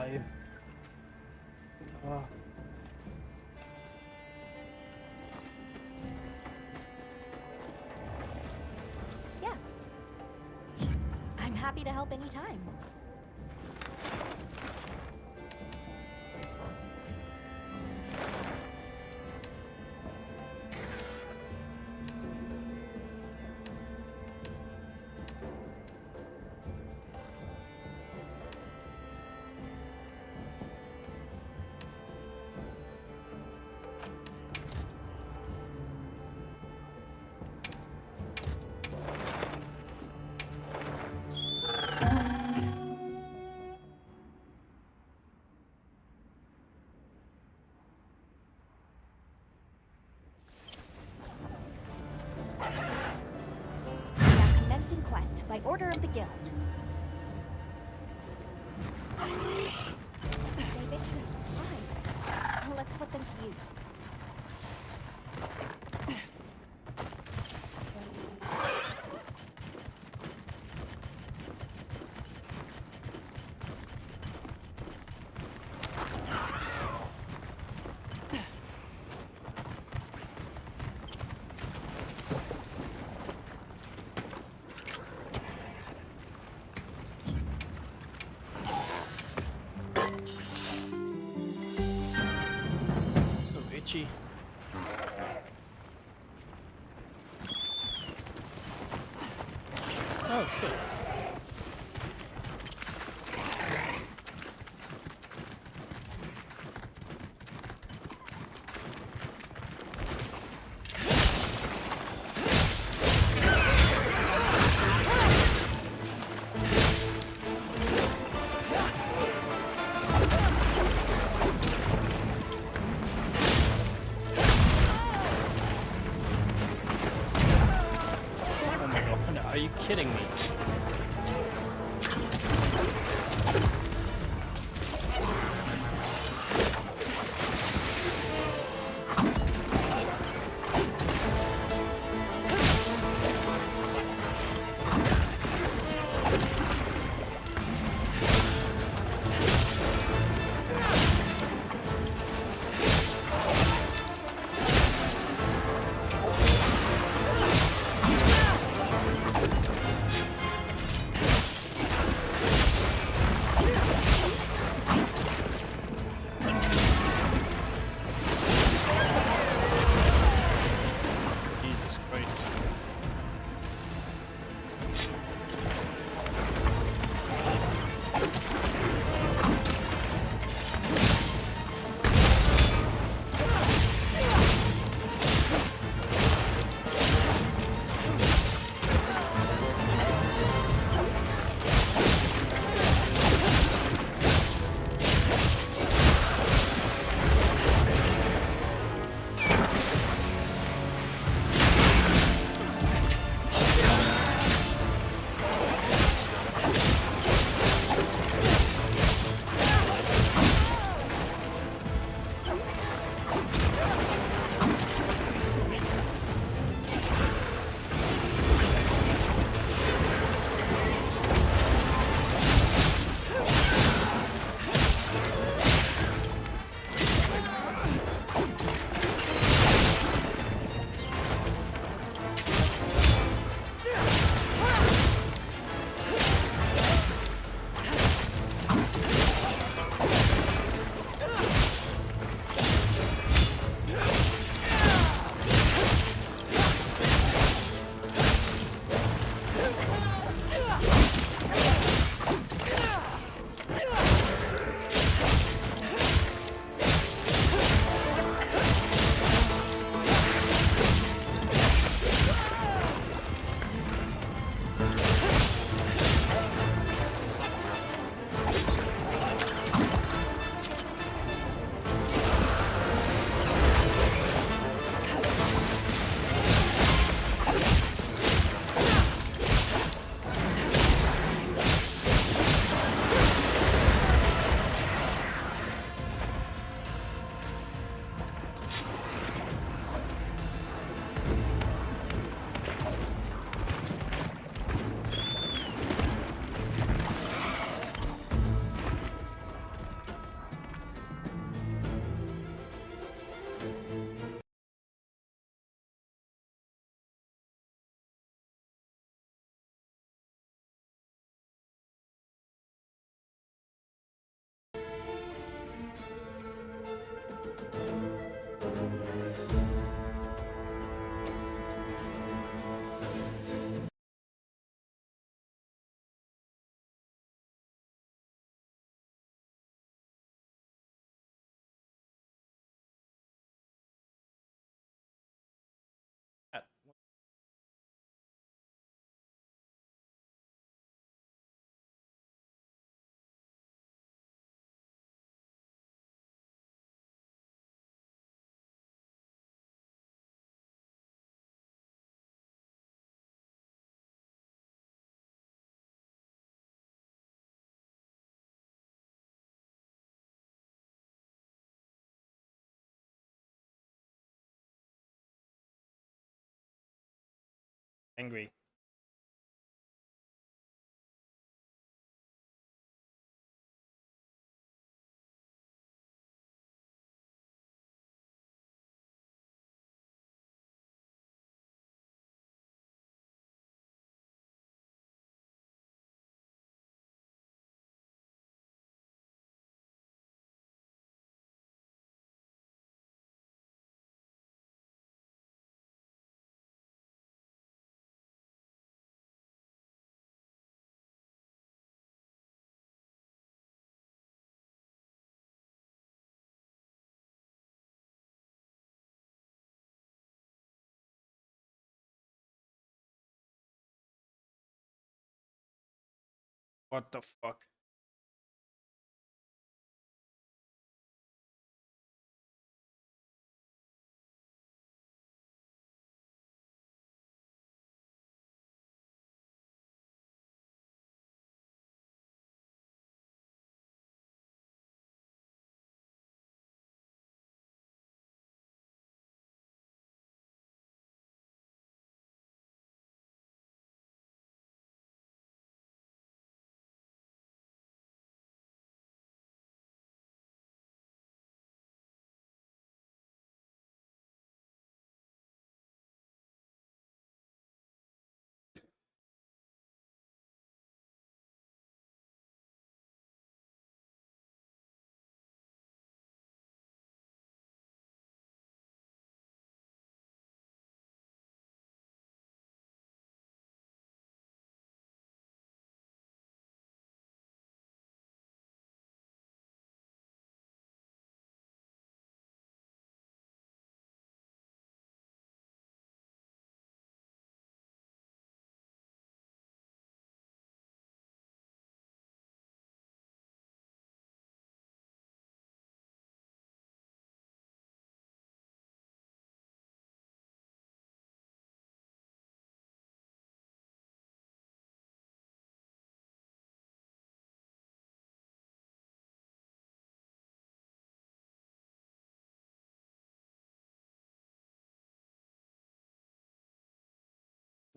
PS5. Yes. I'm happy to help anytime. Quest by order of the guild. Maybe I should have supplies. Let's put them to use. Itchy. Oh shit. Are you kidding me? Angry. What the fuck?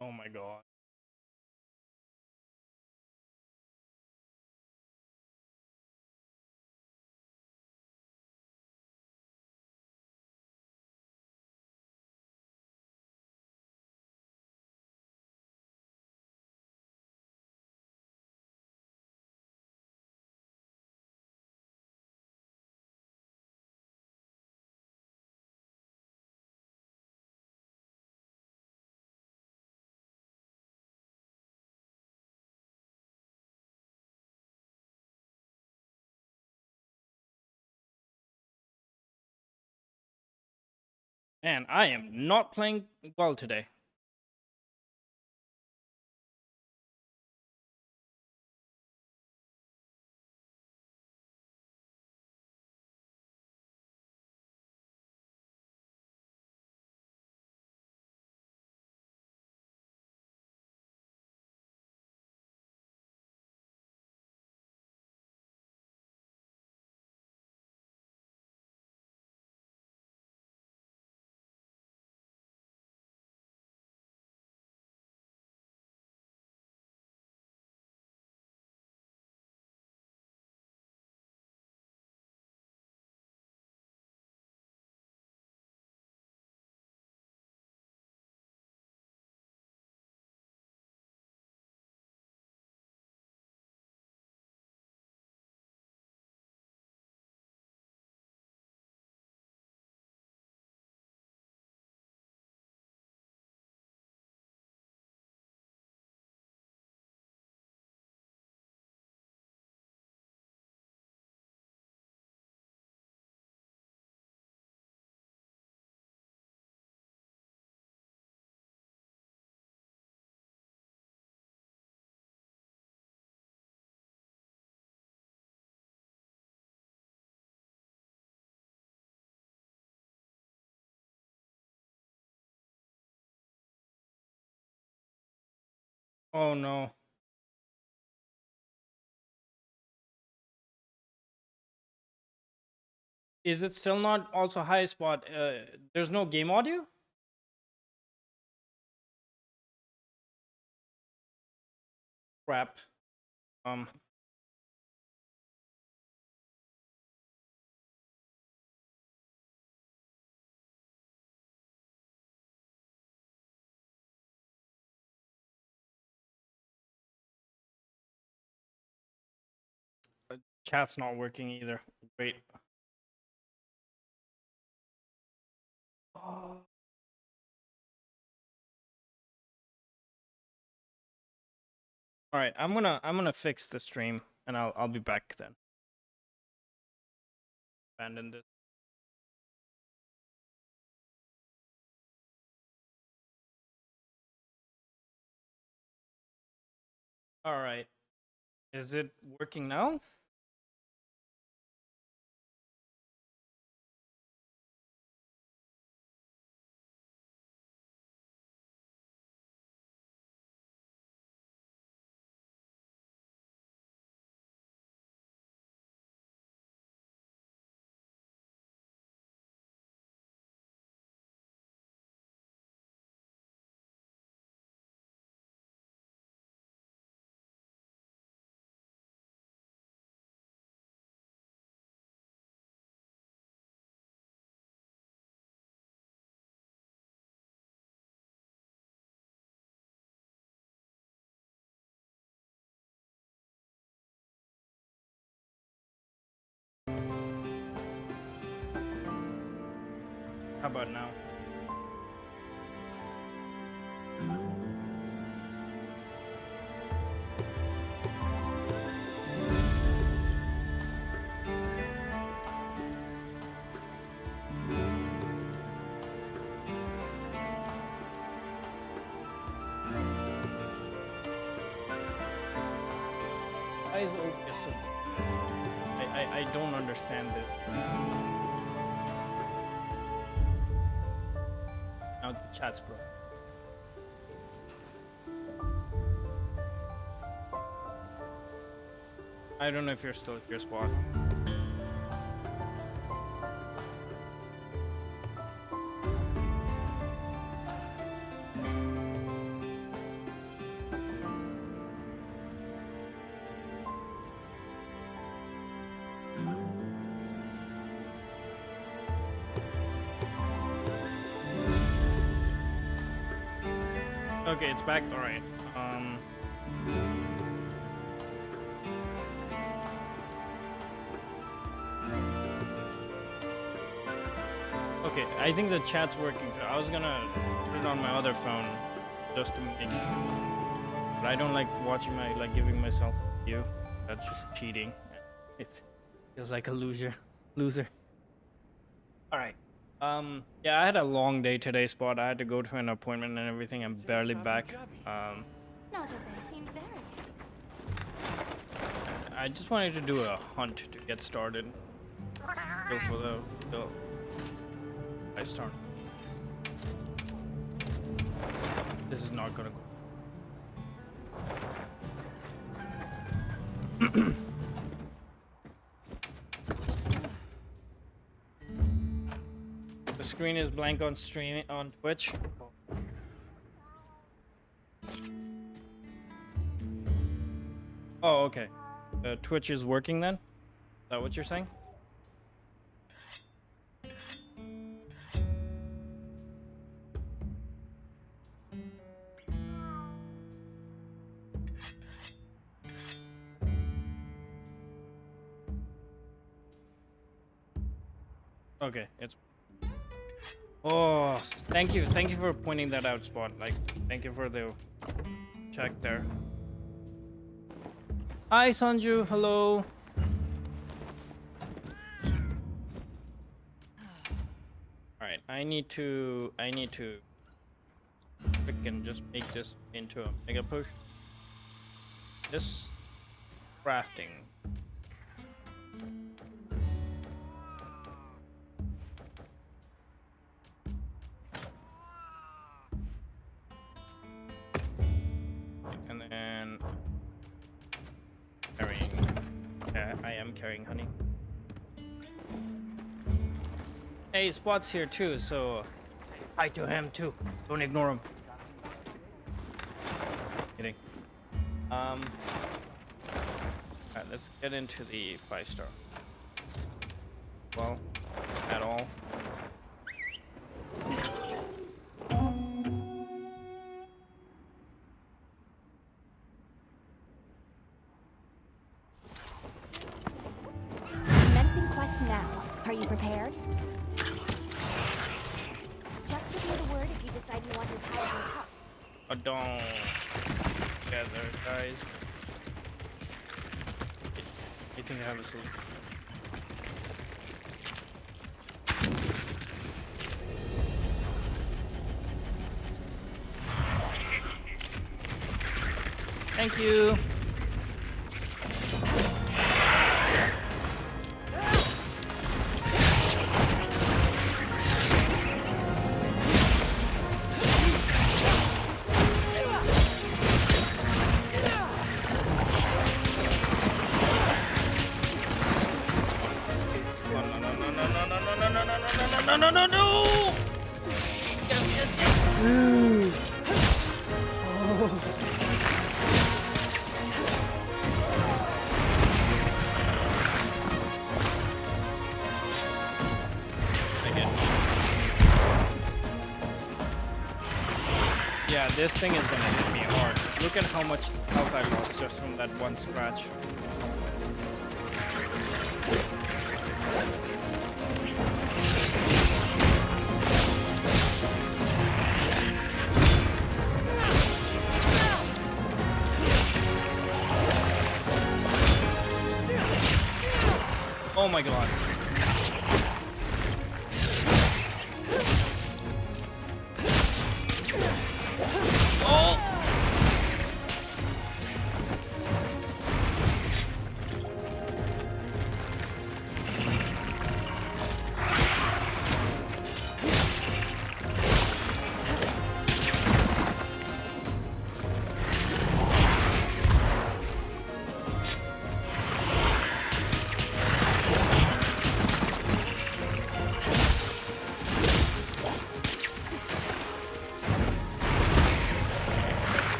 Oh my god. Man, I am not playing well today. Oh no. Is it still not also high spot? There's no game audio? Crap. Um. Chat's not working either. Wait. Oh. All right, I'm gonna fix the stream and I'll be back then. Abandon this. All right. Is it working now? How about now? Why is OBS so... I don't understand this. Now the chat's broke. I don't know if you're still at your spot. Okay, it's back. All right. Okay, I think the chat's working too. I was gonna put it on my other phone just to make sure, but I don't like watching giving myself a view. That's just cheating. It feels like a loser. All right. Yeah, I had a long day today, Spot. I had to go to an appointment and everything. I'm barely back. Not as a in very. I just wanted to do a hunt to get started. Go for the I start. This is not gonna go. The screen is blank on stream on Twitch. Oh, okay. Twitch is working then? Is that what you're saying? Okay, it's... Oh, thank you for pointing that out, Spot. Like, thank you for the check there. Hi, Sanju. Hello. All right, I need to freaking just make this into a mega push. This crafting. And then carrying. I am carrying honey. Hey, Spot's here too, so say hi to him too. Don't ignore him. Kidding. Alright, let's get into the 5-star. Well, at all. Commencing quest now. Are you prepared? Just give me the word if you decide you want your pirate's help. Don't together, guys. I think I have a solution. Thank you. No! Yes. Yeah, this thing is gonna hit me hard. Look at how much health I lost just from that one scratch. Oh my god. Oh!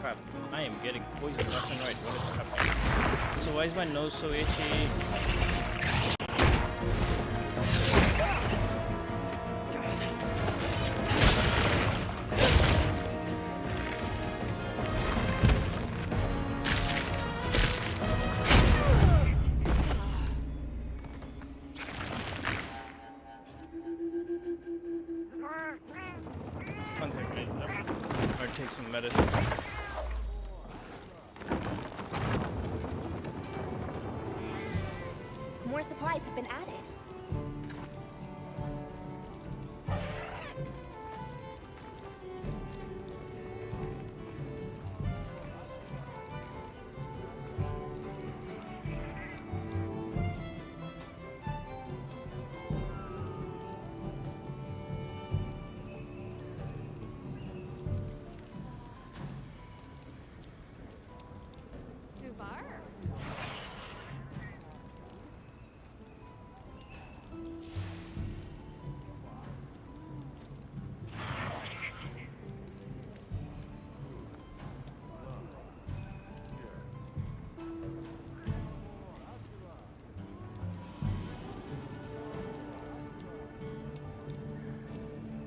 Crap, I am getting poisoned left and right. What is happening? So why is my nose so itchy? One second, I'll take some medicine. More supplies have been added.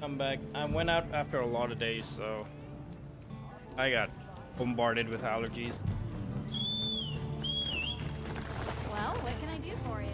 I'm back. I went out after a lot of days, so I got bombarded with allergies. Well, what can I do for you?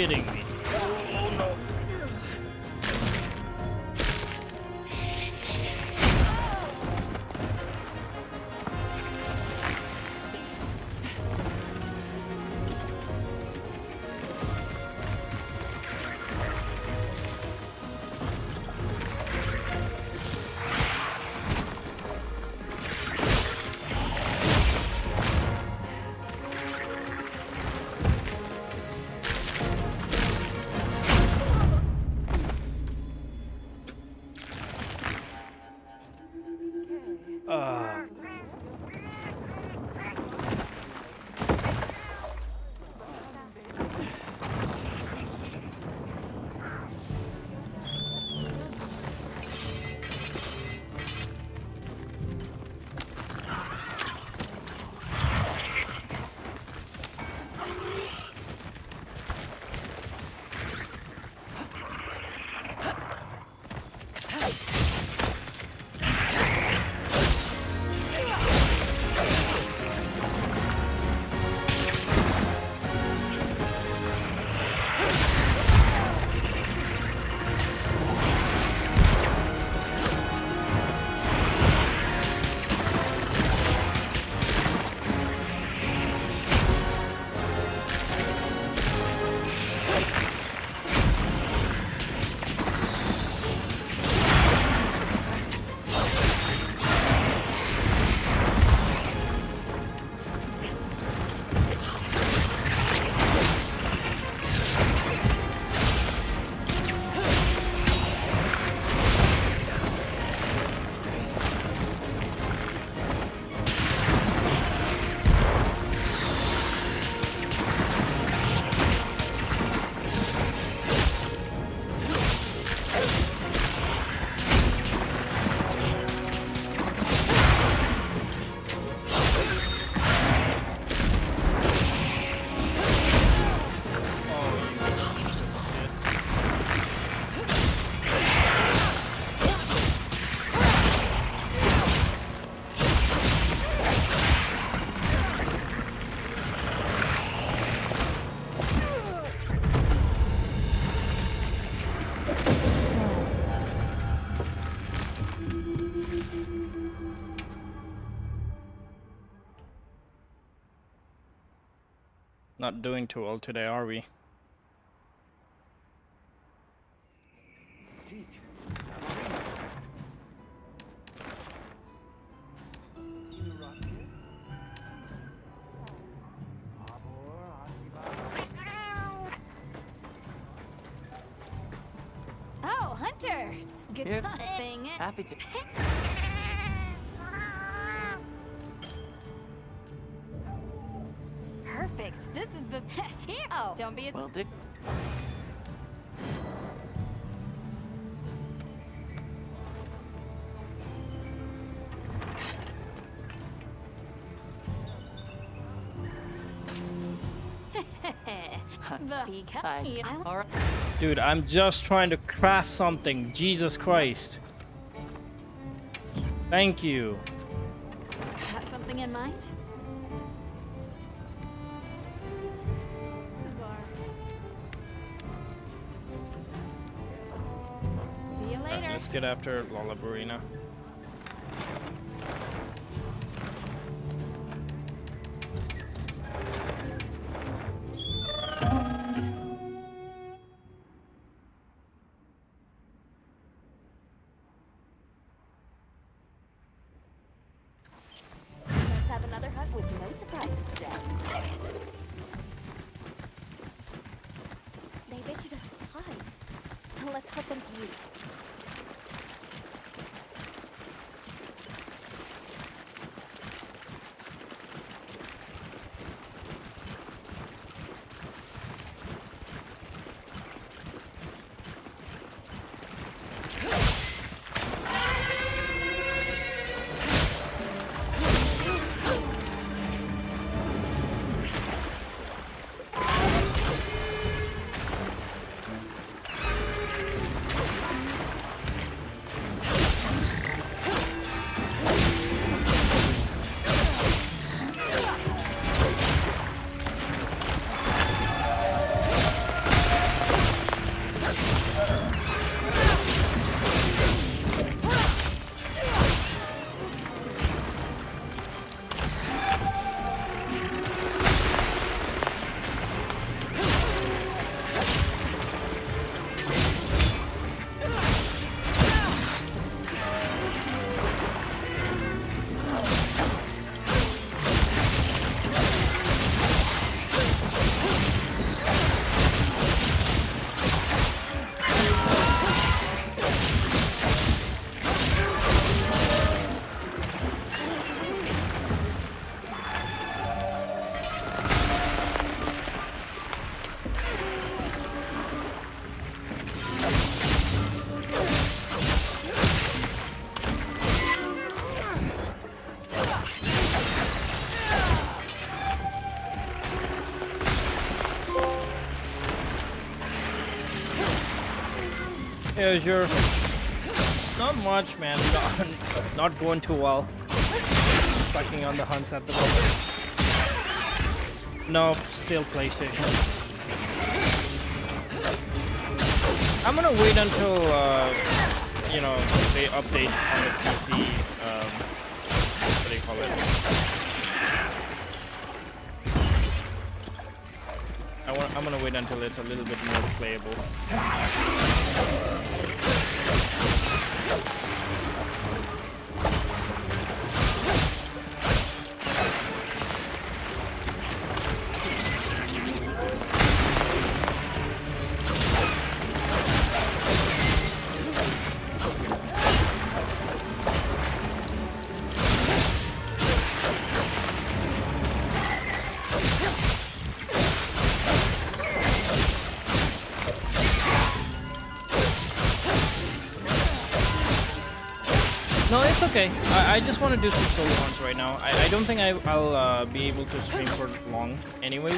kidding me? Oh no. Not doing too well today, are we? Oh, Hunter! Good Yep. thing. Happy to. Perfect. This is the here. Oh, don't be a Well, Dick. the All right. Dude, I'm just trying to craft something. Jesus Christ. Thank you. Got something in mind? See you Alright, later. let's get after Lollabarina. Let's have another hunt with no surprises today. They've issued us supplies. Let's put them to use. Yeah, sure. Not much, man. Not going too well. Sucking on the hunts at the moment. No, still PlayStation. I'm gonna wait until you know, they update on the PC. What do you call it? I'm gonna wait until it's a little bit more playable. No, it's okay. I just want to do some solo hunts right now. I don't think I'll be able to stream for long anyways.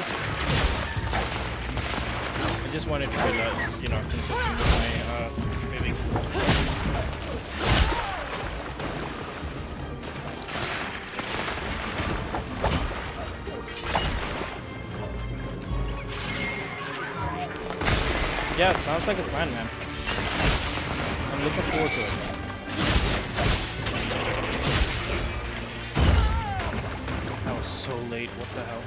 I just wanted to be, you know, consistent with my streaming. Yeah, it sounds like a plan, man. I'm looking forward to it. So late, what the hell?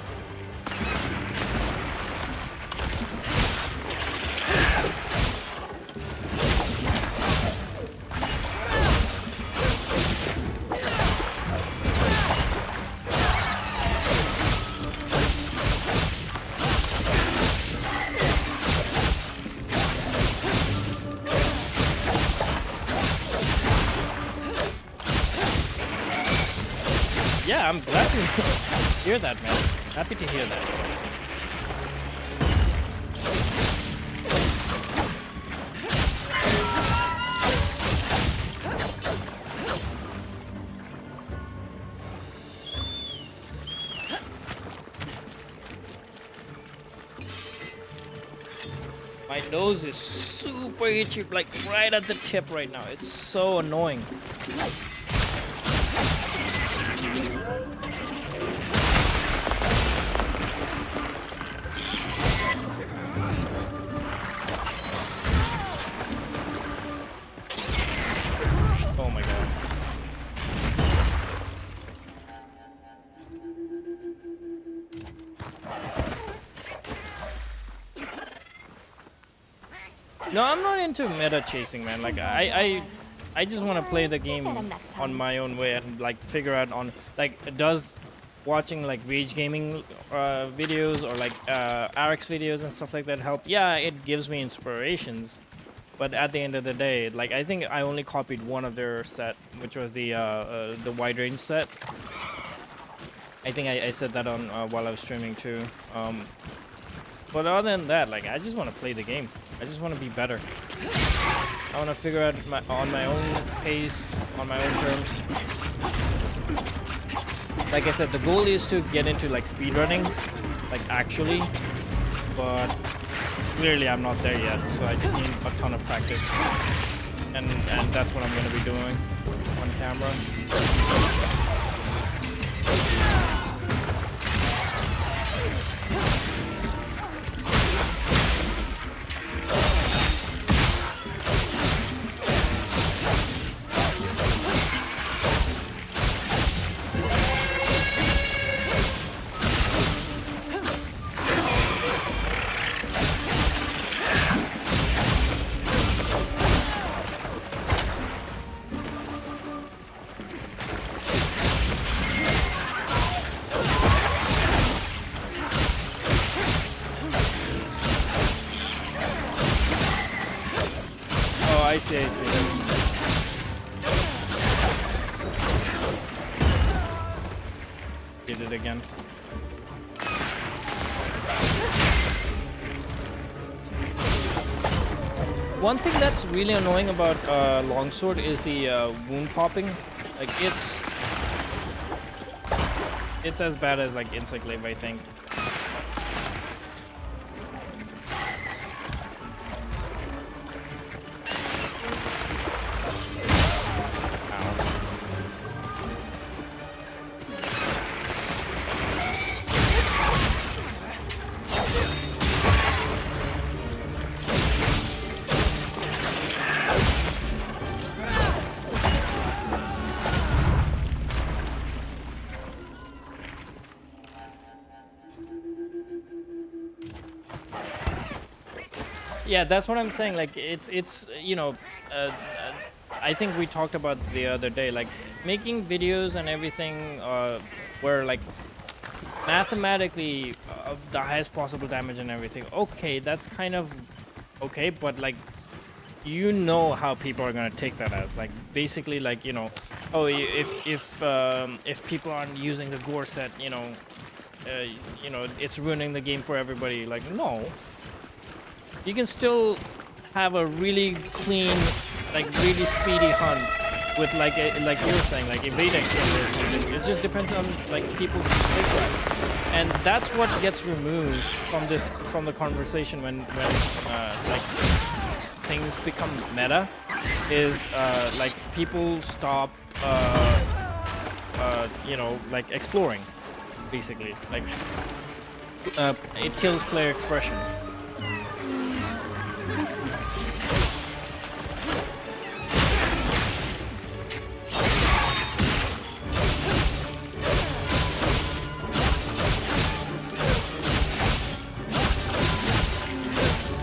Yeah, I'm glad to hear that, man. Happy to hear that. My nose is super itchy, like right at the tip right now. It's so annoying. Oh my god. No, I'm not into meta chasing, man. Like I just want to play the game on my own way and like figure out on like does watching like rage gaming videos or like RX videos and stuff like that help? Yeah, it gives me inspirations, but at the end of the day, like I think I only copied one of their set, which was the wide range set. I think I said that on while I was streaming too. But other than that, like I just want to play the game. I just want to be better. I want to figure out on my own pace, on my own terms. Like I said, the goal is to get into like speedrunning, like actually, but clearly I'm not there yet. So I just need a ton of practice, and that's what I'm going to be doing on camera. I see. Did it again. One thing that's really annoying about longsword is the wound popping. Like it's as bad as like insect glaive, I think. Yeah, that's what I'm saying. Like it's I think we talked about the other day, like making videos and everything where like mathematically the highest possible damage and everything. Okay, that's kind of okay, but like you know how people are gonna take that as like basically like oh if people aren't using the gore set it's ruining the game for everybody. Like no, you can still have a really clean, like really speedy hunt with like you're saying, like evade acceleration. It just depends on like people's playstyle, and that's what gets removed from the conversation when like things become meta. Is like people stop like exploring, basically. Like it kills player expression.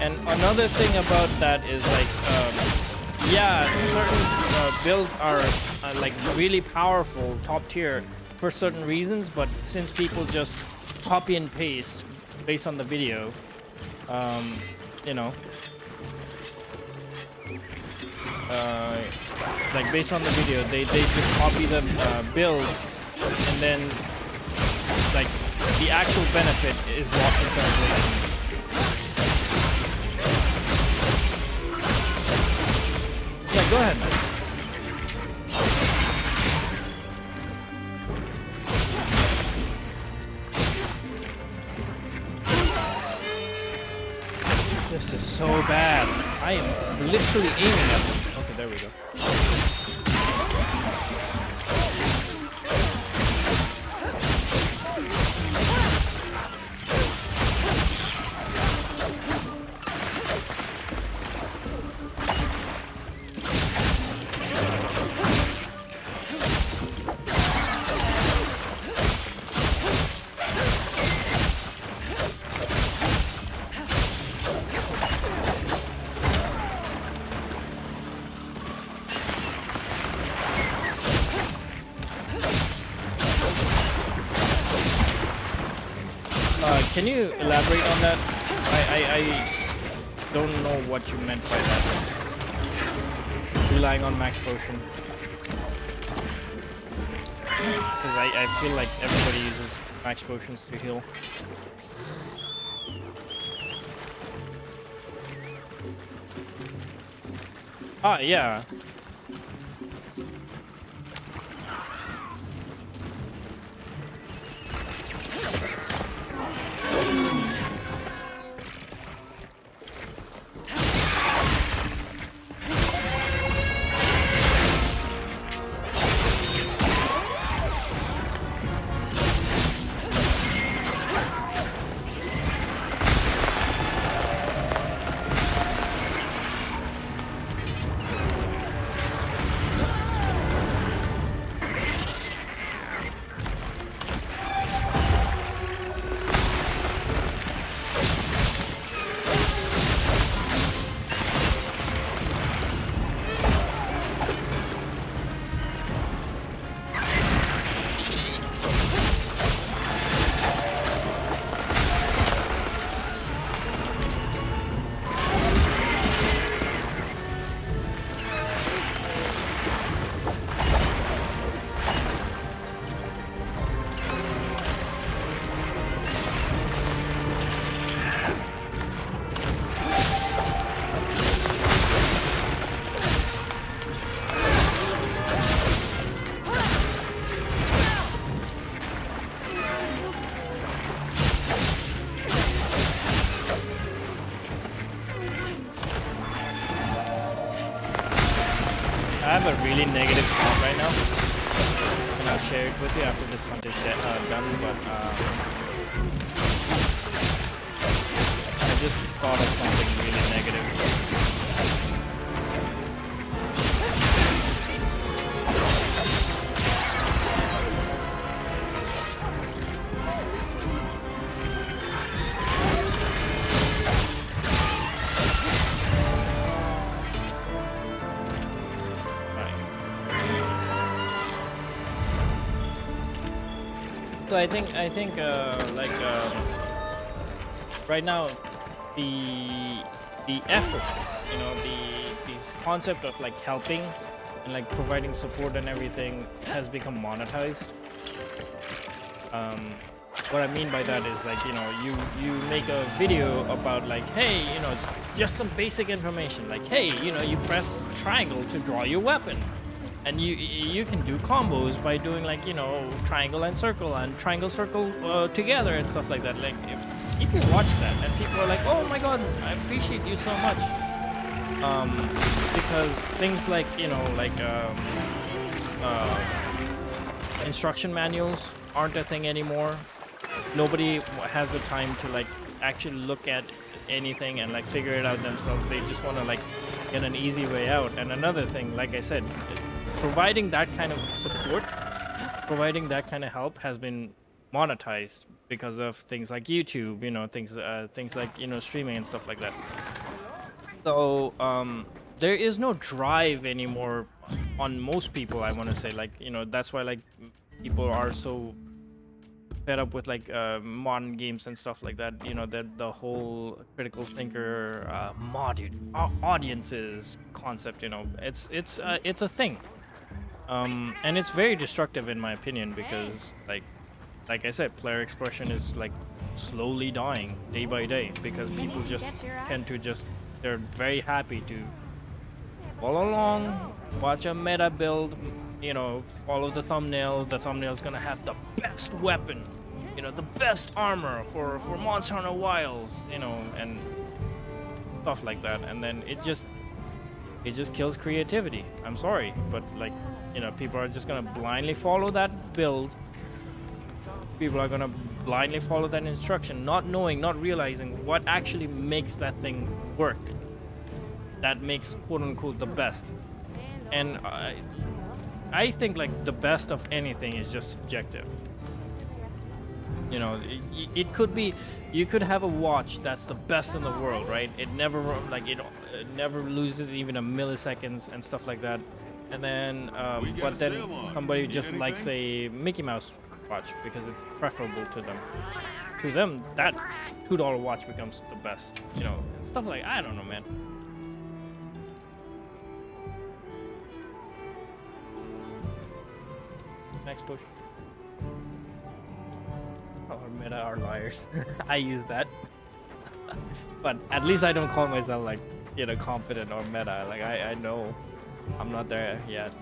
And another thing about that is like, yeah, certain builds are like really powerful, top tier for certain reasons, but since people just copy and paste based on the video, like based on the video, they just copy the build, and then like the actual benefit is lost in translation. Yeah, go ahead, man. This is so bad. I am literally aiming at them. Okay, there we go. Can you elaborate on that? I don't know what you meant by that. Relying on max potion. Because I feel like everybody uses max potions to heal. Ah, yeah. I have a really negative thought right now, and I'll share it with you after this hunt is done, but I just thought of something really negative. So I think like right now the effort, you know, this concept of like helping and like providing support and everything has become monetized. What I mean by that is like, you know, you make a video about like, hey, you know, it's just some basic information like, hey, you know, you press triangle to draw your weapon, and you can do combos by doing like, you know, triangle and triangle circle together and stuff like that. Like you can watch that and people are like, oh my god, I appreciate you so much. Because things like, you know, like instruction manuals aren't a thing anymore. Nobody has the time to like actually look at anything and like figure it out themselves. They just want to like get an easy way out. And another thing, like I said, providing that kind of support, providing that kind of help has been monetized because of things like YouTube, you know, things like, you know, streaming and stuff like that. So there is no drive anymore on most people, I want to say. Like, you know, that's why like people are so fed up with like modern games and stuff like that. You know, the whole critical thinker audiences concept, you know, it's a thing. And it's very destructive in my opinion, because like I said, player expression is like slowly dying day by day, because people just tend to they're very happy to follow along, watch a meta build, you know, follow the thumbnail. The thumbnail is gonna have the best weapon, you know, the best armor for Monster Hunter Wilds, you know, and stuff like that. And then it just kills creativity. I'm sorry, but like, you know, people are just gonna blindly follow that build. People are gonna blindly follow that instruction, not knowing, not realizing what actually makes that thing work. That makes quote unquote the best. And I think like the best of anything is just subjective. You know, it could be, you could have a watch that's the best in the world, right? It never like it never loses even a milliseconds and stuff like that. And then but then somebody just likes a Mickey Mouse watch because it's preferable to them. To them, that $2 watch becomes the best. You know, stuff like, I don't know, man. Next push. Or meta are liars. I use that. But at least I don't call myself like, you know, confident or meta. Like I know I'm not there yet.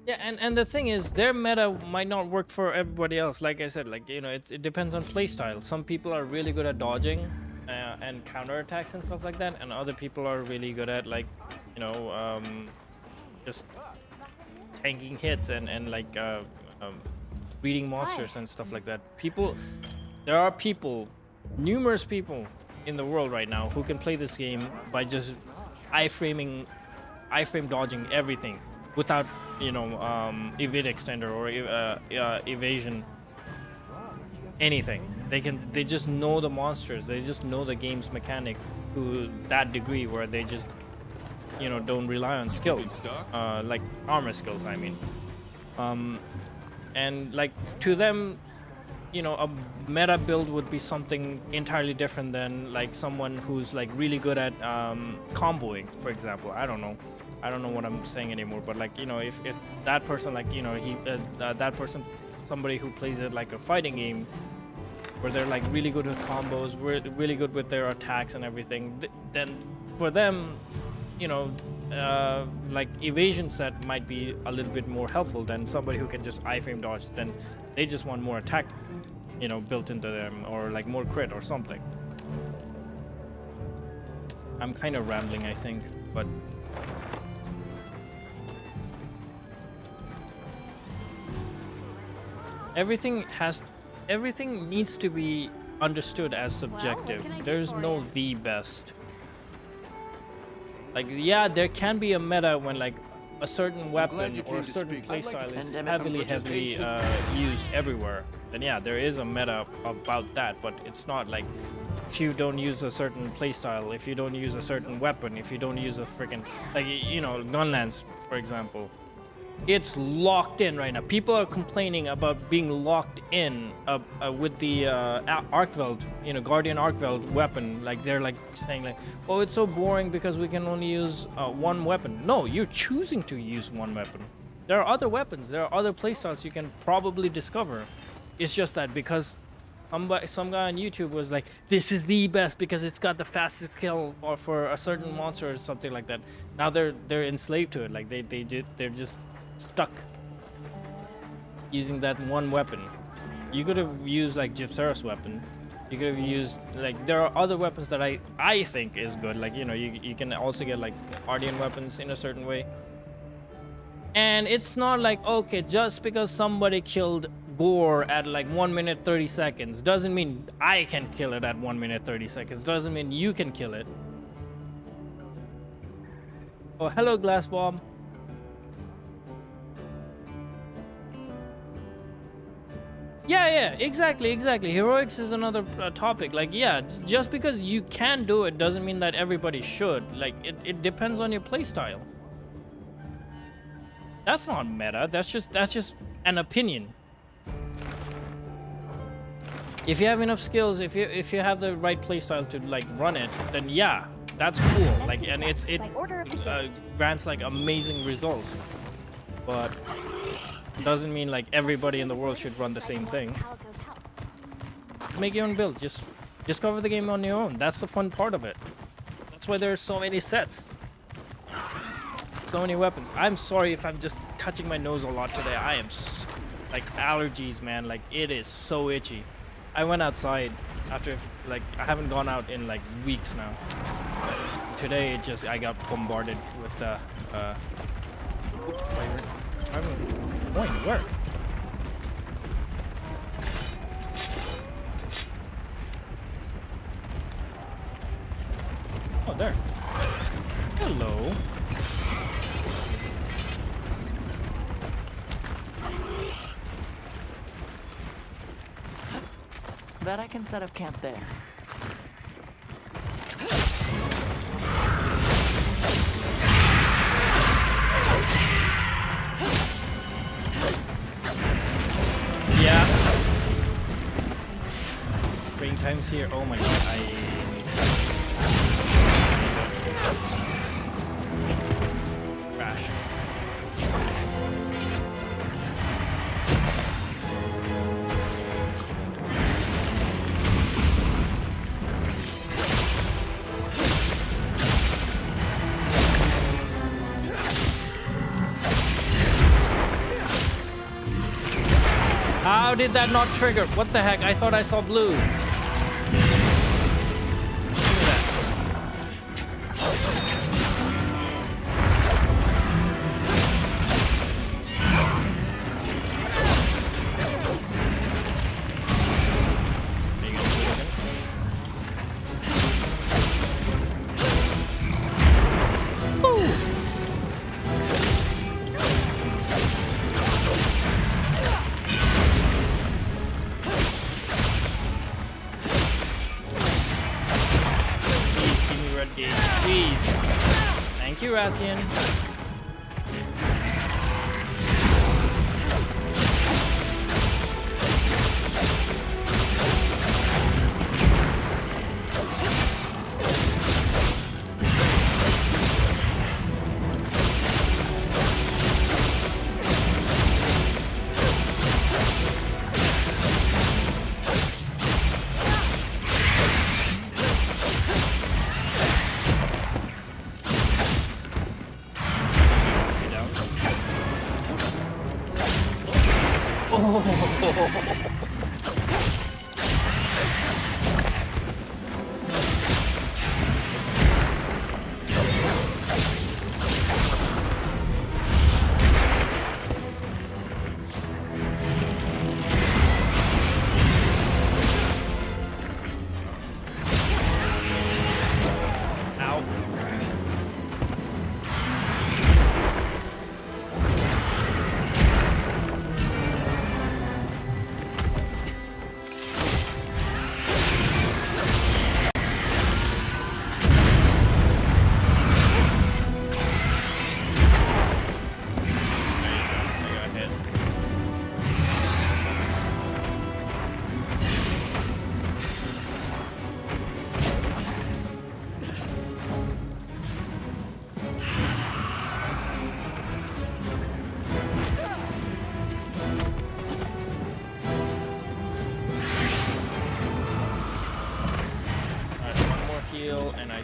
Yeah, and the thing is, their meta might not work for everybody else. Like I said, like, you know, it depends on playstyle. Some people are really good at dodging and counterattacks and stuff like that, and other people are really good at like, you know, just tanking hits and like reading monsters and stuff like that. There are numerous people in the world right now who can play this game by just iframe dodging everything without, you know, evade extender or evasion, anything. They just know the monsters. They just know the game's mechanic to that degree where they just, you know, don't rely on skills, like armor skills, I mean. And like to them, you know, a meta build would be something entirely different than like someone who's like really good at comboing, for example. I don't know what I'm saying anymore, but like, you know, if that person, like, you know, that person, somebody who plays it like a fighting game where they're like really good with combos, really good with their attacks and everything, then for them, you know, like evasion set might be a little bit more helpful than somebody who can just iframe dodge. Then they just want more attack, you know, built into them, or like more crit or something. I'm kind of rambling, I think, but everything needs to be understood as subjective. There's no the best. Like, yeah, there can be a meta when like a certain weapon or a certain playstyle is heavily used everywhere. Then yeah, there is a meta about that, but it's not like if you don't use a certain playstyle, if you don't use a certain weapon, if you don't use a freaking, like, you know, gunlance, for example. It's locked in right now. People are complaining about being locked in with the Arcveld, you know, Guardian Arcveld weapon. Like, they're like saying like, oh, it's so boring because we can only use one weapon. No, you're choosing to use one weapon. There are other weapons. There are other playstyles you can probably discover. It's just that because some guy on YouTube was like, this is the best because it's got the fastest kill or for a certain monster or something like that. Now they're enslaved to it. Like they're just stuck using that one weapon. You could have used like Gypsera's weapon. You could have used, like, there are other weapons that I think is good. Like, you know, you can also get like Ardian weapons in a certain way. And it's not like, okay, just because somebody killed Gore at like 1 minute 30 seconds doesn't mean I can kill it at 1 minute 30 seconds. Doesn't mean you can kill it. Oh, hello, Glass Bomb. Yeah, exactly. Heroics is another topic. Like, yeah, just because you can do it doesn't mean that everybody should. Like, it depends on your playstyle. That's not meta. That's just an opinion. If you have enough skills, if you have the right playstyle to like run it, then yeah, that's cool. Like, and it grants like amazing results. But doesn't mean like everybody in the world should run the same thing. Make your own build. Just discover the game on your own. That's the fun part of it. That's why there's so many sets. So many weapons. I'm sorry if I'm just touching my nose a lot today. I am like allergies, man. Like, it is so itchy. I went outside after, like, I haven't gone out in like weeks now. Today it just, I got bombarded with where? Oh, there. Hello. Bet I can set up camp there. Yeah. Spring time's here. Oh my god, crash. How did that not trigger? What the heck? I thought I saw blue. Please. Thank you, Rathian.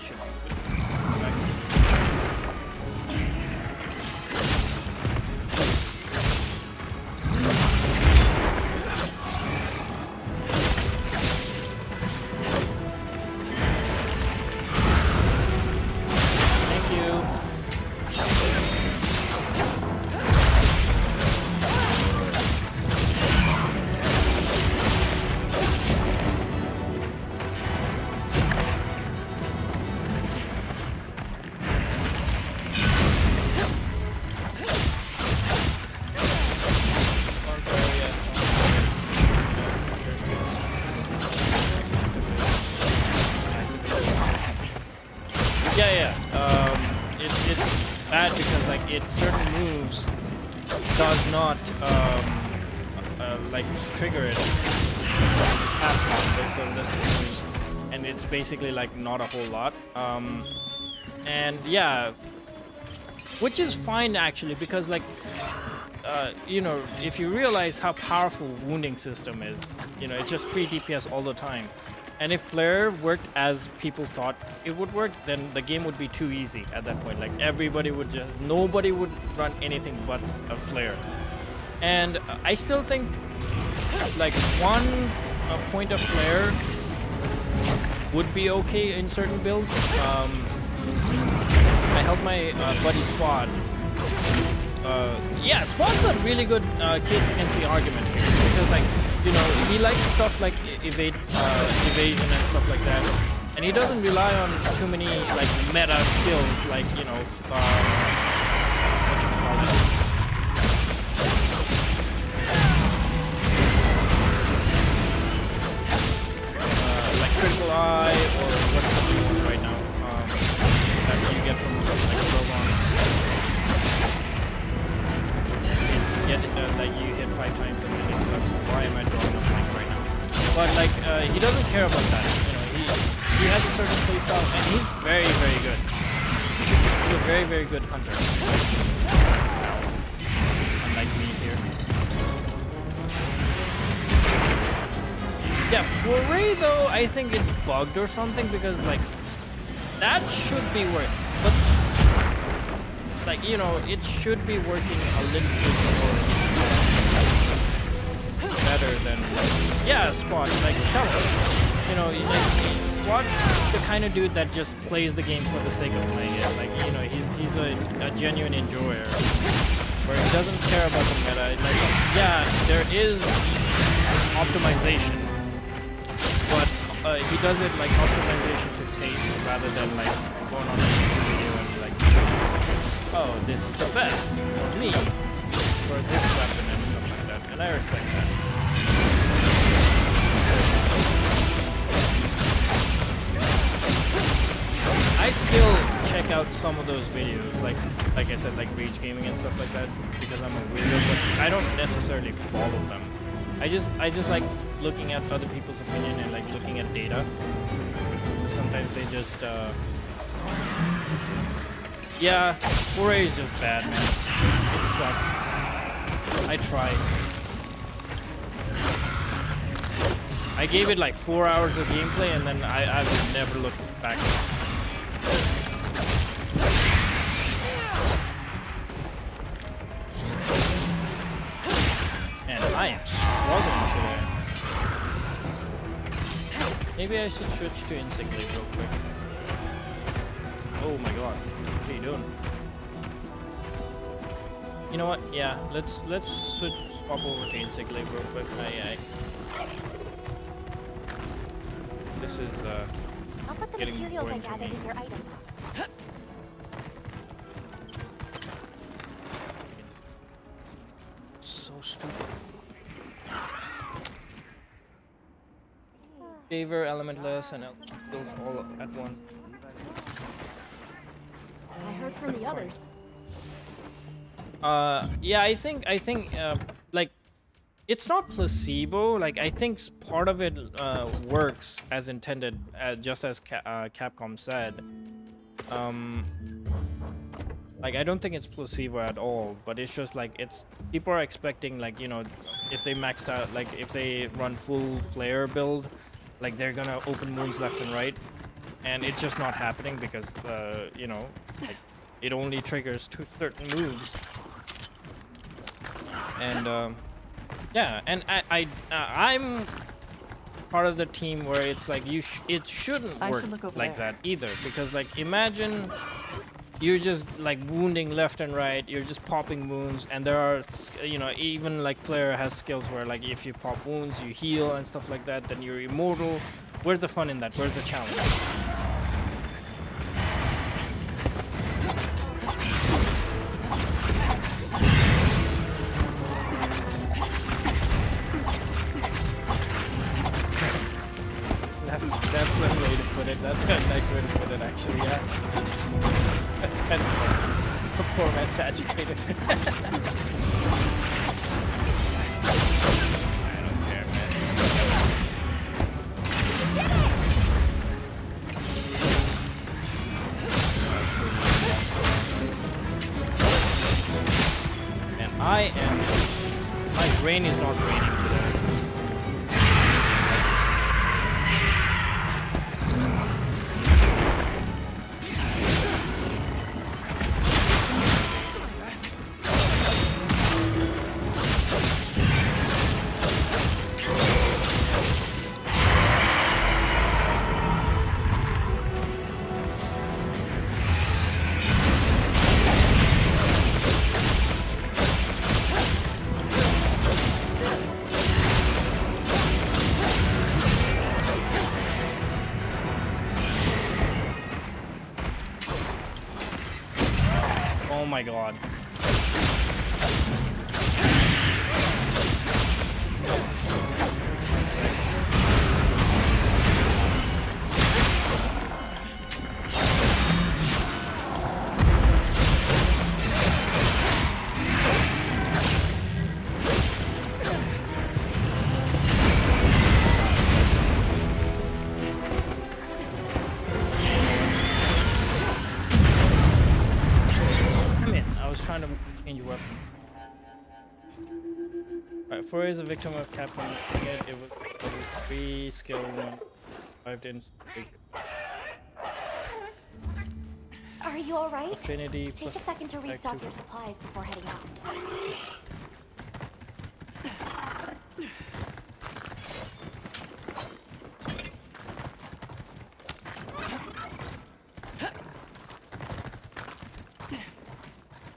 should. Thank you. It's bad because like certain moves does not like trigger it past there's a list of moves, and it's basically like not a whole lot. And yeah, which is fine actually, because like you know, if you realize how powerful wounding system is, you know, it's just free DPS all the time. And if Flare worked as people thought it would work, then the game would be too easy at that point. Like everybody would just, nobody would run anything but a Flare. And I still think like one point of Flare would be okay in certain builds. I helped my buddy Spot. Yeah, Spot's a really good case against the argument here, because like, you know, he likes stuff like evasion and stuff like that, and he doesn't rely on too many like meta skills, like, you know, what you call it, like critical eye, or what's the new one right now that you get from like Rogon. Like you hit 5 times and then it starts. Why am I drawing a blank right now? But like he doesn't care about that. You know, he has a certain playstyle and he's very, very good. He's a very, very good hunter. Unlike me here. Yeah, Foray though, I think it's bugged or something, because like that should be working. But like, you know, it should be working a little bit more better than like, yeah, Spot, like tell him. You know, like Spot's the kind of dude that just plays the game for the sake of playing it. Like, you know, he's a genuine enjoyer where he doesn't care about the meta. Like, yeah, there is optimization, but he does it like optimization to taste rather than like going on a YouTube video and be like, oh, this is the best for me, for this weapon and stuff like that, and I respect that. I still check out some of those videos, like I said, like Rage Gaming and stuff like that, because I'm a weirdo, but I don't necessarily follow them. I just like looking at other people's opinion and like looking at data. Sometimes they just yeah, Foray is just bad, man. It sucks. I tried. I gave it like 4 hours of gameplay and then I would never look back. And I am struggling today. Maybe I should switch to Insect Blade real quick. Oh my god. What are you doing? You know what? Yeah, let's swap over to Insect Blade real quick. Aye. This is I'll put the getting materials I boring to gathered me. in your item box. So stupid. Favor, Elementless, and those all at once. I heard from the others. Yeah, I think like it's not placebo. Like I think part of it works as intended, just as Capcom said. Like I don't think it's placebo at all, but it's just like people are expecting, like, you know, if they maxed out, like if they run full Flare build, like they're gonna open wounds left and right. and it's just not happening because you know, like, it only triggers 2 certain moves. And yeah, and I'm part of the team where it's like it shouldn't I work should look over like there. that either, because like imagine you're just like wounding left and right, you're just popping wounds, and there are you know, even like player has skills where like if you pop wounds you heal and stuff like that, then you're immortal. Where's the fun in that? Where's the challenge? That's a way to put it. That's a nice way to put it, actually. Yeah, that's kind of funny. The poor man's agitated. I don't care, man. And I am. My rain is not raining today. Oh my god. Trying to change weapon. Alright, Fourier is a victim of Capcom. It was 3 skill 1. 5 didn't. Are you alright? Affinity. Take a second to restock your supplies before heading out.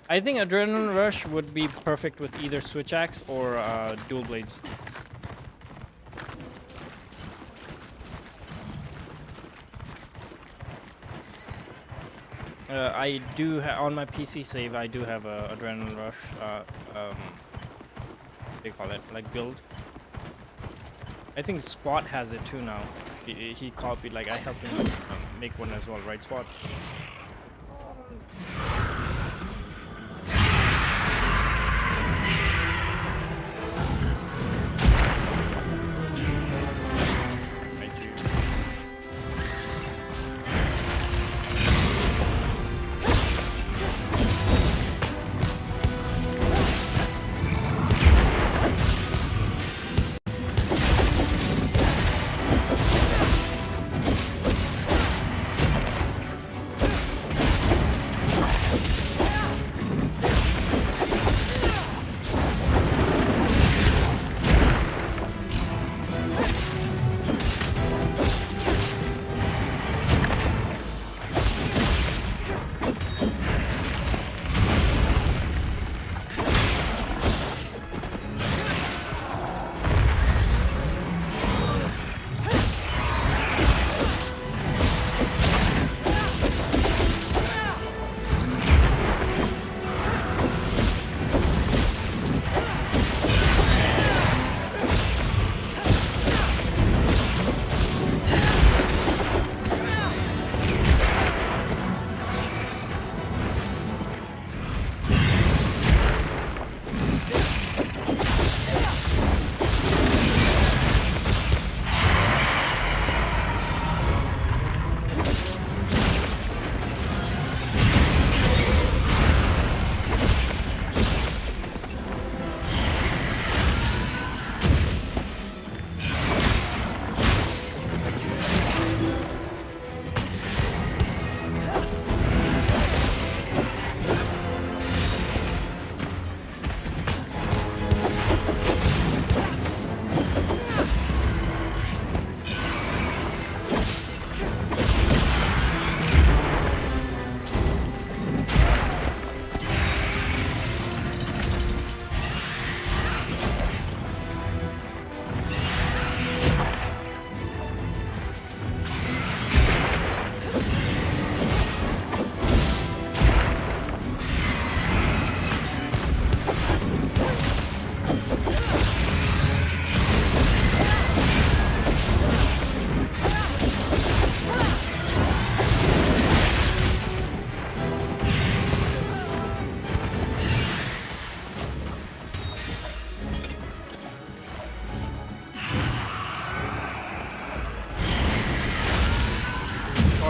I think Adrenaline Rush would be perfect with either Switch Axe or Dual Blades. I do on my PC save. I do have a Adrenaline Rush. What do you call it? Like build. I think Spot has it too now. He copied. Like I helped him make one as well, right, Spot?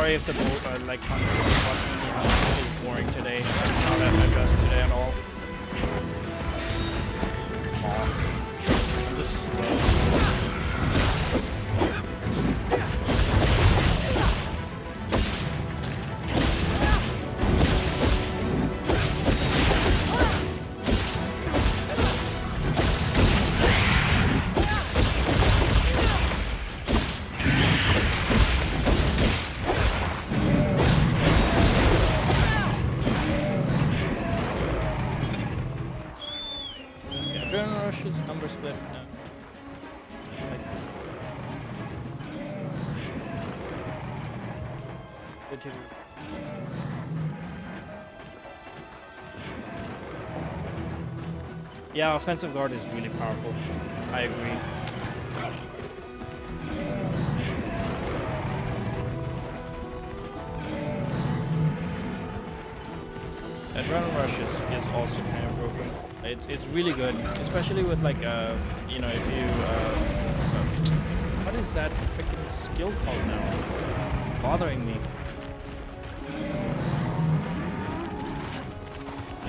sorry if the like constantly watching me is boring today. I'm not at my best today at all. I'm just slow. Number split. No. Yeah, offensive guard is really powerful. I agree. Adrenaline Rush is also kind of broken. It's really good, especially with like you know, if you what is that freaking skill called now? Bothering me.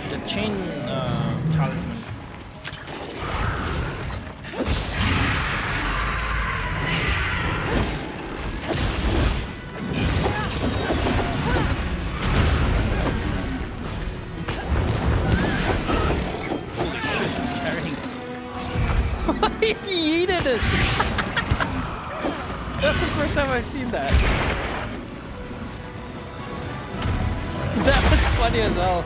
The chain talisman. He yeeted it! That's the first time I've seen that. That was funny as hell.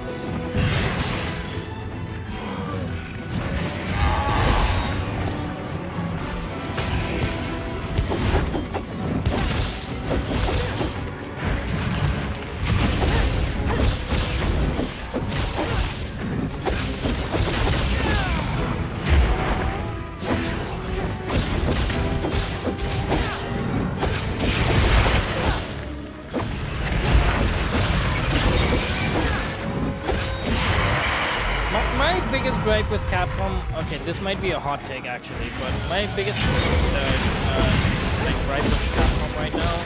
My biggest gripe with Capcom, okay, this might be a hot take actually, but my biggest like gripe with Capcom right now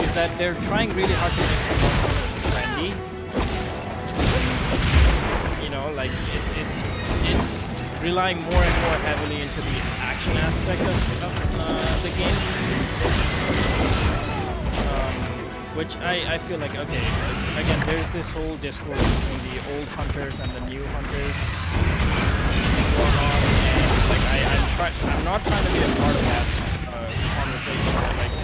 is that they're trying really hard to make the monster trendy. You know, like it's relying more and more heavily into the action aspect of the game. Which I feel like, okay, again, there's this whole discourse between the old hunters and the new hunters going on, and like I'm not trying to be a part of that conversation, but like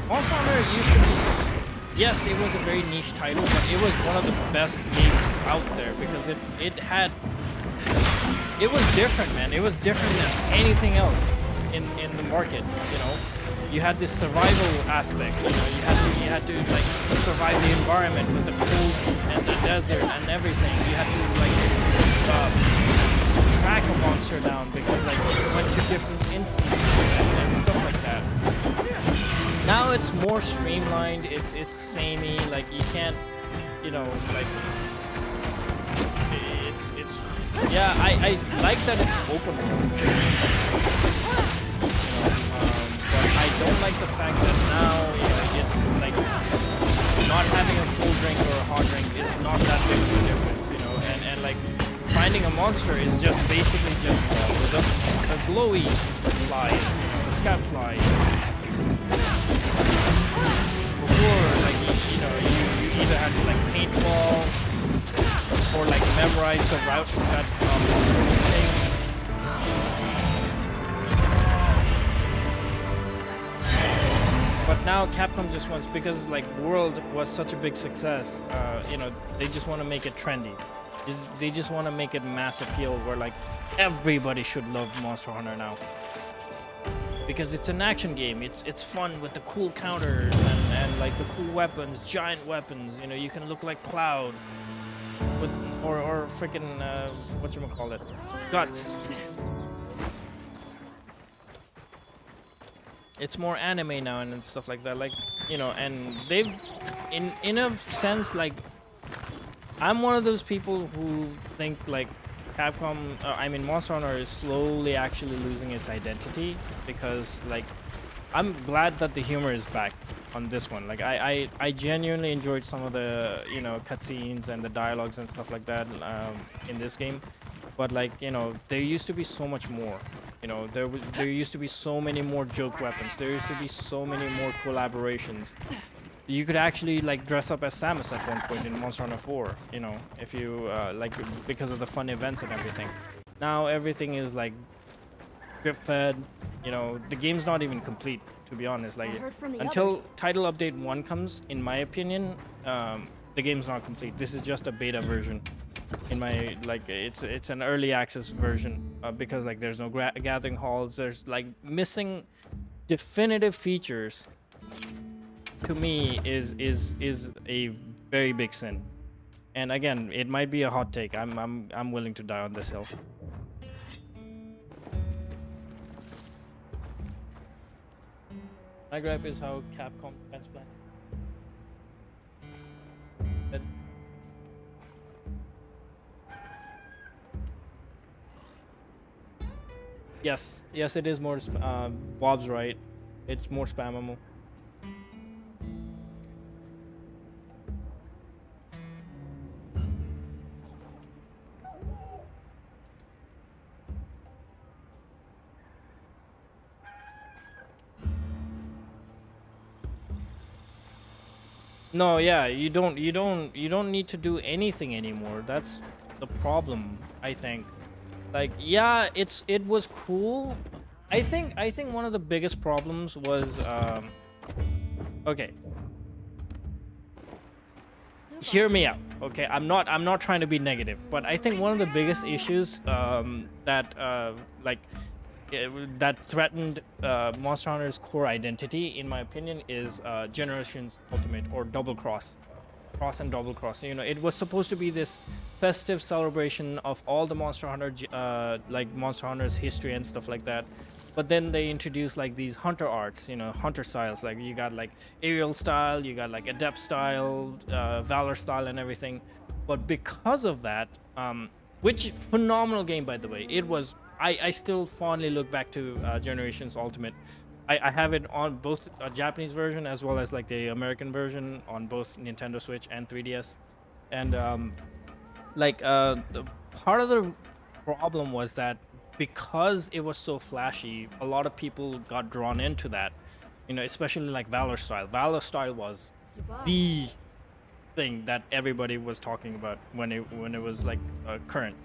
Monster Hunter used to be, yes, it was a very niche title, but it was one of the best games out there because it was different, man. It was different than anything else in the market, you know. You had this survival aspect, you know, you had to like survive the environment with the cold and the desert and everything. You had to like track a monster down because like you went to different instances and stuff like that. Now it's more streamlined, it's samey, like you can't, you know, like it's yeah, I like that it's open world. But I don't like the fact that now, you know, it's like not having a cold drink or a hot drink is not that big of a difference, you know, and like finding a monster is just basically just the glowy flies, you know, the scout fly. Before, like, you know, you either had to like paintball or like memorize the route from that thing. But now Capcom just wants, because like World was such a big success, you know, they just want to make it trendy. They just want to make it mass appeal where like everybody should love Monster Hunter now. Because it's an action game, it's fun with the cool counters and like the cool weapons, giant weapons, you know, you can look like Cloud with, or freaking, whatchamacallit, Guts. It's more anime now and stuff like that, like, you know, and they've in a sense, like, I'm one of those people who think like Capcom, I mean Monster Hunter is slowly actually losing its identity, because like I'm glad that the humor is back, on this one. Like I genuinely enjoyed some of the cutscenes and the dialogues and stuff like that in this game, but like there used to be so much more. There used to be so many more joke weapons. There used to be so many more collaborations. You could actually like dress up as Samus at one point in Monster Hunter 4. If you like, because of the fun events and everything. Now everything is like drip fed. The game's not even complete, to be honest. Like until others. title update 1 comes, in my opinion, the game's not complete. This is just a beta version. In my like, it's an early access version because like there's no gathering halls. There's like missing definitive features. To me, is a very big sin. And again, it might be a hot take. I'm willing to die on this hill. My gripe is how Capcom defense plan. Yes, it is more. Bob's right. It's more spammable. No, yeah, you don't need to do anything anymore. That's the problem, I think. Like, yeah, it was cool. I think one of the biggest problems was okay. Hear me out, okay? I'm not trying to be negative, but I think one of the biggest issues that that threatened Monster Hunter's core identity, in my opinion, is Generations Ultimate, or Double Cross and Double Cross. It was supposed to be this festive celebration of all the Monster Hunter, like Monster Hunter's history and stuff like that. But then they introduced like these hunter arts, hunter styles. Like you got like aerial style, you got like adept style, valor style, and everything. But because of that, which phenomenal game, by the way, it was. I still fondly look back to Generations Ultimate. I have it on both a Japanese version as well as like the American version on both Nintendo Switch and 3DS. And the part of the problem was that because it was so flashy, a lot of people got drawn into that. Especially like Valor Style. Valor Style was the thing that everybody was talking about when it was like current.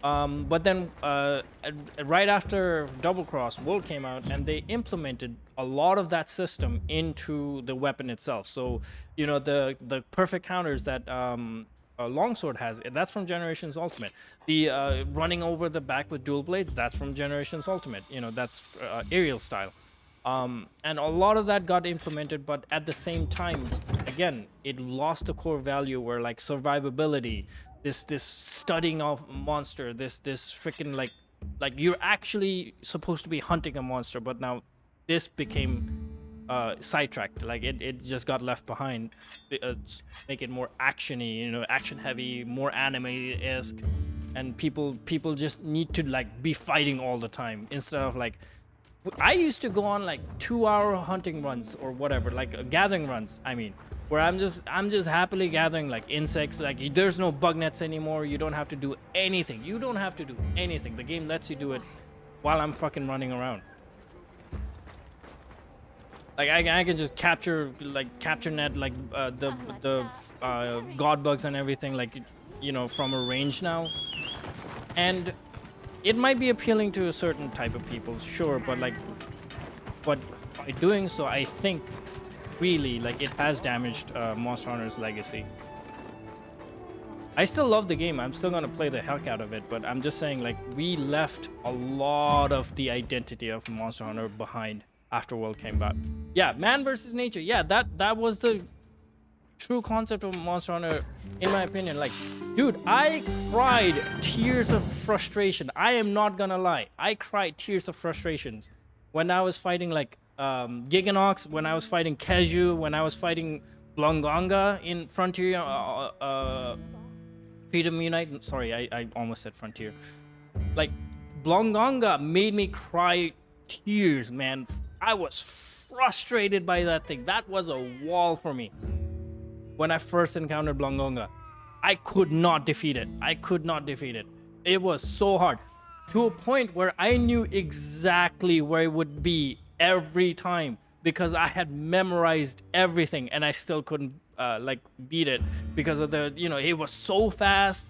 But then right after Double Cross, World came out, and they implemented a lot of that system into the weapon itself. So the perfect counters that Longsword has, that's from Generations Ultimate. The running over the back with dual blades, that's from Generations Ultimate. That's aerial style. And a lot of that got implemented, but at the same time, again, it lost the core value where like survivability, this studying of monster, this freaking like you're actually supposed to be hunting a monster, but now this became sidetracked. Like it just got left behind. Make it more actiony, action heavy, more anime-esque, and people just need to like be fighting all the time instead of like. I used to go on like 2-hour hunting runs or whatever, like gathering runs. I mean, where I'm just happily gathering like insects. Like there's no bug nets anymore. You don't have to do anything. The game lets you do it while I'm fucking running around. Like I can just capture net like the god bugs and everything, like from a range now. And it might be appealing to a certain type of people, sure, but by doing so, I think really like it has damaged Monster Hunter's legacy. I still love the game. I'm still gonna play the heck out of it, but I'm just saying, like, we left a lot of the identity of Monster Hunter behind after World came back. Yeah, man versus nature. Yeah, that was the true concept of Monster Hunter, in my opinion. Like, dude, I cried tears of frustration. I am not gonna lie. I cried tears of frustrations when I was fighting like Giganox, when I was fighting Keju, when I was fighting Blongonga in Frontier, Freedom Unite. Sorry, I almost said Frontier. Like, Blongonga made me cry tears, man. I was frustrated by that thing. That was a wall for me. When I first encountered Blongonga, I could not defeat it. I could not defeat it. It was so hard. To a point where I knew exactly where it would be every time because I had memorized everything and I still couldn't like beat it because of the, you know, it was so fast.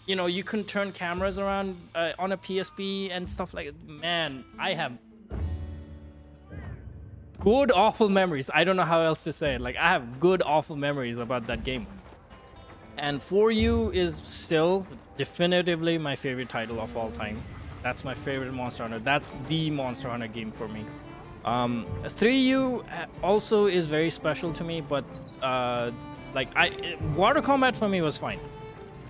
You know, you couldn't turn cameras around on a PSP and stuff like that. Man, I have good awful memories. I don't know how else to say it. Like, I have good awful memories about that game. And For You is still definitively my favorite title of all time. That's my favorite Monster Hunter. That's the Monster Hunter game for me. 3U also is very special to me, but Water Combat for me was fine.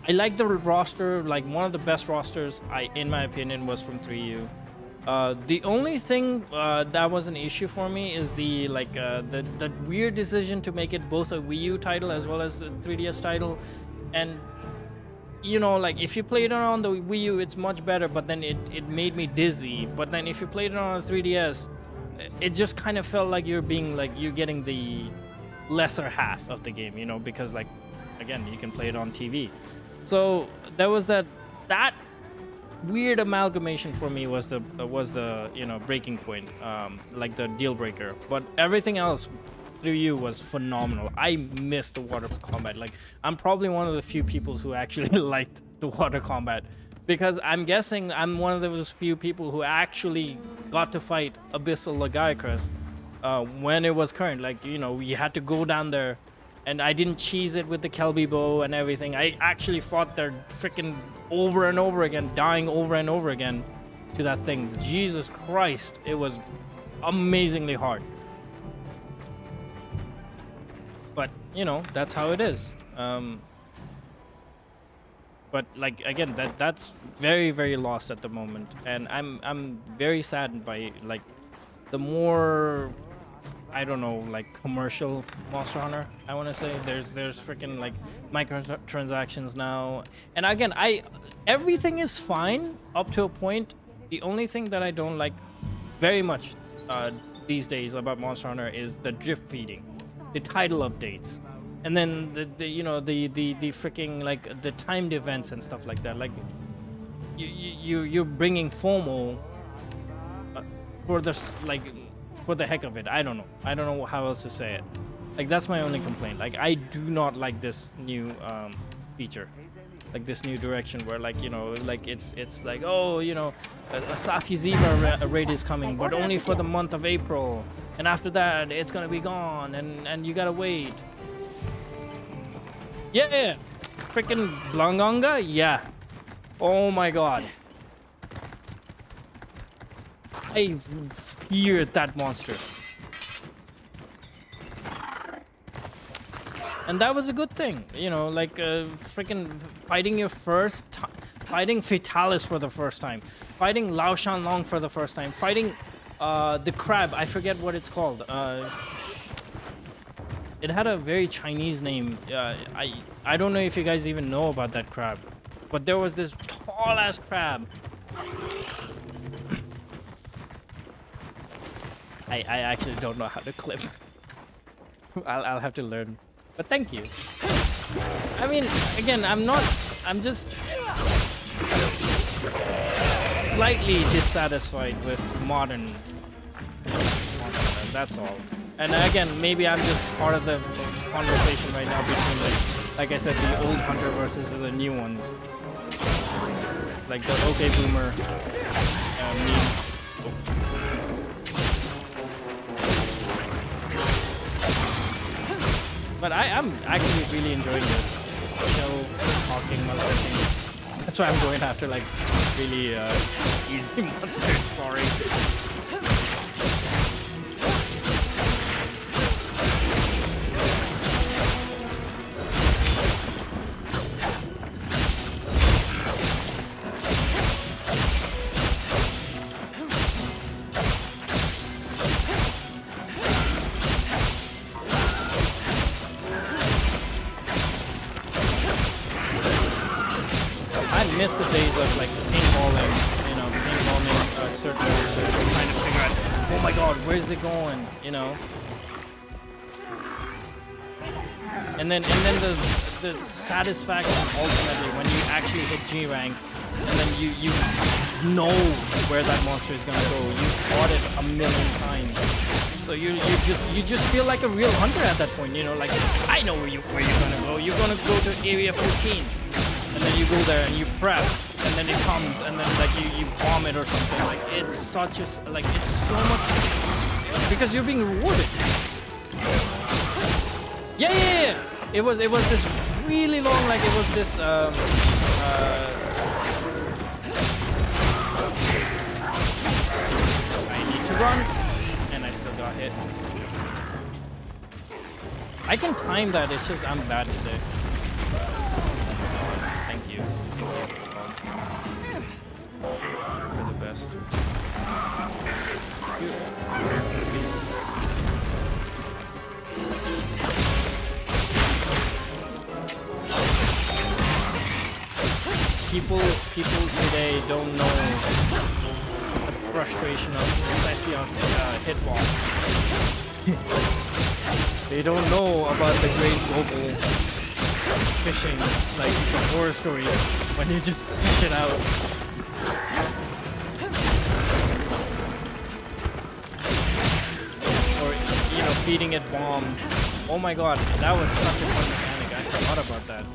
I like the roster. Like, one of the best rosters, in my opinion, was from 3U. The only thing that was an issue for me is the weird decision to make it both a Wii U title as well as a 3DS title. And you know, like, if you played it on the Wii U, it's much better, but then it made me dizzy. But then if you played it on a 3DS, it just kind of felt like you're getting the lesser half of the game, you know, because, like, again, you can play it on TV. So there was that weird amalgamation for me was the you know, breaking point, like the deal breaker. But everything else through you was phenomenal. I missed the water combat. Like, I'm probably one of the few people who actually liked the water combat, because I'm guessing I'm one of those few people who actually got to fight Abyssal Lagiacrus when it was current. Like, you know, you had to go down there, and I didn't cheese it with the Kelby bow and everything. I actually fought there freaking over and over again, dying over and over again to that thing. Jesus Christ, it was amazingly hard. But, you know, that's how it is. But, like, again, that's very, very lost at the moment, and I'm very saddened by, like, the more, I don't know, like, commercial Monster Hunter, I want to say. There's freaking, like, microtransactions now, and again, everything is fine up to a point. The only thing that I don't like very much these days about Monster Hunter is the drift feeding, the title updates, and then the you know, the freaking, like, the timed events and stuff like that. Like, you're bringing FOMO for this, like, for the heck of it. I don't know how else to say it. Like, that's my only complaint. Like, I do not like this new feature, like this new direction where, like, you know, like, it's like, oh, you know, a Safi Zima raid is coming, but only for the month of April, and after that it's gonna be gone, and you gotta wait. Yeah, freaking Blongonga, yeah. Oh my god, I feared that monster. And that was a good thing, you know, like, freaking fighting fighting Fatalis for the first time, fighting Lao Shanlong for the first time, fighting the crab, I forget what it's called. It had a very Chinese name. I don't know if you guys even know about that crab, but there was this tall ass crab. I actually don't know how to clip. I'll have to learn. But thank you. I mean, again, I'm just slightly dissatisfied with modern Monster Hunter, that's all. And again, maybe I'm just part of the conversation right now between, like I said, the old Hunter versus the new ones. Like the OK Boomer meme. But I'm actually really enjoying this. Just chill, talking, motherfucking. That's why I'm going after, like, really easy monsters, sorry. I miss the days of, like, paintballing, you know, paintballing certain monsters and trying to figure out oh my god, where is it going? You know. And then the satisfaction ultimately when you actually hit G rank, and then you know where that monster is gonna go. You fought it a million times, so you just feel like a real hunter at that point. You know, like I know where you're gonna go. You're gonna go to area 14, and then you go there and you prep, and then it comes, and then like you bomb it or something. Like it's such a like it's so much because you're being rewarded. Yeah. It was this really long, like it was this I need to run, and I still got hit. I can time that, it's just I'm bad today. Thank you. You're the best. Please. People today don't know the frustration of Lesion's hitbox. They don't know about the great global fishing, like the horror stories, when you just fish it out. Or, you know, feeding it bombs. Oh my god, that was such a fun mechanic, I forgot about that.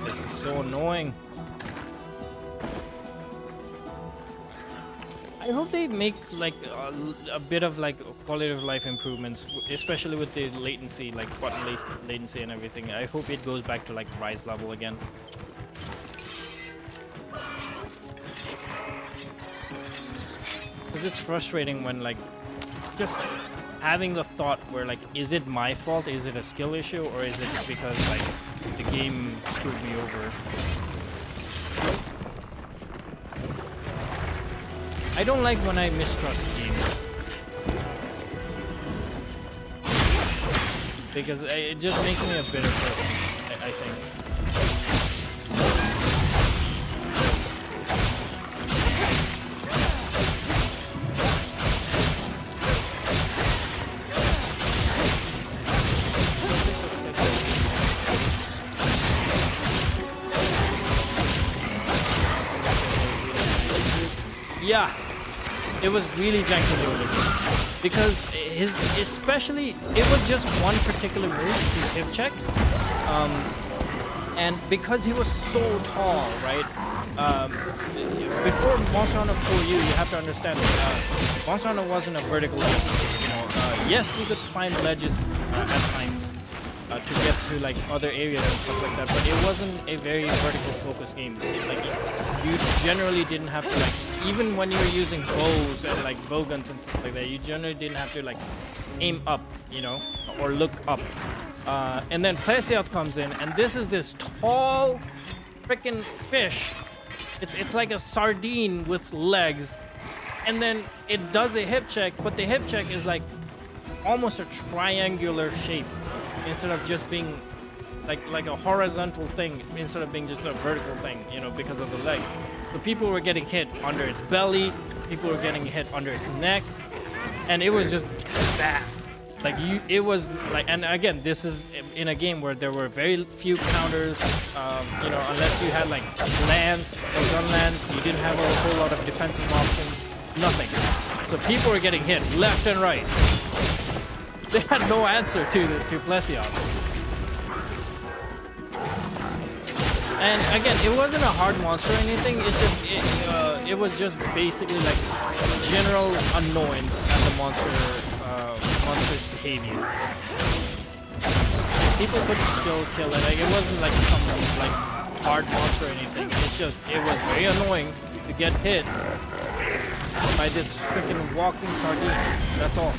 This is so annoying. I hope they make like a bit of like quality of life improvements, especially with the latency, like button latency and everything. I hope it goes back to like Rise level again. Because it's frustrating when like just having the thought where like, is it my fault? Is it a skill issue? Or is it because like the game screwed me over? I don't like when I mistrust games. Because it just makes me a bitter person, I think. Yeah, it was really janky. because especially it was just one particular move, his hip check, and because he was so tall, right? Before Monster Hunter 4U, you have to understand Monster Hunter wasn't a vertical game. You know, yes, you could climb ledges at times to get to like other areas and stuff like that, but it wasn't a very vertical focused game. Like you generally didn't have to like, even when you were using bows and like bow guns and stuff like that, you generally didn't have to like aim up, you know, or look up. And then Plesioth comes in, and this is this tall freaking fish. It's like a sardine with legs, and then it does a hip check, but the hip check is like almost a triangular shape instead of just being like a horizontal thing, instead of being just a vertical thing, you know, because of the legs. So people were getting hit under its belly, people were getting hit under its neck, and it was just that. Like it was like, and again, this is in a game where there were very few counters, you know, unless you had like lance or gun lance, you didn't have a whole lot of defensive options, nothing. So people were getting hit left and right. They had no answer to Plesioth. And again, it wasn't a hard monster or anything. It's just it was just basically like general annoyance at the monster's behavior. People could still kill it. Like it wasn't like some like hard monster or anything. It's just it was very annoying to get hit by this freaking walking sardine. That's all.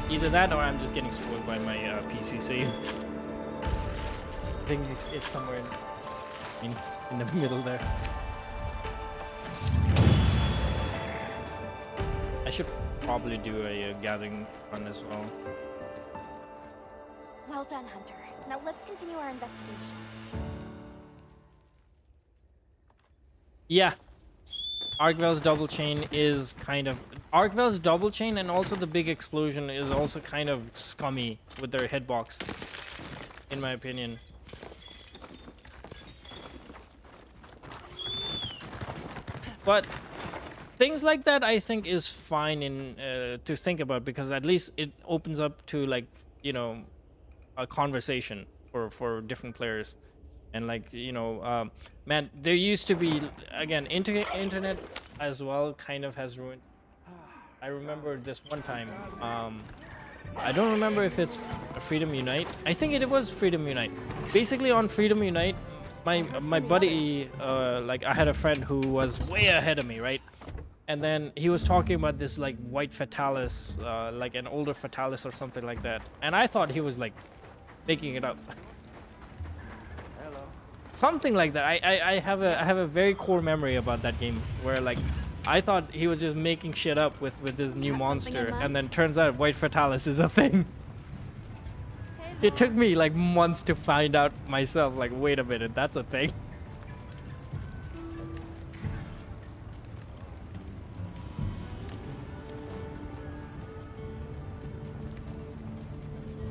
Either that or I'm just getting spoiled by my PC save. I think it's somewhere in the middle there. I should probably do a gathering run as well. Well done, Hunter. Now let's continue our investigation. Yeah. Arkvel's double chain is kind of... Arkvel's double chain and also the big explosion is also kind of scummy with their hitbox, in my opinion. But things like that I think is fine in to think about, because at least it opens up to, like, you know, a conversation for different players. And like, you know, man, there used to be, again, internet as well kind of has ruined. I remember this one time, I don't remember if it's Freedom Unite. I think it was Freedom Unite. Basically on Freedom Unite, my buddy, like I had a friend who was way ahead of me, right? And then he was talking about this like white Fatalis, like an older Fatalis or something like that. And I thought he was like making it up. Something like that. I have a very core memory about that game where like I thought he was just making shit up with this new monster, and then turns out White Fatalis is a thing. It took me like months to find out myself, like, wait a minute, that's a thing.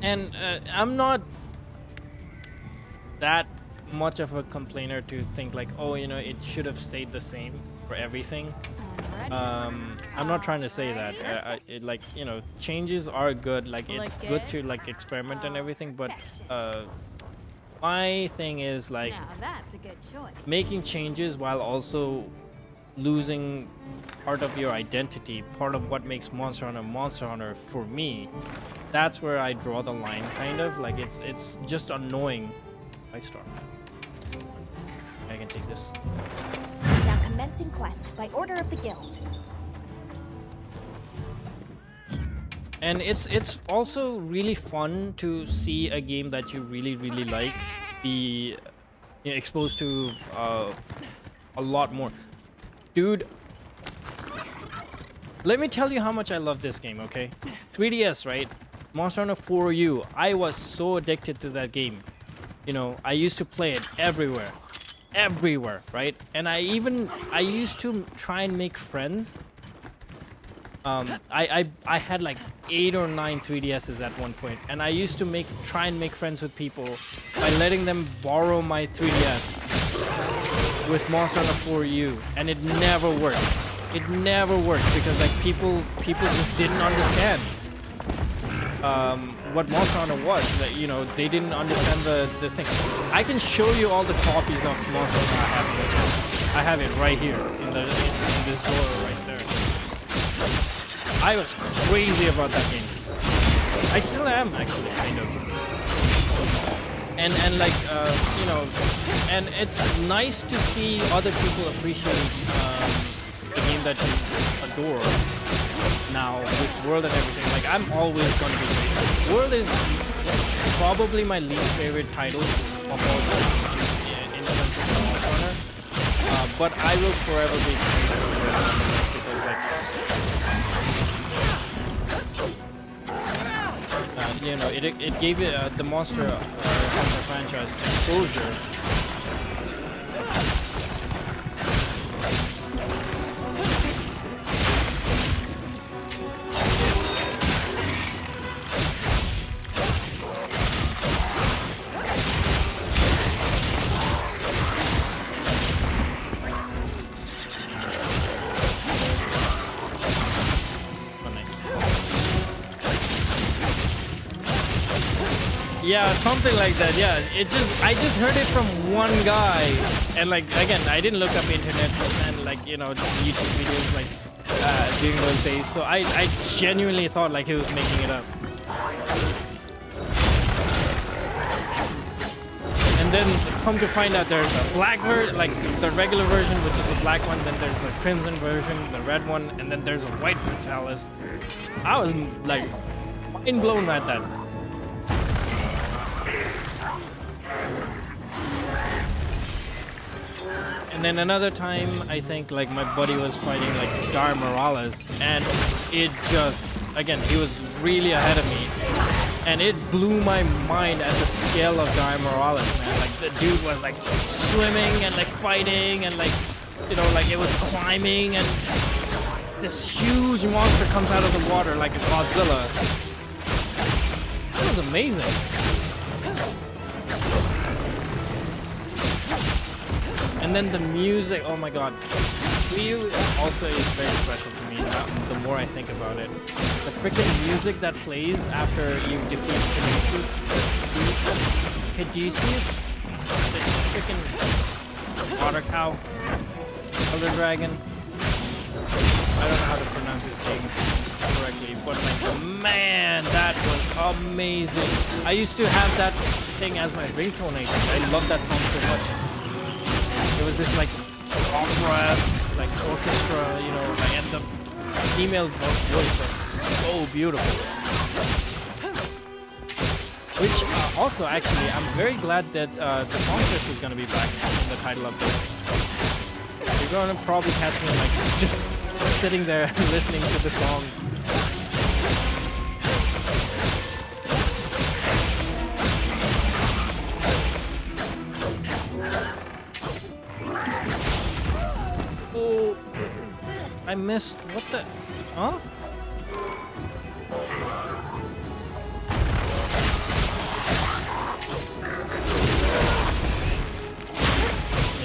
And I'm not that much of a complainer to think like, oh, you know, it should have stayed the same for everything. I'm not trying to say that. Like, you know, changes are good. Like, it's good to like experiment and everything. But my thing is like making changes while also losing part of your identity, part of what makes Monster Hunter for me. That's where I draw the line, kind of. Like, it's just annoying. I start. I can take this. Now commencing quest by order of the guild. And it's also really fun to see a game that you really like be, you know, exposed to a lot more. Dude, let me tell you how much I love this game, okay? 3DS, right? Monster Hunter 4U. I was so addicted to that game. you know, I used to play it everywhere, right? And I used to try and make friends. I had like 8 or 9 3DSs at one point, and I used to try and make friends with people by letting them borrow my 3DS with Monster Hunter 4U, and it never worked. It never worked because like people just didn't understand what Monster Hunter was. That, you know, they didn't understand the thing. I can show you all the copies of Monster Hunter I have it right here in this drawer right there. I was crazy about that game. I still am actually, kind of. And like you know, and it's nice to see other people appreciate the game that you adore now with World and everything. Like I'm always going to be great. World is probably my least favorite title of all time in terms of Monster Hunter. But I will forever be grateful for it because like you know, it gave it the Monster Hunter franchise exposure. Yeah, something like that. Yeah, I just heard it from one guy, and like again, I didn't look up internet and like, you know, YouTube videos like during those days. So I genuinely thought like he was making it up. And then come to find out there's a black version, like the regular version, which is the black one. Then there's the crimson version, the red one, and then there's a white Fatalis. I was like mind blown at that. And then another time, I think, like, my buddy was fighting, like, Dar Morales, and it just, again, he was really ahead of me, and it blew my mind at the scale of Dar Morales, man. Like, the dude was, like, swimming and, like, fighting, and, like, you know, like, it was climbing, and this huge monster comes out of the water like a Godzilla. That was amazing. And then the music, oh my god. Wii U also is very special to me the more I think about it. The freaking music that plays after you defeat Caduceus? The freaking water cow? Elder Dragon? I don't know how to pronounce his name correctly, but like, man, that was amazing. I used to have that thing as my ringtone. I love that song so much. It was this like opera-esque, like orchestra, you know, like, and the female voice was so beautiful. Which also, actually, I'm very glad that the songstress is going to be back in the title update. You're going to probably catch me like just sitting there listening to the song. I missed, what the, huh?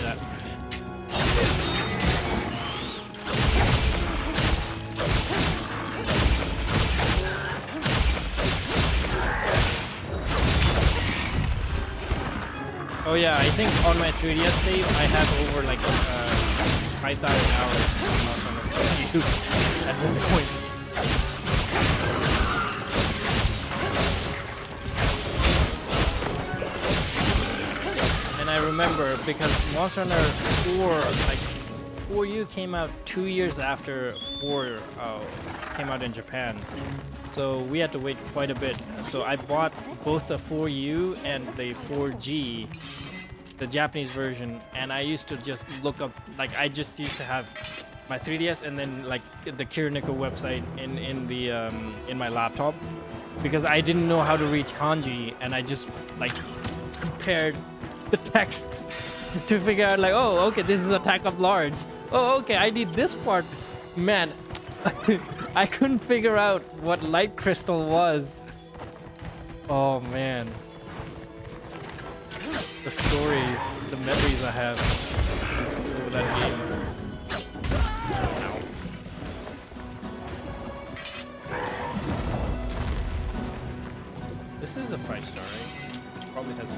Yeah. Oh yeah, I think on my 3DS save I have over like 5,000 hours at one point. And I remember because Monster Hunter 4, like 4U came out 2 years after 4 came out in Japan. So we had to wait quite a bit. So I bought both the 4U and the 4G, the Japanese version, and I used to just look up, like I just used to have my 3DS and then like the Kiriniko website in my laptop because I didn't know how to read kanji, and I just like compared the texts to figure out like, oh, okay, this is attack of large. Oh, okay, I need this part. Man, I couldn't figure out what light crystal was. Oh man. The stories, the memories I have over that game. Ow. This is a 5-star, right? Probably has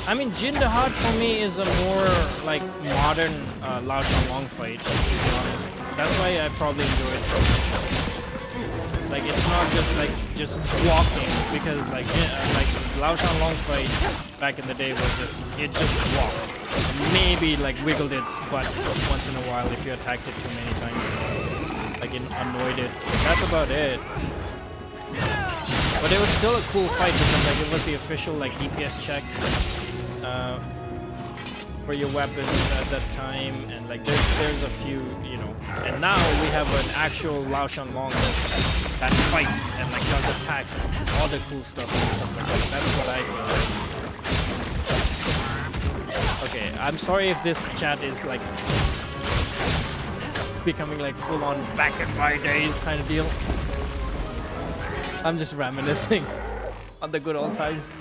I mean, Jindahat for me is a more like modern Lao Shan Long fight, to be honest. That's why I probably enjoy it so much. Like, it's not just walking, because like Lao Shan Long fight back in the day was it just walked. And maybe like wiggled its butt once in a while if you attacked it too many times. Like it annoyed it. That's about it. But it was still a cool fight because like it was the official like DPS check for your weapons at that time, and like there's a few, you know. And now we have an actual Lao Shan Long that fights and like does attacks and all the cool stuff and stuff like that. That's what I feel like. Okay, I'm sorry if this chat is like becoming like full on back in my days kind of deal. I'm just reminiscing on the good old times.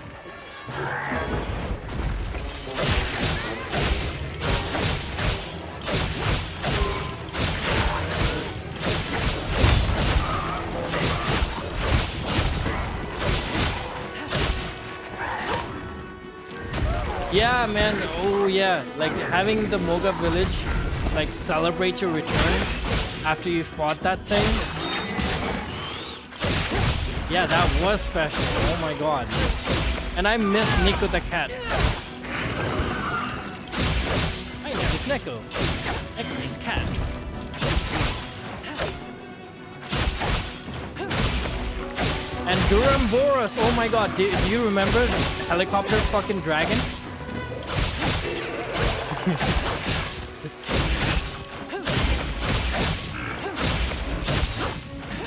Yeah, man. Oh, yeah. Like having the Moga village, like celebrate your return after you fought that thing. Yeah, that was special. Oh my god. And I miss Nico the cat. Hi, it's Neko. Neko means cat. And Duramboros. Oh my god. Do you remember the helicopter fucking dragon?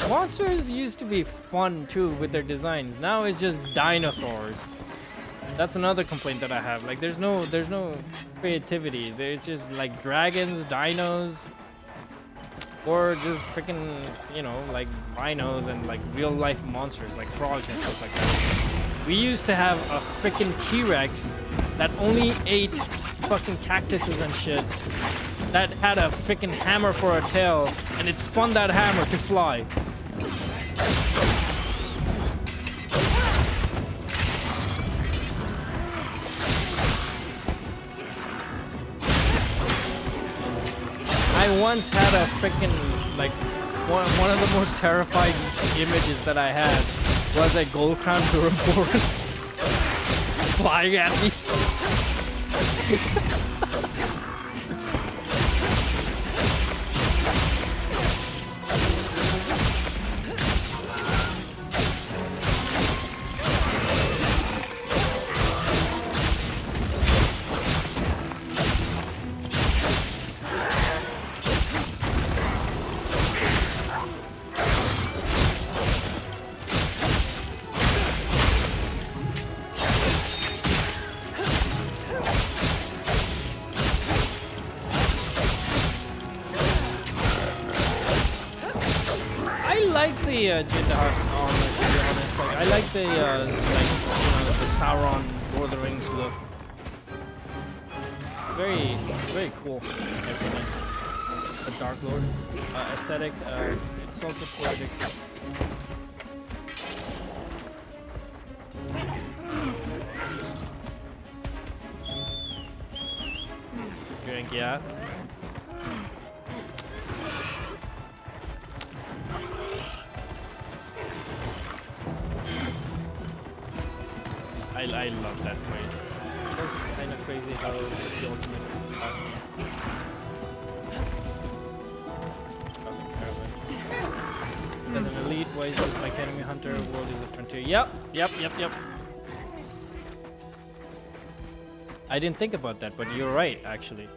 Monsters used to be fun too with their designs. Now it's just dinosaurs. That's another complaint that I have. Like there's no creativity. It's just like dragons, dinos, or just freaking, you know, like rhinos and like real life monsters like frogs and stuff like that. We used to have a freaking T-Rex that only ate fucking cactuses and shit, that had a freaking hammer for a tail, and it spun that hammer to fly. I once had a freaking, like, one of the most terrifying images that I had was a gold crown Duramboros flying at me. Jindahat armor, to be honest. Like, I like the like, you know, the Sauron Lord of the Rings look. It's very cool, in my opinion. The Dark Lord aesthetic. It's also poetic. Drink, yeah. I love that fight. It's just kind of crazy how the ultimate Why is this like enemy hunter? World is a frontier. Yep. I didn't think about that, but you're right, actually.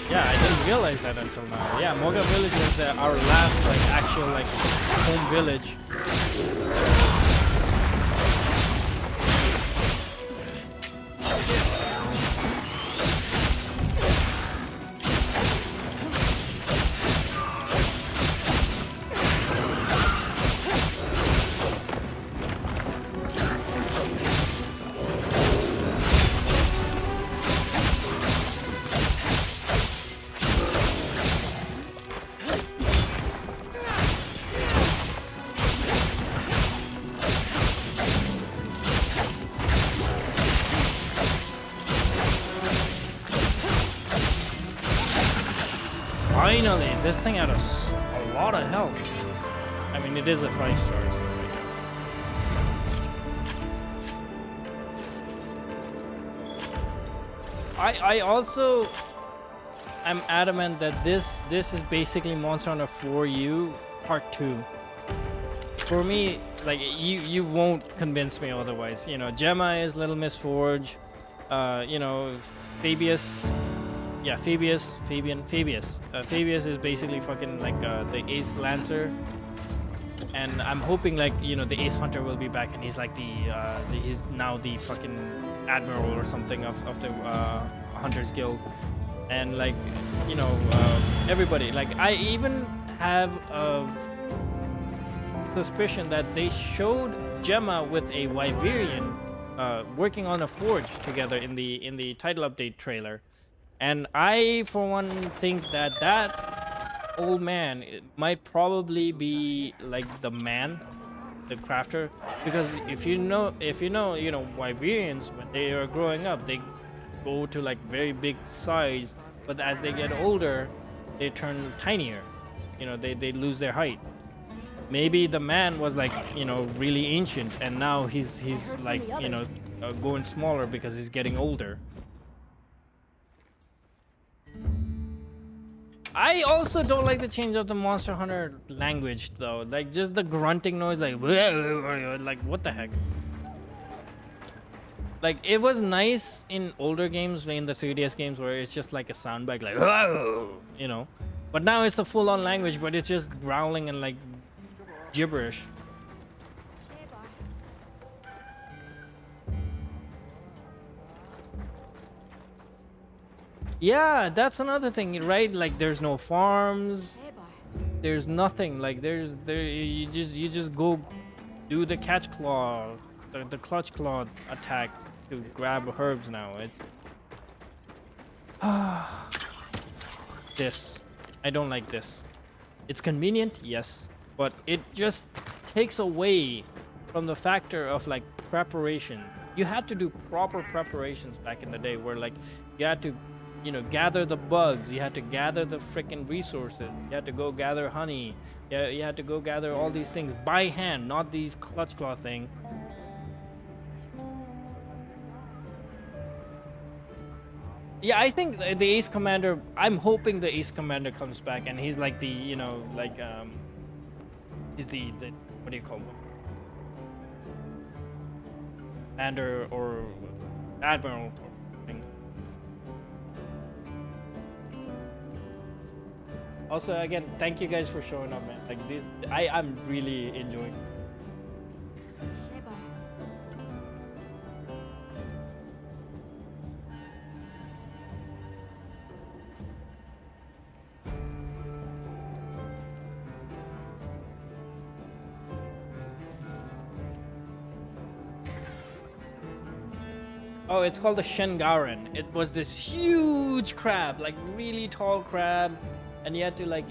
Yeah, I didn't realize that until now. Yeah, Moga Village was our last like actual like home village. Finally, this thing had a lot of health. I mean, it is a 5-star, so I guess. I also am adamant that this is basically Monster Hunter 4U Part 2. For me, like you won't convince me otherwise. You know, Gemma is Little Miss Forge. You know, Fabius. Yeah, Fabius is basically fucking like the Ace Lancer, and I'm hoping like, you know, the Ace Hunter will be back and he's like he's now the fucking admiral or something of the Hunters Guild, and like, you know, everybody, like I even have a suspicion that they showed Gemma with a Wyverian working on a forge together in the title update trailer. And I, for one, think that old man might probably be like the man, the crafter, because if you know, Wyverians, when they are growing up, they go to like very big size, but as they get older, they turn tinier. You know, they lose their height. Maybe the man was like, you know, really ancient, and now he's like, you know, going smaller because he's getting older. I also don't like the change of the Monster Hunter language though. Like just the grunting noise, like what the heck? Like it was nice in older games, in the 3DS games, where it's just like a soundbite, like you know. But now it's a full-on language, but it's just growling and like gibberish. Yeah, that's another thing, right? Like there's no farms, there's nothing. Like you just go do the catch claw, the clutch claw attack to grab herbs now. It's this. I don't like this. It's convenient, yes, but it just takes away from the factor of like preparation. You had to do proper preparations back in the day, where like you had to, you know, gather the bugs, you had to gather the freaking resources, you had to go gather honey, you had to go gather all these things by hand, not these clutch claw thing. Yeah, I think the Ace Commander, I'm hoping the Ace Commander comes back and he's like the, you know, like he's the what do you call him, commander or admiral. Also, again, thank you guys for showing up, man. Like this, I'm really enjoying. Oh, it's called the Shengaran. It was this huge crab, like really tall crab. And you had to like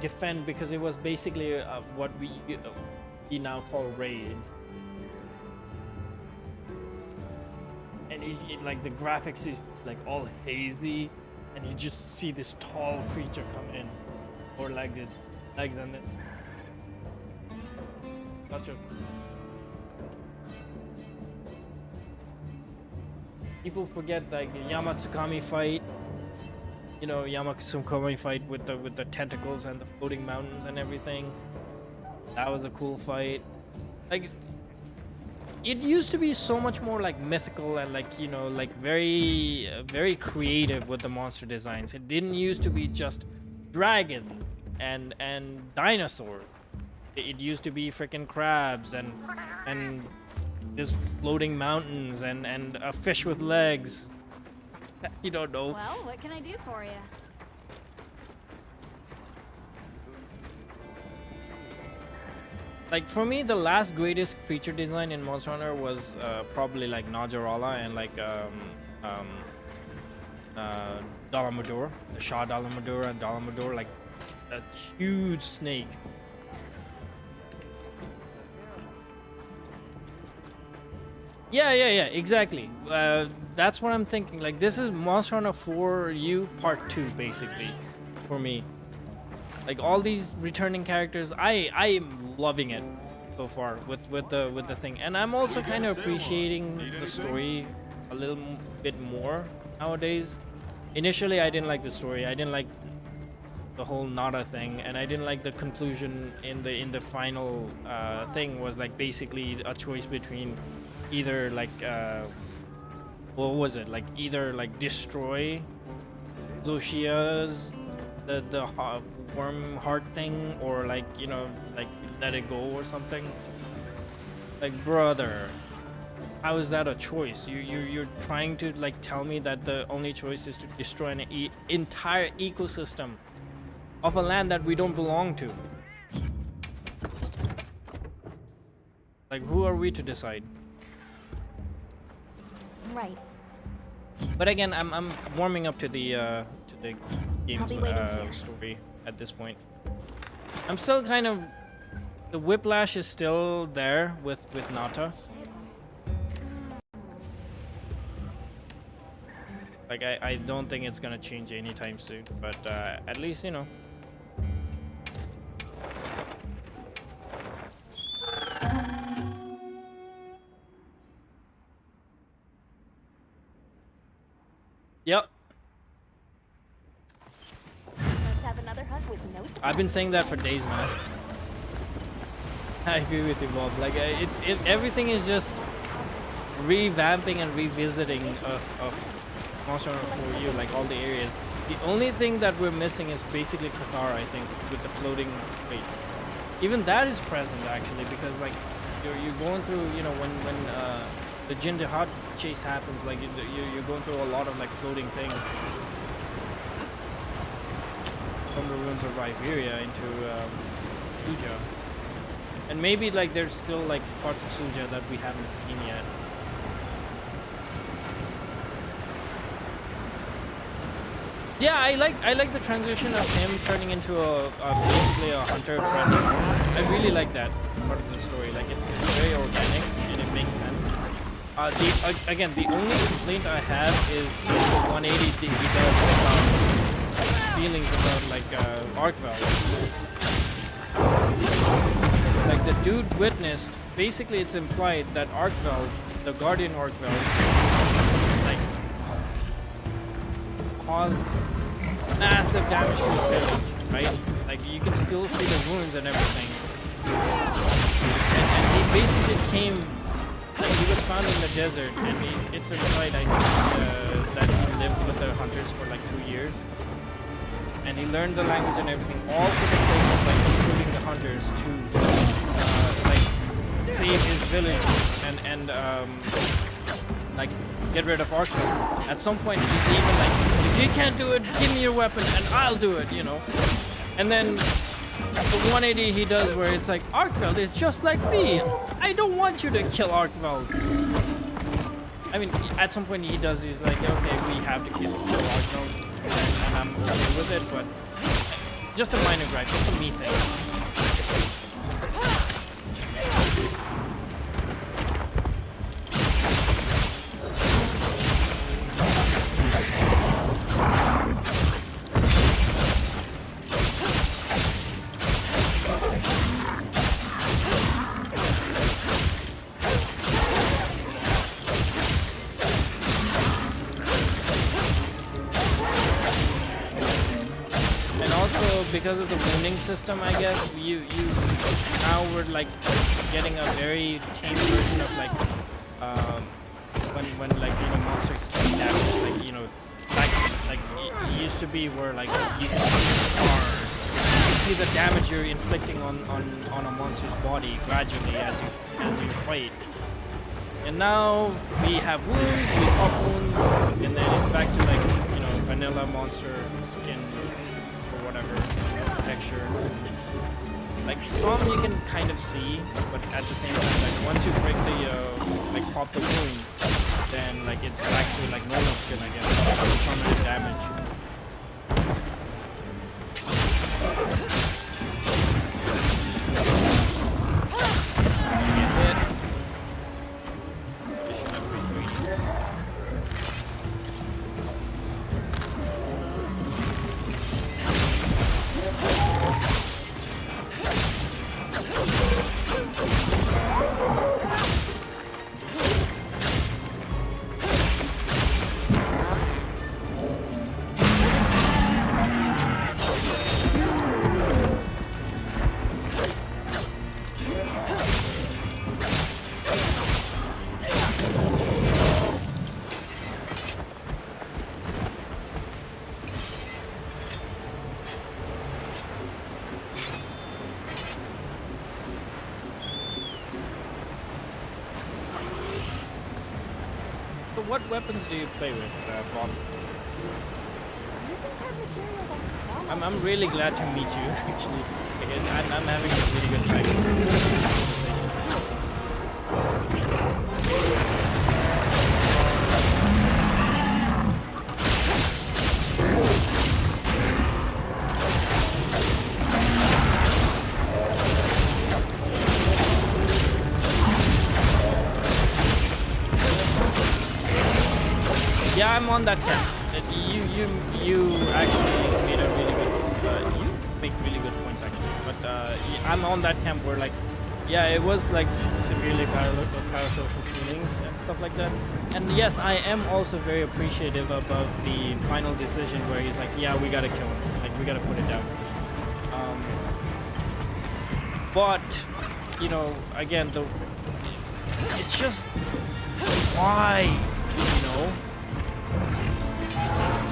defend, because it was basically what we now call raids. And like the graphics is like all hazy, and you just see this tall creature come in, or like the legs and then. Gotcha. people forget like the Yamatsukami fight. You know, Yamatsukami fight with the tentacles and the floating mountains and everything. That was a cool fight. Like, it used to be so much more like mythical and like, you know, like very very creative with the monster designs. It didn't used to be just dragon and dinosaur. It used to be freaking crabs and just floating mountains and a fish with legs. You don't know. Well, what can I do for you? Like, for me, the last greatest creature design in Monster Hunter was probably like Najarala and like Dalamador, the Shah Dalamador and Dalamador, like that huge snake. Yeah, exactly. That's what I'm thinking. Like, this is Monster Hunter 4U Part 2, basically, for me. Like, all these returning characters, I am loving it so far with the thing, and I'm also kind of appreciating the story a little bit more nowadays. Initially, I didn't like the story. I didn't like the whole Nada thing, and I didn't like the conclusion in the final thing was like basically a choice between either like what was it, like either like destroy Zoshia's the worm heart thing, or like, you know, like let it go or something. Like, brother, how is that a choice? You're trying to like tell me that the only choice is to destroy an entire ecosystem of a land that we don't belong to. Like, who are we to decide? Right. But again, I'm warming up to the game's be waiting here. story at this point. I'm still kind of, the whiplash is still there with Nata. Like, I don't think it's gonna change anytime soon, but at least, you know. Yep. Let's have another hug with no I've been saying that for days now. I agree with you, Bob. Like, everything is just revamping and revisiting of Monster Hunter 4U, like all the areas. The only thing that we're missing is basically Katara, I think, with the floating fate. Even that is present actually, because like you're going through, you know, when the Jindahat chase happens, like you're going through a lot of like floating things from the ruins of Riveria into Suja. And maybe like there's still like parts of Suja that we haven't seen yet. Yeah, I like the transition of him turning into basically a hunter apprentice. I really like that part of the story. Like, it's very organic and it makes sense. Again, the only complaint I have is the 180 he does about his feelings about like Arkvel. Like, the dude witnessed. Basically, it's implied that Arkvel, the Guardian Arkvel, like, caused massive damage to his village, right? Like, you can still see the wounds and everything. And he basically came, like, he was found in the desert, and it's implied, I think, that he lived with the hunters for like 2 years. And he learned the language and everything, all for the sake of like recruiting the hunters to like save his village and like get rid of Arkvel. At some point he's even like, if you can't do it, give me your weapon and I'll do it, you know. And then the 180 he does where it's like, Arkvel is just like me. I don't want you to kill Arkvel. I mean, at some point he does, he's like, okay, we have to kill Arkvel. And I'm okay with it, but just a minor gripe, just a me thing. also because of the wounding system, I guess you now we're like getting a very tame version of like when like monsters take damage, like like it used to be where like you can see scars, you can see the damage you're inflicting on a monster's body gradually as you fight. And now we have wounds, we pop wounds, and then it's back to like vanilla monster skin or whatever texture. Like some you can kind of see, but at the same time, like once you break the like pop the wound, then like it's back to like normal skin again, permanent damage. What weapons do you play with, Bob? You can have materials on the small I'm really glad to meet you, actually. Again, I'm having a really good time. Yeah, I'm on that camp. You actually made a really good. You make really good points actually. But I'm on that camp where like, yeah, it was like severely parasocial feelings and stuff like that. And yes, I am also very appreciative about the final decision where he's like, yeah, we gotta kill him. Like we gotta put it down. But again, it's just why,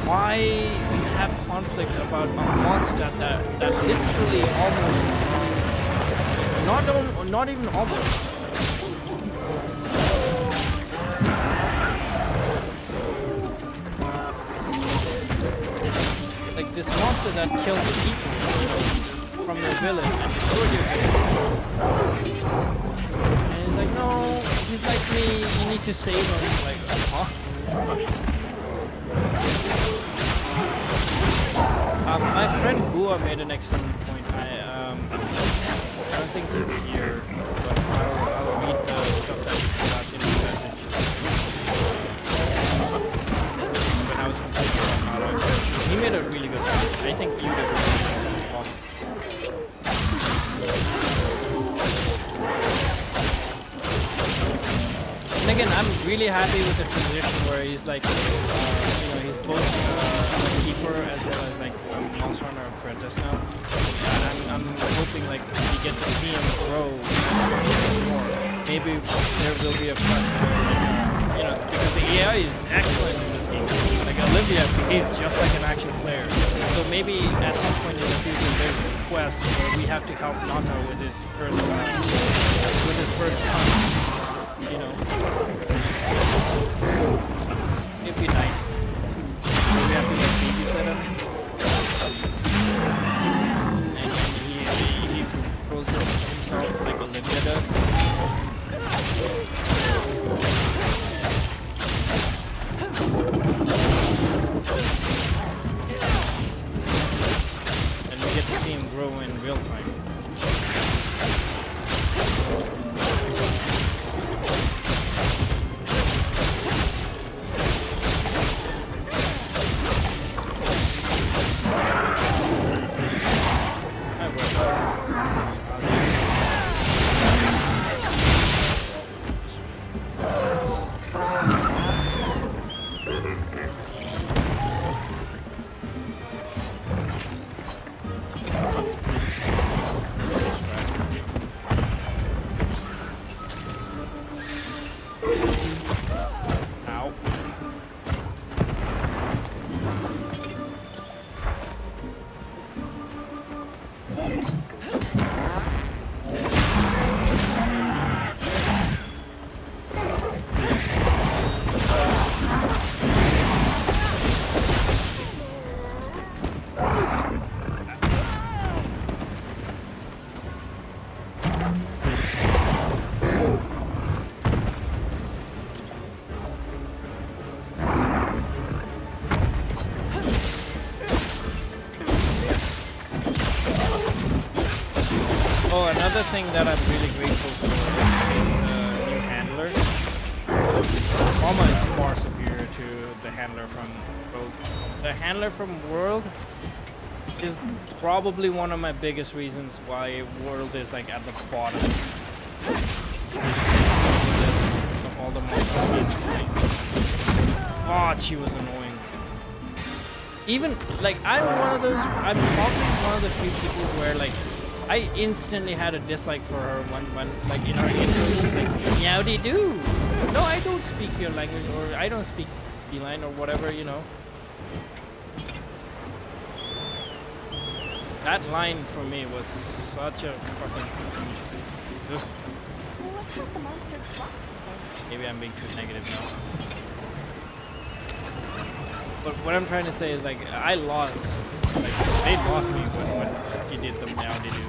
why have conflict about a monster that literally almost not even almost like this monster that killed the people from your village and destroyed your village, and he's like, no, he's like me, you need to save him. Like, huh? My friend Bua made an excellent point. I don't think it's here, but I'll read the stuff that he got in the message. When I was completely out of it. He made a really good point. I think you did a really good job. And again, I'm really happy with the transition where he's like, he's both a keeper as well as like a monster hunter apprentice now. And I'm hoping like we get to see him grow more. Maybe there will be a point where, because the AI is excellent in this game. Like Olivia behaves just like an actual player. So maybe at some point in the future there's a quest where we have to help Nata with his first hunt. It'd be nice. We have to like babysit him, and he grows himself like Olivia does. And we get to see him grow in real time. Oh, another thing that I'm really grateful for is the new handler. Alma is far superior to the handler from World. The handler from World is probably one of my biggest reasons why World is like at the bottom of all the monsters. God, she was annoying. Even like I'm probably one of the few people where like I instantly had a dislike for her when like in our intro she's like meowdy doo. No, I don't speak your language, or I don't speak feline or whatever, you know. That line for me was such a fucking ugh. What's with the monster box thing? Maybe I'm being too negative now. But what I'm trying to say is like I lost. Like they lost me when he did the meowdy doo.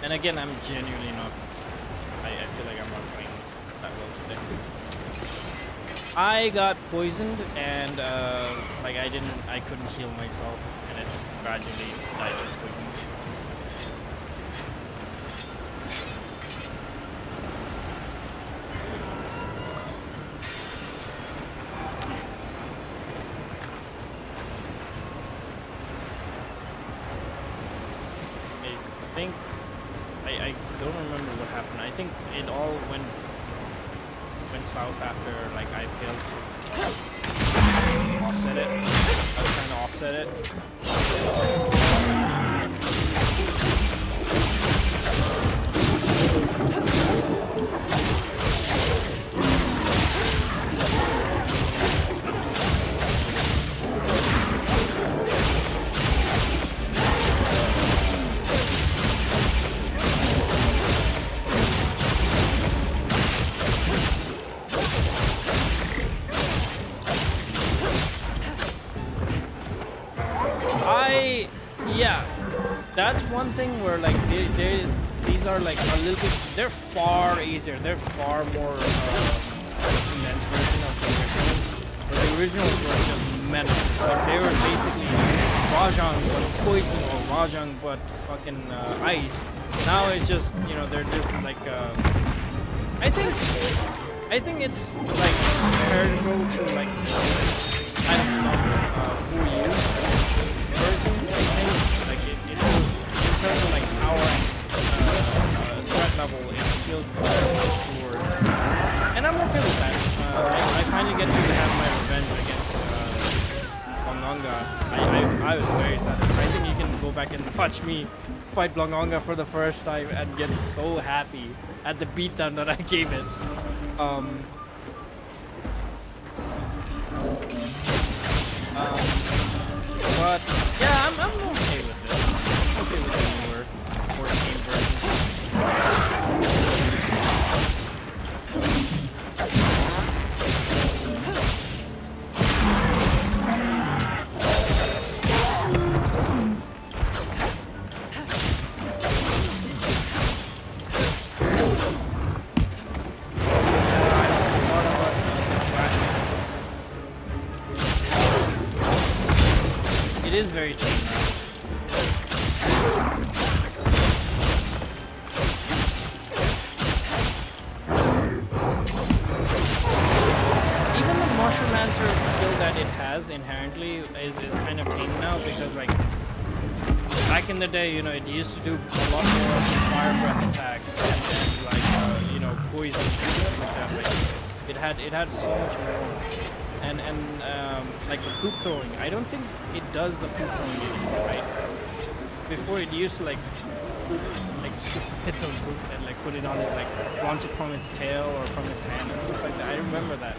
And again, I'm genuinely not. I feel like I'm not playing that well today. I got poisoned and like I couldn't heal myself, and it just gradually died of poison. I don't remember what happened. I think it all went south after like I failed to offset it. I was trying to offset it. Yeah, that's one thing where like these are like a little bit, they're far easier, they're far more condensed version of the originals. The originals were just menaces, like they were basically Rajang but poison or Rajang but fucking ice. Now it's just, you know, they're just like I think it's like comparable to like I don't know full use version. I think like it feels, in terms of like power and threat level, it feels comparable towards, and I'm okay with that. I finally get to have my revenge against Blongonga. I was very satisfied. I think you can go back and watch me fight Blongonga for the first time and get so happy at the beatdown that I gave it. But yeah, I'm okay with this. I'm okay with the newer 14 version. is very tame now. Even the Mushroomancer skill that it has inherently is kind of tame now because like back in the day, you know, it used to do a lot more fire breath attacks and like poison and stuff like that. Like it had so much more. And like the poop throwing, I don't think it does the poop throwing anymore, right? Before it used to like scoop bits of poop and like put it on it, like launch it from its tail or from its hand and stuff like that. I remember that.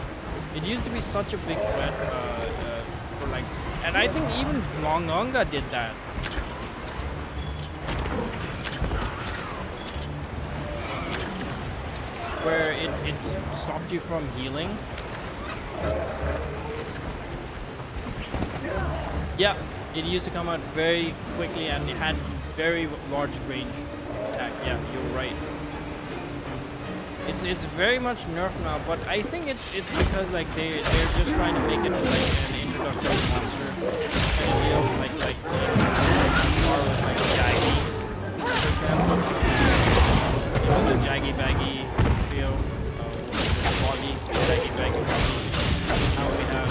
It used to be such a big threat for like, and I think even Longonga did that. Where it stopped you from healing. Yeah, it used to come out very quickly and it had very large range attack. Yeah, you're right. It's very much nerfed now, but I think it's because like they're just trying to make it like an introductory monster. Like Jaggy, for example. You know, the Jaggy Baggy trio, the Boggy, Jaggy Baggy Boggy. Now we have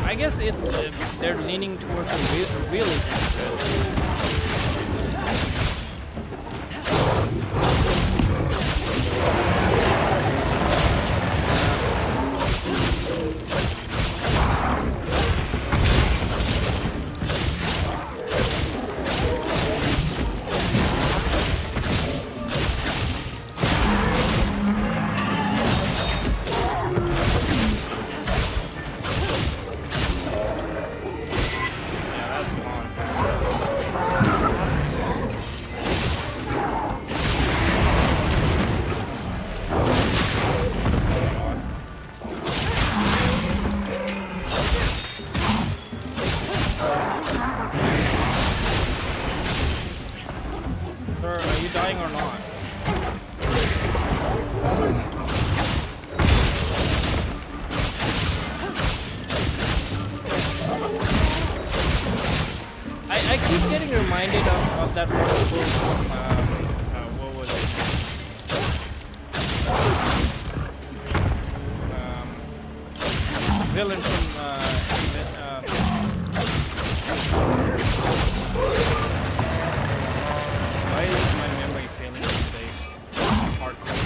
I guess it's they're leaning towards the realism. I keep getting reminded of that wonderful, what was it? Villain from, why is my memory failing these days? Hardcore.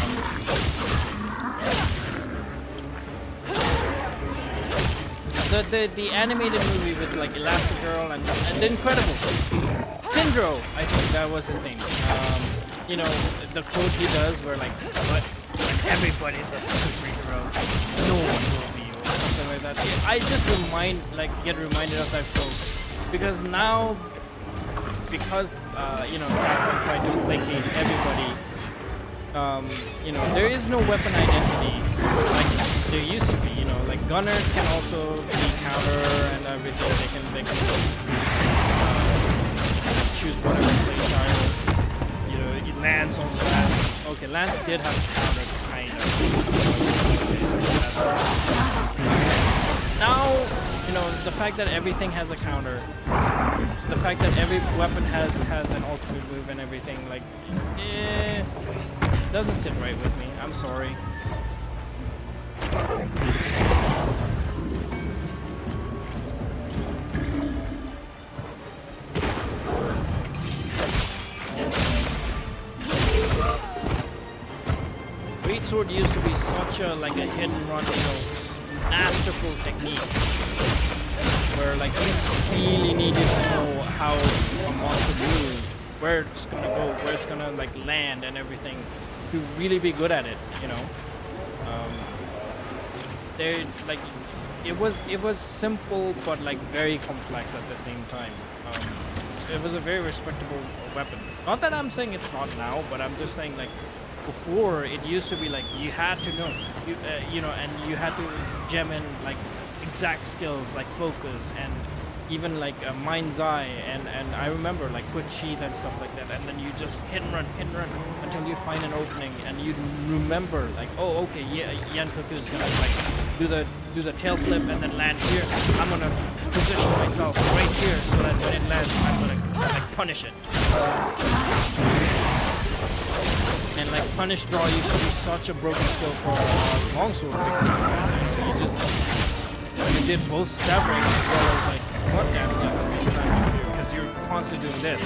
The animated movie with like Elastigirl and The Incredibles. Syndro, I think that was his name. You know, the quote he does where like, but when everybody's a superhero, no one will be, or something like that. I just get reminded of that quote because now, because you know, Capcom tried to placate everybody. You know, there is no weapon identity like there used to be. You know, like gunners can also be counter and everything. They can choose whatever play style. You know, Lance also has. Okay, Lance did have counter kind of. Now, you know, the fact that everything has a counter, the fact that every weapon has an ultimate move and everything, like, doesn't sit right with me. I'm sorry. Greatsword used to be such a like a hit and run, you know, masterful technique where like you really needed to know how a monster moves, where it's gonna go, where it's gonna like land and everything to really be good at it, you know. They like it was simple but like very complex at the same time. It was a very respectable weapon. Not that I'm saying it's not now, but I'm just saying like before it used to be like you had to know, you know, and you had to gem in like exact skills like focus and even like a mind's eye, and I remember like quick sheath and stuff like that, and then you just hit and run until you find an opening, and you remember like, oh okay, yeah, Yankoku is gonna like do the tail flip and then land here. I'm gonna position myself right here so that when it lands, I'm gonna like punish it. And like punish draw used to be such a broken skill for longsword because you just you did both severing as well as like blood damage at the same time because you're constantly doing this,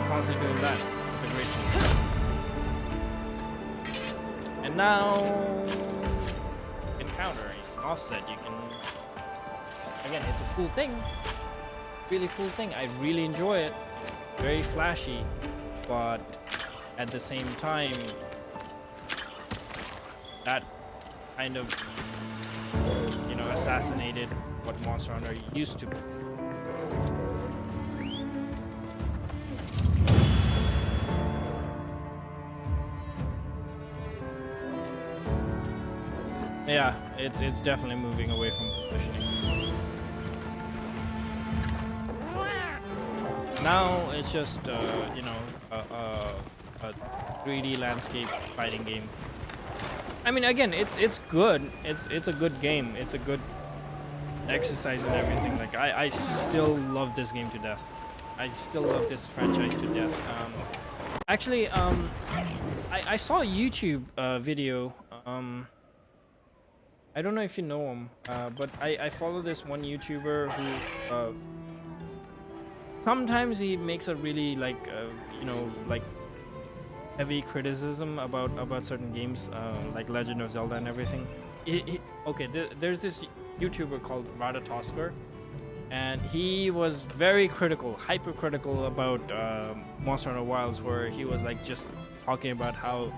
constantly doing that with the great sword. And now you can counter, you can offset, you can again, it's a cool thing, really cool thing. I really enjoy it. Very flashy, but at the same time, that kind of, you know, assassinated what Monster Hunter used to be. Yeah, it's definitely moving away from positioning. Now it's just, you know, a 3D landscape fighting game. I mean, again, it's good. It's a good game. It's a good exercise and everything. Like I still love this game to death. I still love this franchise to death. Actually, I saw a YouTube video. I don't know if you know him, but I follow this one YouTuber who sometimes he makes a really like you know, like heavy criticism about certain games, like Legend of Zelda and everything. Okay, there's this YouTuber called Ratatosker, and he was very critical, hypercritical about Monster Hunter Wilds, where he was like just talking about how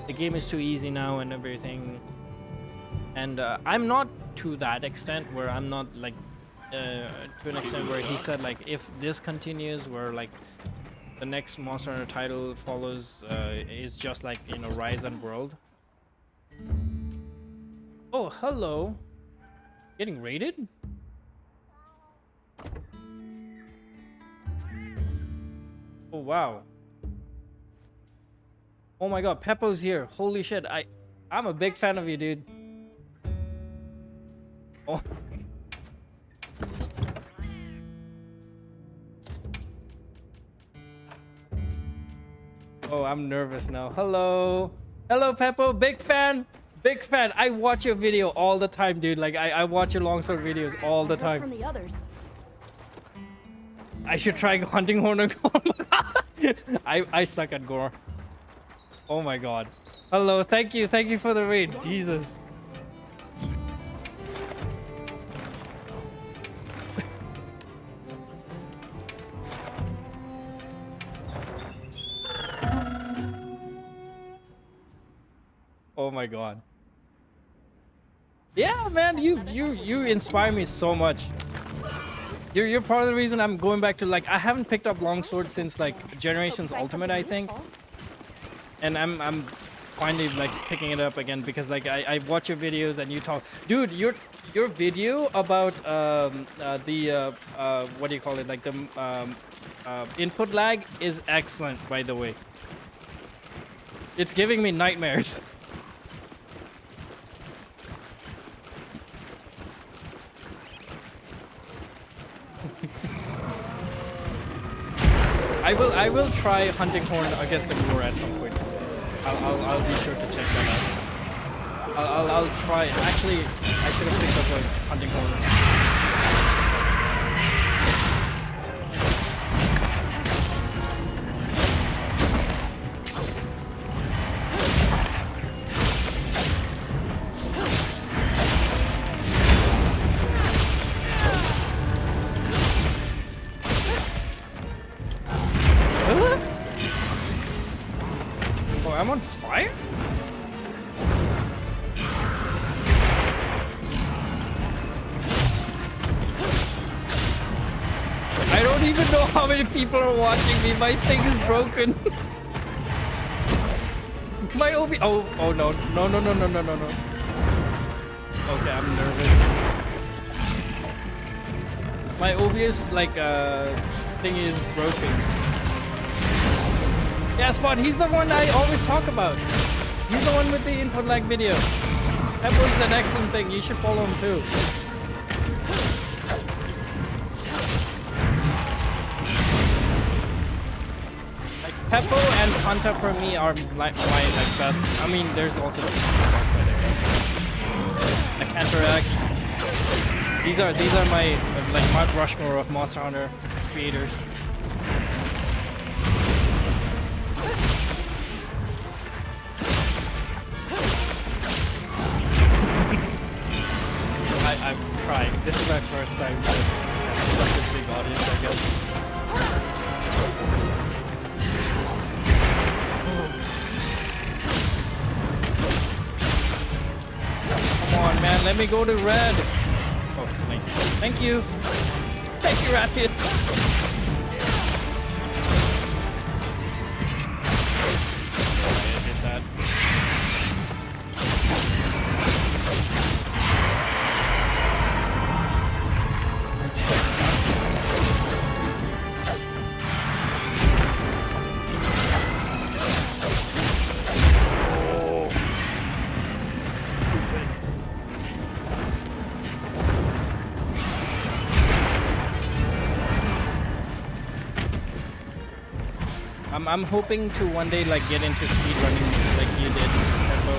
the game is too easy now and everything. And I'm not to that extent, where I'm not like to an extent where he said like, if this continues, where like the next Monster Hunter title follows is just like, you know, Rise and World. Oh, hello. Getting raided? Oh wow. Oh my god, Peppo's here. Holy shit, I'm a big fan of you, dude. Oh. Oh, I'm nervous now. Hello. Hello, Peppo. Big fan. Big fan. I watch your video all the time, dude. Like, I watch your longsword videos all the time. From the others. I should try hunting horn and gore. I suck at gore. Oh my god. Hello. Thank you. Thank you for the raid. Jesus. Oh my god. Yeah, man, you inspire me so much. You're part of the reason I'm going back to, like, I haven't picked up longsword since like Generations Ultimate, I think. And I'm finally like picking it up again because like I watch your videos and you talk. Dude, your video about the what do you call it? Like the input lag is excellent, by the way. It's giving me nightmares. I will try hunting horn against a gore at some point. I'll be sure to check that out. I'll try. Actually, I should have picked up a hunting horn. I'm on fire? I don't even know how many people are watching me. My thing is broken. My OB. Oh no. No. Okay, I'm nervous. My OBS like thing is broken. Yeah, Spot, he's the one I always talk about. He's the one with the input lag video. That was an excellent thing. You should follow him too. Like Peppo and Panta for me are like my like best. I mean, there's also the dark side, I guess. Like Anterax. These are my like Mount Rushmore of Monster Hunter creators. I've tried. This is my first time with such a big audience, I guess. Come on, man. Let me go to red. Oh, nice. Thank you. Thank you, Rapid. I did that. I'm hoping to one day like get into speedrunning like you did, Tempo.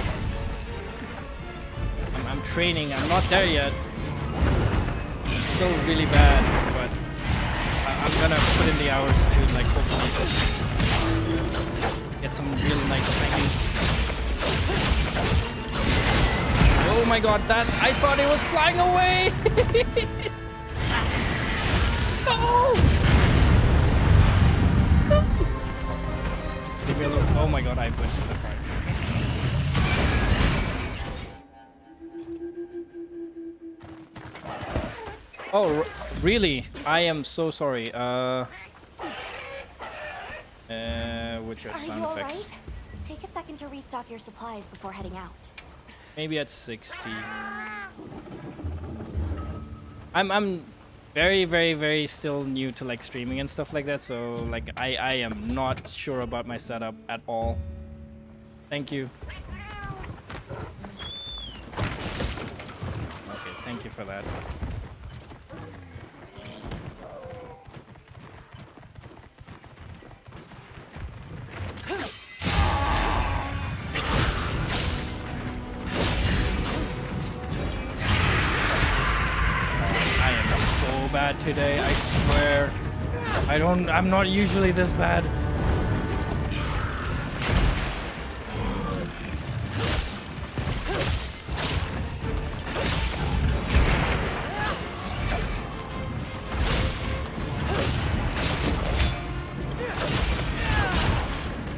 I'm training. I'm not there yet. I'm still really bad, but I'm gonna put in the hours to like hopefully get some really nice training. Oh my god, that I thought it was flying away. No! Oh my god, I went to the part. Oh, really? I am so sorry. Which are sound effects? Right? Take a second to restock your supplies before heading out. Maybe at 60. I'm very still new to like streaming and stuff like that, so like I am not sure about my setup at all. Thank you. Okay, thank you for that. Bad today, I swear. I'm not usually this bad.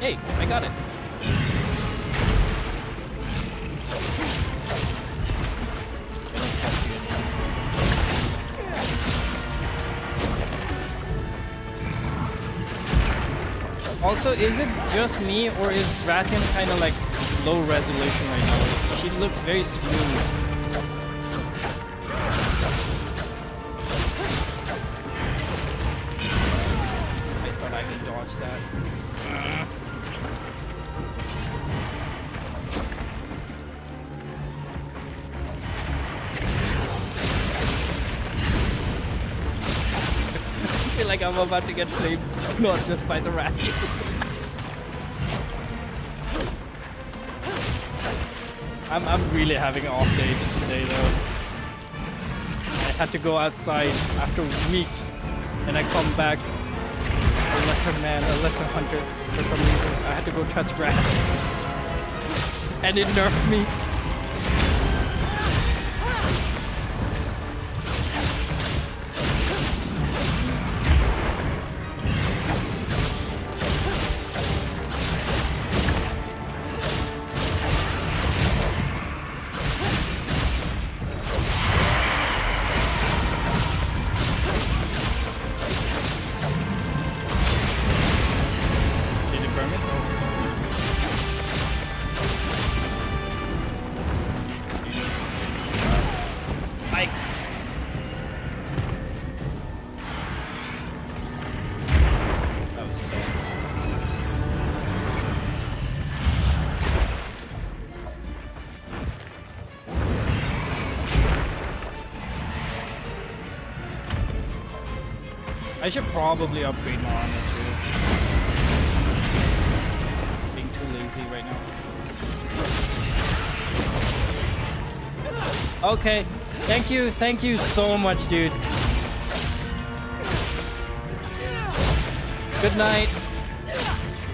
Hey, I got it. Also, is it just me or is Ratin kind of like low resolution right now? She looks very smooth. I thought I could dodge that. I feel like I'm about to get flamed, not just by the rat. I'm really having an off day today though. I had to go outside after weeks and I come back a lesser man, a lesser hunter for some reason. I had to go touch grass and it nerfed me. I should probably upgrade my armor too. Being too lazy right now. Okay, thank you so much, dude. Good night.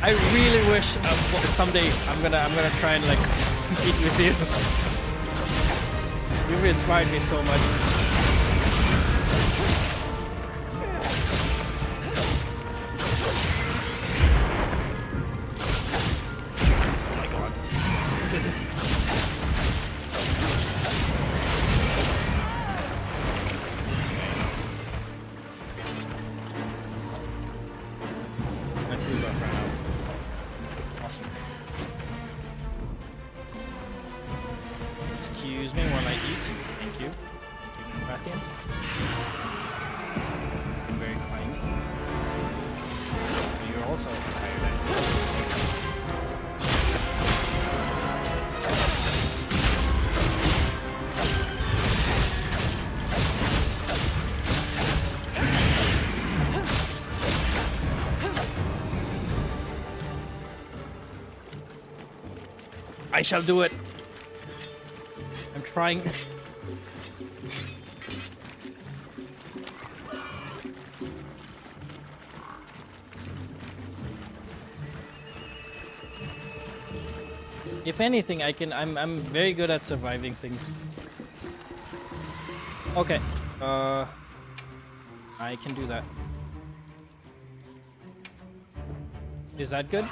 I really wish someday I'm gonna try and like compete with you. You've inspired me so much. Oh my god. My food buff ran out. Awesome. Excuse me while I eat. Thank you. Thank you, Rathian. You're very kind. But you're also tired. I shall do it. I'm trying. If anything, I'm very good at surviving things. Okay. I can do that. Is that good?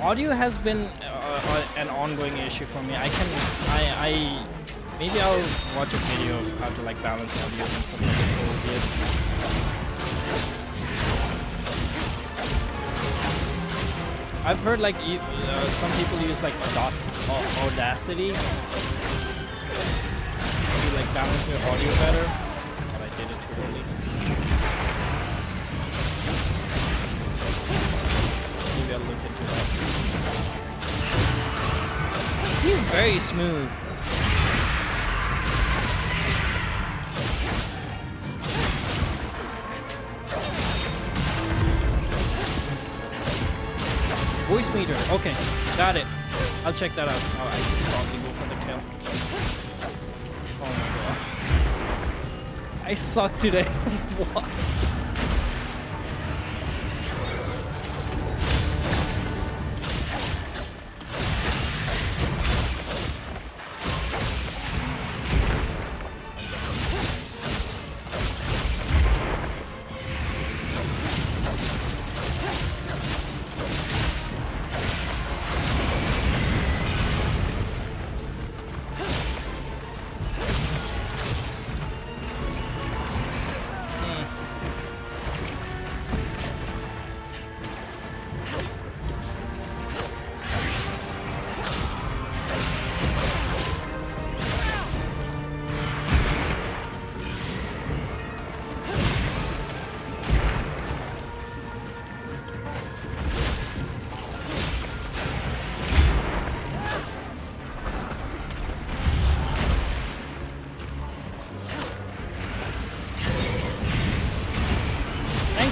Audio has been an ongoing issue for me. Maybe I'll watch a video of how to like balance audio and stuff like that for OBS. I've heard like some people use like Audacity to like balance their audio better, but I did it too early. Maybe I'll look into that. He's very smooth. Voice meter. Okay, got it. I'll check that out. Oh, I should probably go for the tail. Oh my god. I suck today. What?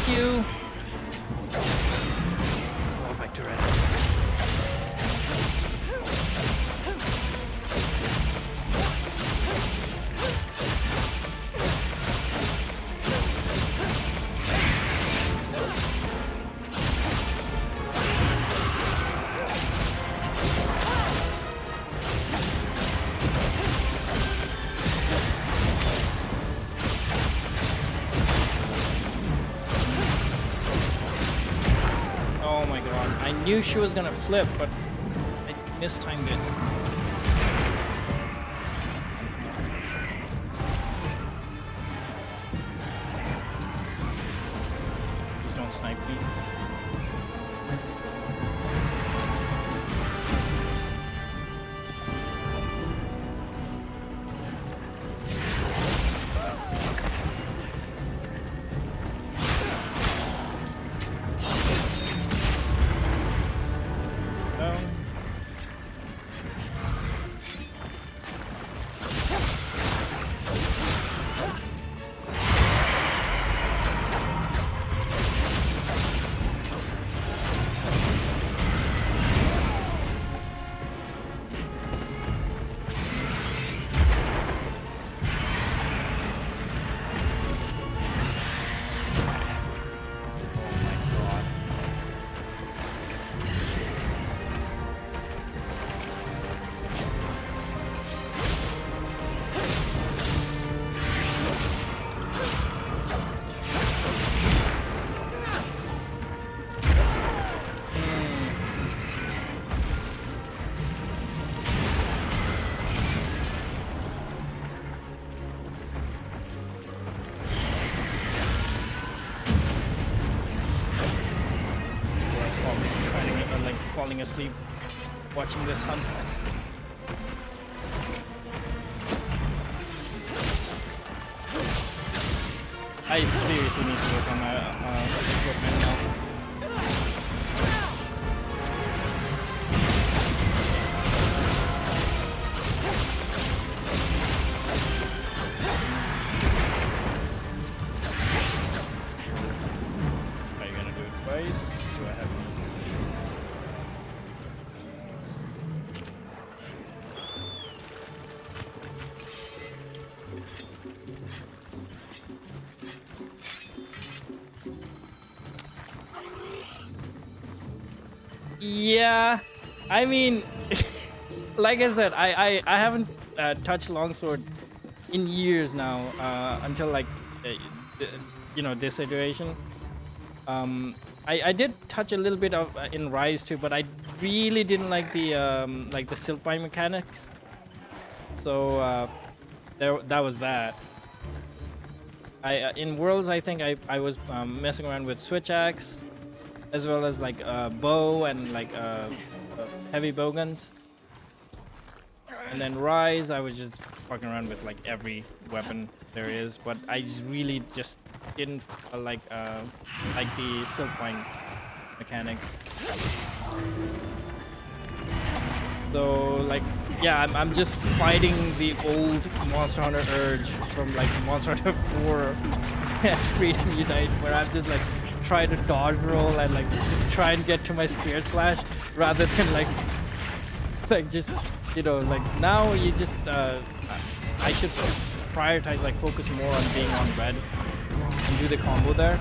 You. Oh, back to red. Oh my god, I knew she was gonna flip, but I mistimed it. Please don't snipe me. falling asleep watching this hunt. I seriously need to work on my equipment now. Are you gonna do it twice? Do I have? Yeah, I mean, like I said, I haven't touched longsword in years now, until like you know, this iteration. I did touch a little bit of in Rise too, but I really didn't like the silk bind mechanics. So that was that. In Worlds, I think I was messing around with switch axe, as well as like bow and like heavy bow guns. And then Rise, I was just fucking around with like every weapon there is, but I just really just didn't like the silk bind mechanics. So like, yeah, I'm just fighting the old Monster Hunter urge from like Monster Hunter 4 Freedom Unite, where I'm just like trying to dodge roll and like just try and get to my spear slash rather than like just, you know, like now you just I should prioritize, like focus more on being on red and do the combo there.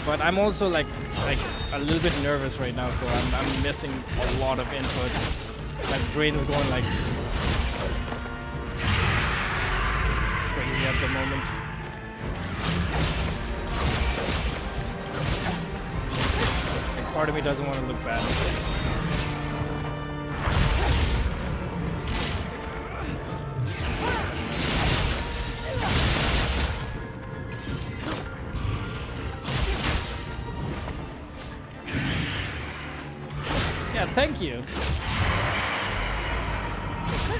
But I'm also like a little bit nervous right now, so I'm missing a lot of inputs. My brain's going like crazy at the moment. Like part of me doesn't want to look bad. Yeah, thank you.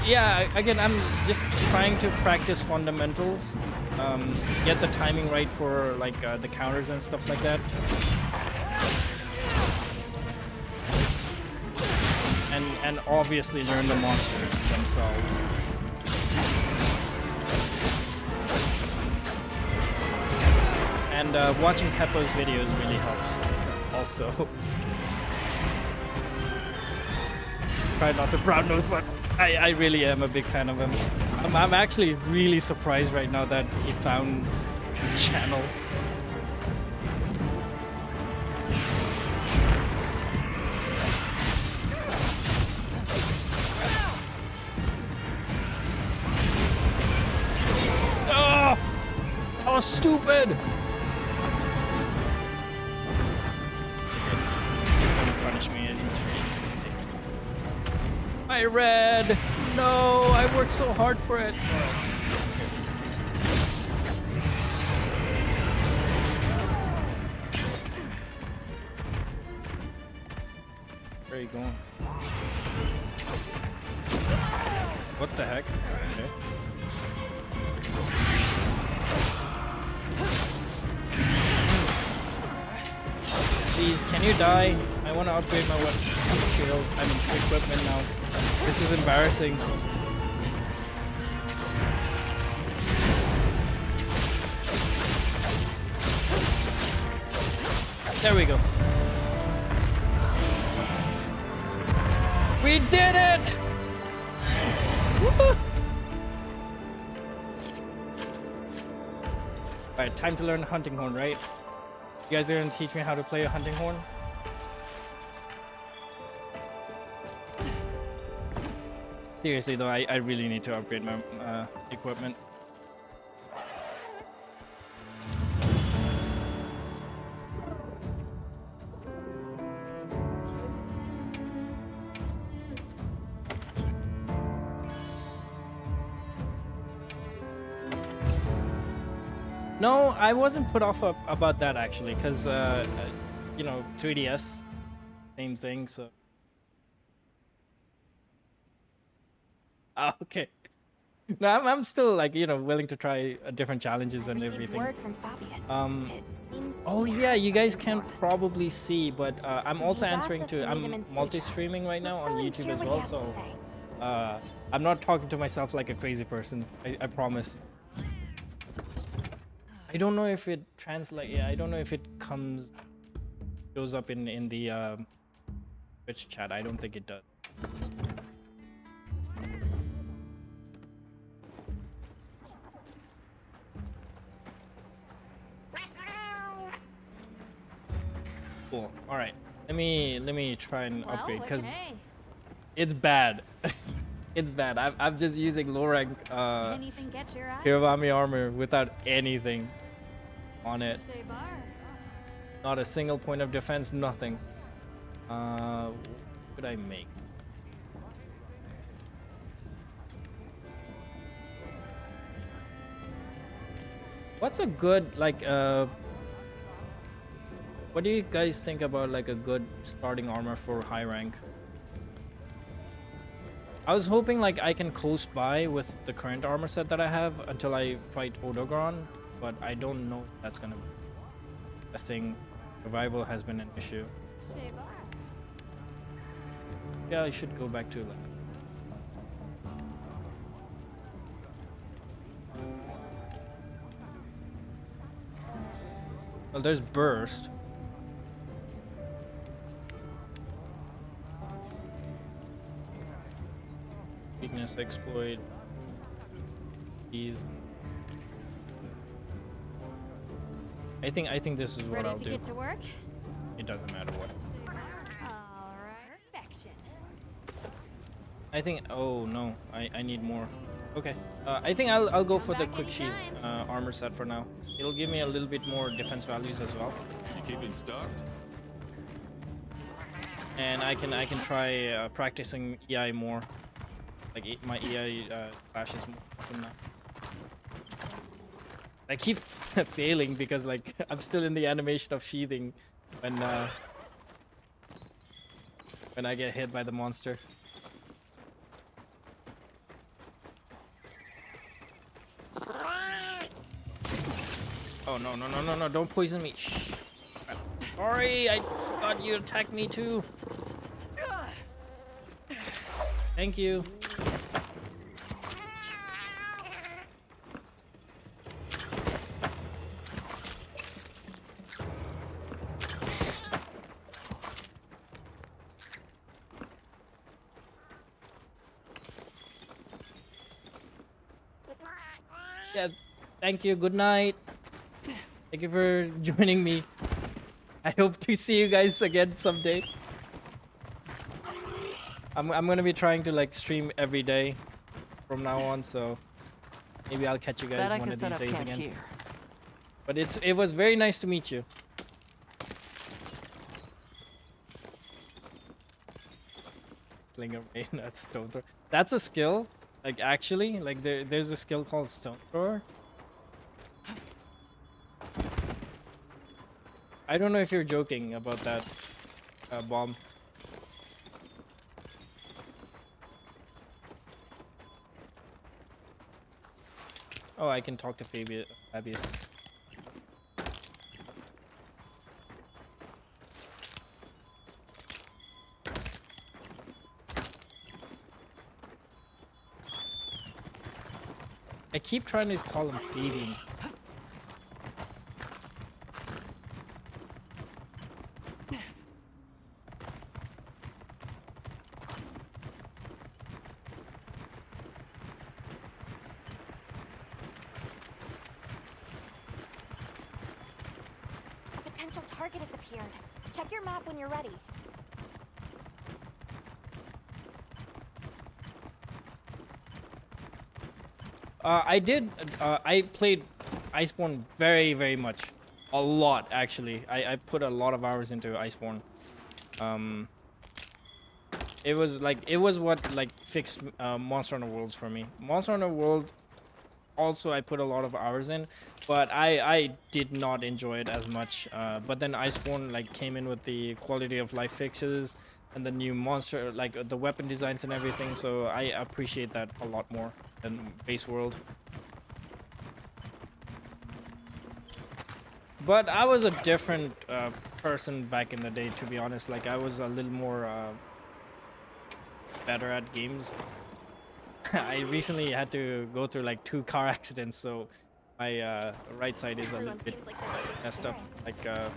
Yeah, again, I'm just trying to practice fundamentals, get the timing right for like the counters and stuff like that, and obviously learn the monsters themselves. And watching Peppo's videos really helps, also. Try not to brown nose, but I really am a big fan of him. I'm actually really surprised right now that he found the channel. Oh! That was stupid! He's gonna punish me as he's free. My red! No, I worked so hard for it. Where are you going? What the heck? Okay. Please, can you die? I want to upgrade my materials. I mean, equipment now. This is embarrassing. There we go. We did it! Woo! Alright, time to learn hunting horn, right? You guys are gonna teach me how to play a hunting horn? Seriously though, I really need to upgrade my equipment. No, I wasn't put off about that actually, because you know, 3DS, same thing. So. Okay. No, I'm still like, you know, willing to try different challenges I've and received everything. word from Fabius. It seems Oh he yeah, has you guys something can for us. probably see, but I'm also He's asked answering us to. to meet him I'm in Suja. multi-streaming right now Let's on go and YouTube hear as what he well, has to so say. I'm not talking to myself like a crazy person. I promise. I don't know if it translate. Yeah, I don't know if it shows up in the Twitch chat. I don't think it does. Cool. All right. Let me try and upgrade because it's bad. It's bad. I'm just using low rank Anything catch your eye? Kiravami armor without anything on it. Not a single point of defense. Nothing. What could I make? What's a good like what do you guys think about like a good starting armor for high rank? I was hoping like I can coast by with the current armor set that I have until I fight Odogron, but I don't know if that's gonna be a thing. Survival has been an issue. Yeah, I should go back to like. Well, there's burst. Weakness exploit. Ease. I think this is what Ready I'll to do. get to work? It doesn't matter what. All right. Perfection. I think. Oh no, I need more. Okay. I think I'll go for the quick sheath armor set for now. It'll give me a little bit more defense values as well. You keeping stocked? And I can try practicing EI more. Like my EI flashes more from now. I keep failing because like I'm still in the animation of sheathing when I get hit by the monster. Oh no, don't poison me. Shh. Sorry, I forgot you attacked me too. Thank you. Yeah, thank you. Good night. Thank you for joining me. I hope to see you guys again someday. I'm gonna be trying to like stream every day from now on, so maybe I'll catch you guys Bet I one can of set these up days camp again. here. But it was very nice to meet you. Slinger main at stone thrower. That's a skill. Like actually, like there's a skill called stone thrower. I don't know if you're joking about that bomb. Oh, I can talk to Fabius. I keep trying to call him Fabian. Potential target has appeared. Check your map when you're ready. I did. I played Iceborne very much, a lot actually. I put a lot of hours into Iceborne. It was what like fixed Monster Hunter Worlds for me. Monster Hunter World also I put a lot of hours in, but I did not enjoy it as much. But then Iceborne like came in with the quality of life fixes and the new monster, like the weapon designs and everything. So I appreciate that a lot more than base world. But I was a different person back in the day, to be honest. Like I was a little more better at games. I recently had to go through like 2 car accidents, so my right side is a little Everyone bit seems like they're really messed up, experienced. like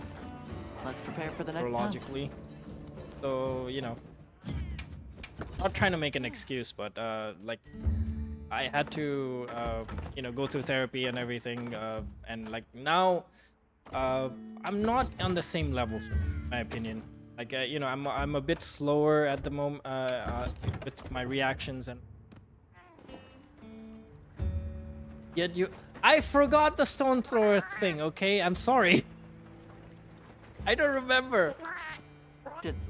Let's prepare for the next hunt. neurologically. So you know, not trying to make an excuse, but like I had to you know, go through therapy and everything, and like now I'm not on the same level, in my opinion. Like you know, I'm a bit slower at the moment with my reactions and. Yet I forgot the stone thrower thing, okay? I'm sorry. I don't remember. Just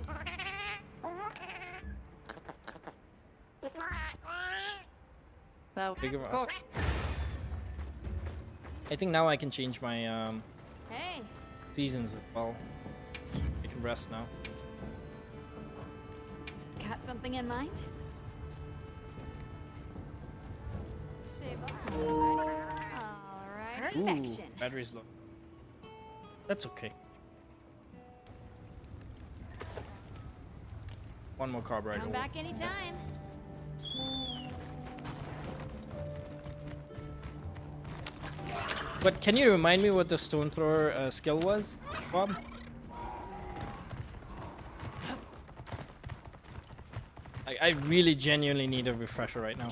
that Bigger of mouse. course. I think now I can change my Hey, seasons as well. I can rest now. got something in mind? Shave off. Alright. Ooh, Perfection. battery's low. That's okay. One more carb ride. Come back anytime. But can you remind me what the stone thrower skill was, Bob? I really genuinely need a refresher right now.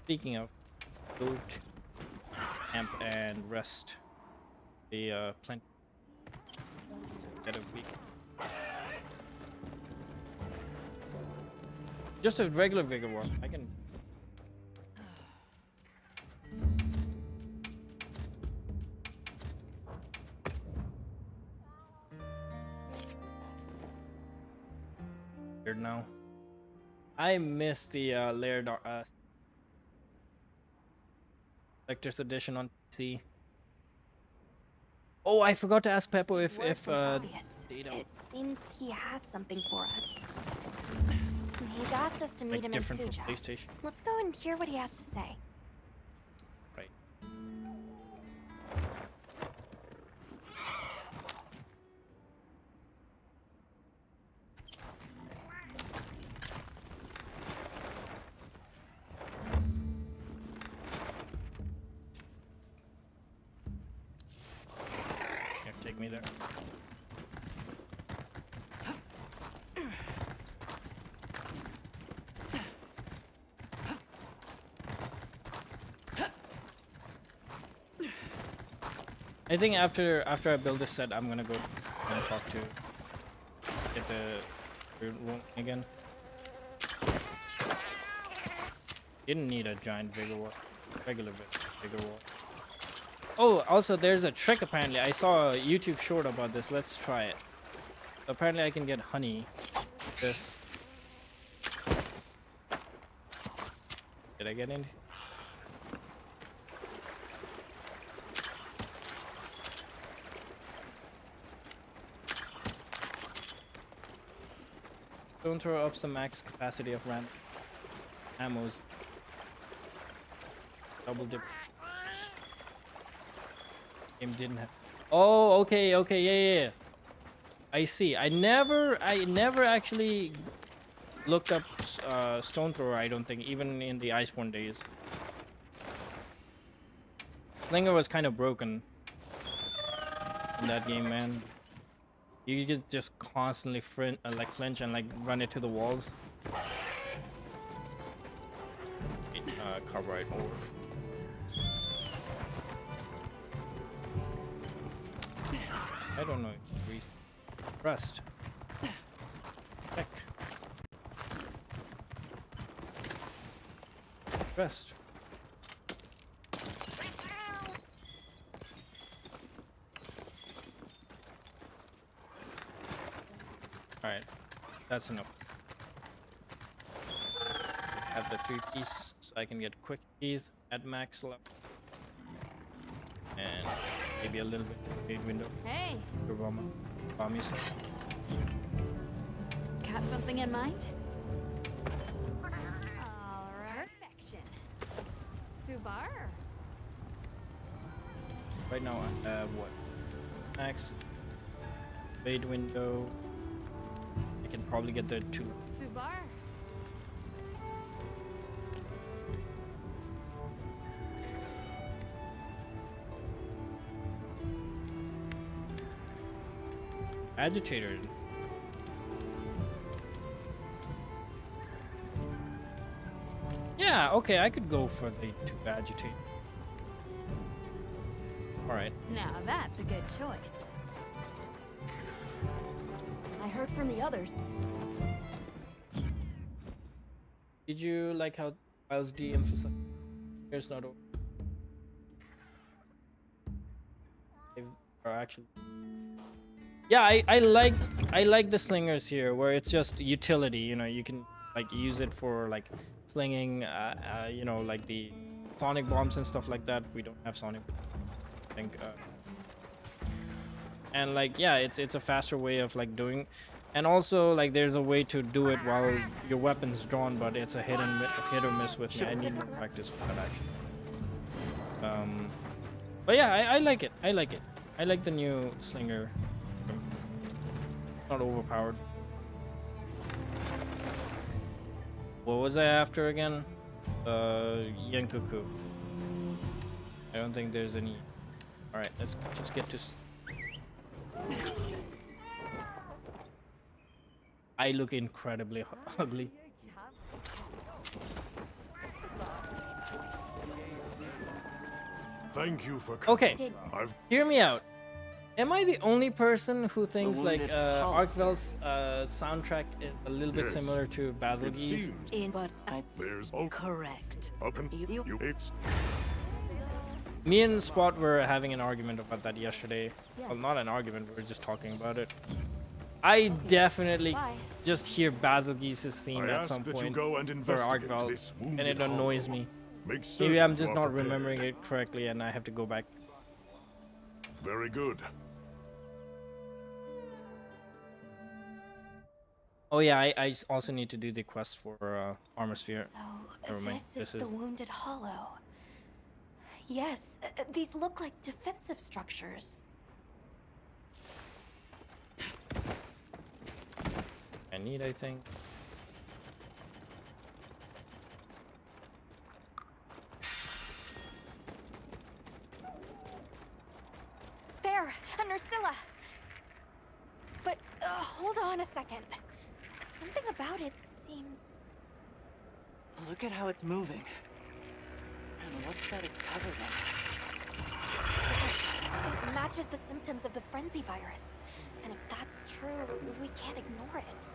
Speaking of, go to camp and rest. The plenty. Get a week. Just a regular vigor walk. I can. Here now. I miss the layered Collector's Edition on PC. Oh, I forgot to ask Peppo if Obvious. data It seems he has something for us. He's asked us to meet like him in different from Suja. PlayStation. Let's go and hear what he has to say. Right. Here, take me there. I think after I build this set, I'm gonna go and talk to get the room again. Didn't need a giant vigor wall, regular vigor wall. Oh, also there's a trick apparently. I saw a YouTube short about this. Let's try it. Apparently I can get honey. This. Did I get any? Don't throw up the max capacity of random ammos. Double dip. Game didn't have. Oh, okay, yeah. I see. I never actually looked up stone thrower. I don't think, even in the Iceborne days. Slinger was kind of broken in that game, man. You could just constantly like flinch and like run it to the walls. Carburetor ore. I don't know. Rust. Check. Rust. All right, that's enough. Have the 3-piece so I can get quick teeth at max level. And maybe a little bit big window. Hey, For bomb yourself. got something in mind? All right. Perfection. Subar. Right now I have what? Max. Fade window. I can probably get there too. Subar. Agitator. Yeah, okay, I could go for the 2 agitate. Alright. Now that's a good choice. I heard from the others. Did you like how Miles de-emphasized it's not over? Or actually, yeah, I like the slingers here where it's just utility. You know, you can like use it for like slinging. You know, like the sonic bombs and stuff like that. We don't have sonic, I think. And like, yeah, it's a faster way of like doing. And also, like, there's a way to do it while your weapon's drawn, but it's a hit or miss with me. I need more practice for that, actually. But yeah, I like it. I like it. I like the new slinger. Not overpowered. What was I after again? Yankuku. I don't think there's any. All right, let's just get to. I look incredibly ugly. Thank you for Okay, I've hear me out. Am I the only person who thinks like wounded Arkvel's soundtrack is a little bit Yes. similar to Basil it Gee's? seems But I there's correct. up and You- you it's Me and Spot were having an argument about that yesterday. Well, Yes. not an argument, we were just talking about it. I definitely Bye. just hear Basil Geese's theme I at ask some that you point go and for investigate Arkvel, this and wounded it annoys hollow. me. Make certain Maybe I'm you just are not prepared. remembering it correctly and I have to go back. Very good. Oh yeah, I also need to do the quest for Armor Sphere. So, Never mind, this this is the is- Wounded Hollow. Yes, these look like defensive structures. I need, I think. There, under Scylla. But hold on a second. Something about it seems... Look at how it's moving. And what's that it's covered in? Yes, it matches the symptoms of the frenzy virus. And if that's true, we can't ignore it.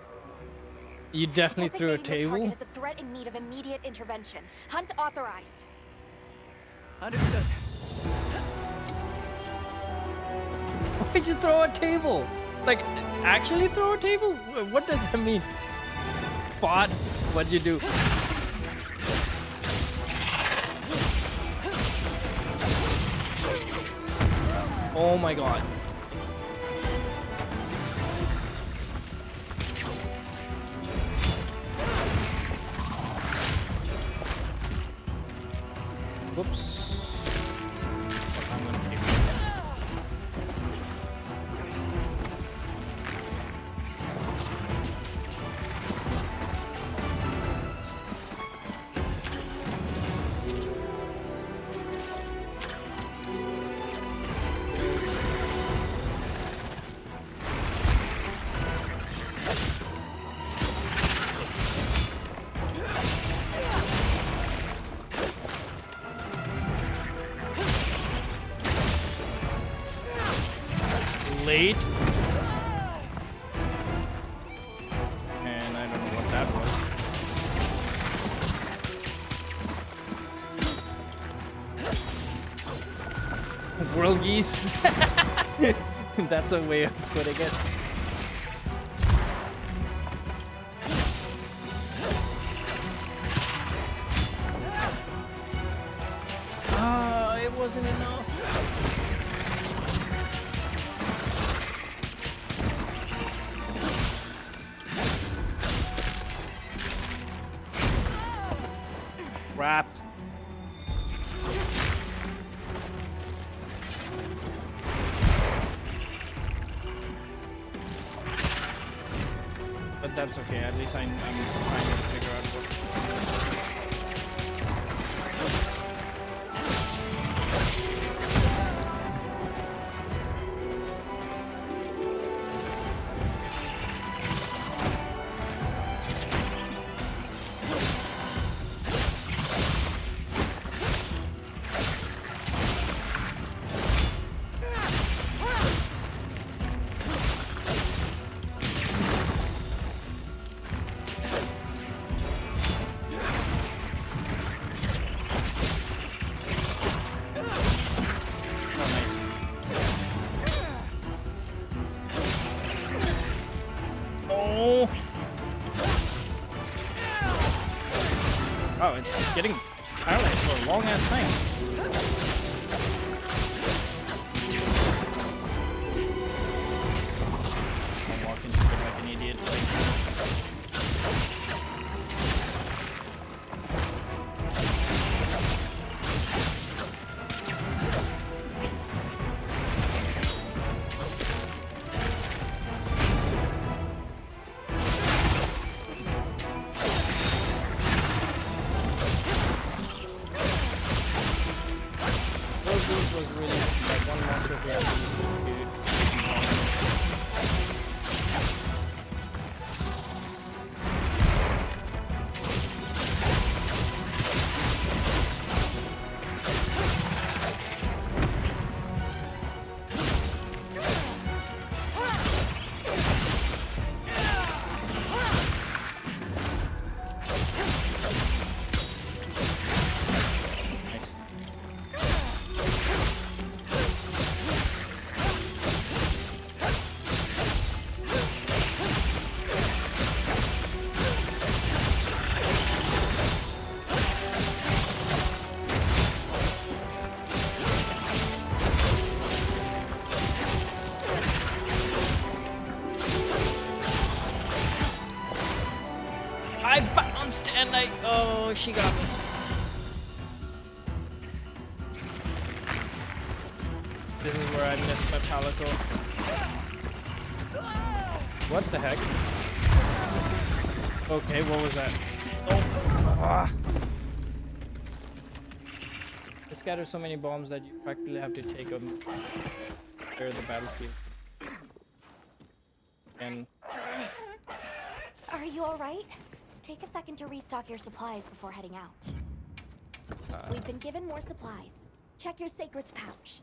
You definitely threw a Designating the table? target as a threat in need of immediate intervention. Hunt authorized. Understood. Why'd you throw a table? Like, actually throw a table? What does that mean? Spot, what'd you do? Oh my god. Whoops. I'm gonna keep it. Late. And I don't know what that was. World geese. That's a way of putting it. wasn't enough. Crap. But that's okay. At least I'm trying to figure out what. Oh, it's getting paralyzed for a long ass time. I'm walking through it like an idiot. Was really like one monster we have to use, dude. Nice. I bounced and oh, she got me. This is where I missed my palico. What the heck? Okay, what was that? Oh, ah. It scatters so many bombs that you practically have to take them clear the battlefield. And Are you alright? Take a second to restock your supplies before heading out. We've been given more supplies. Check your sacred's pouch.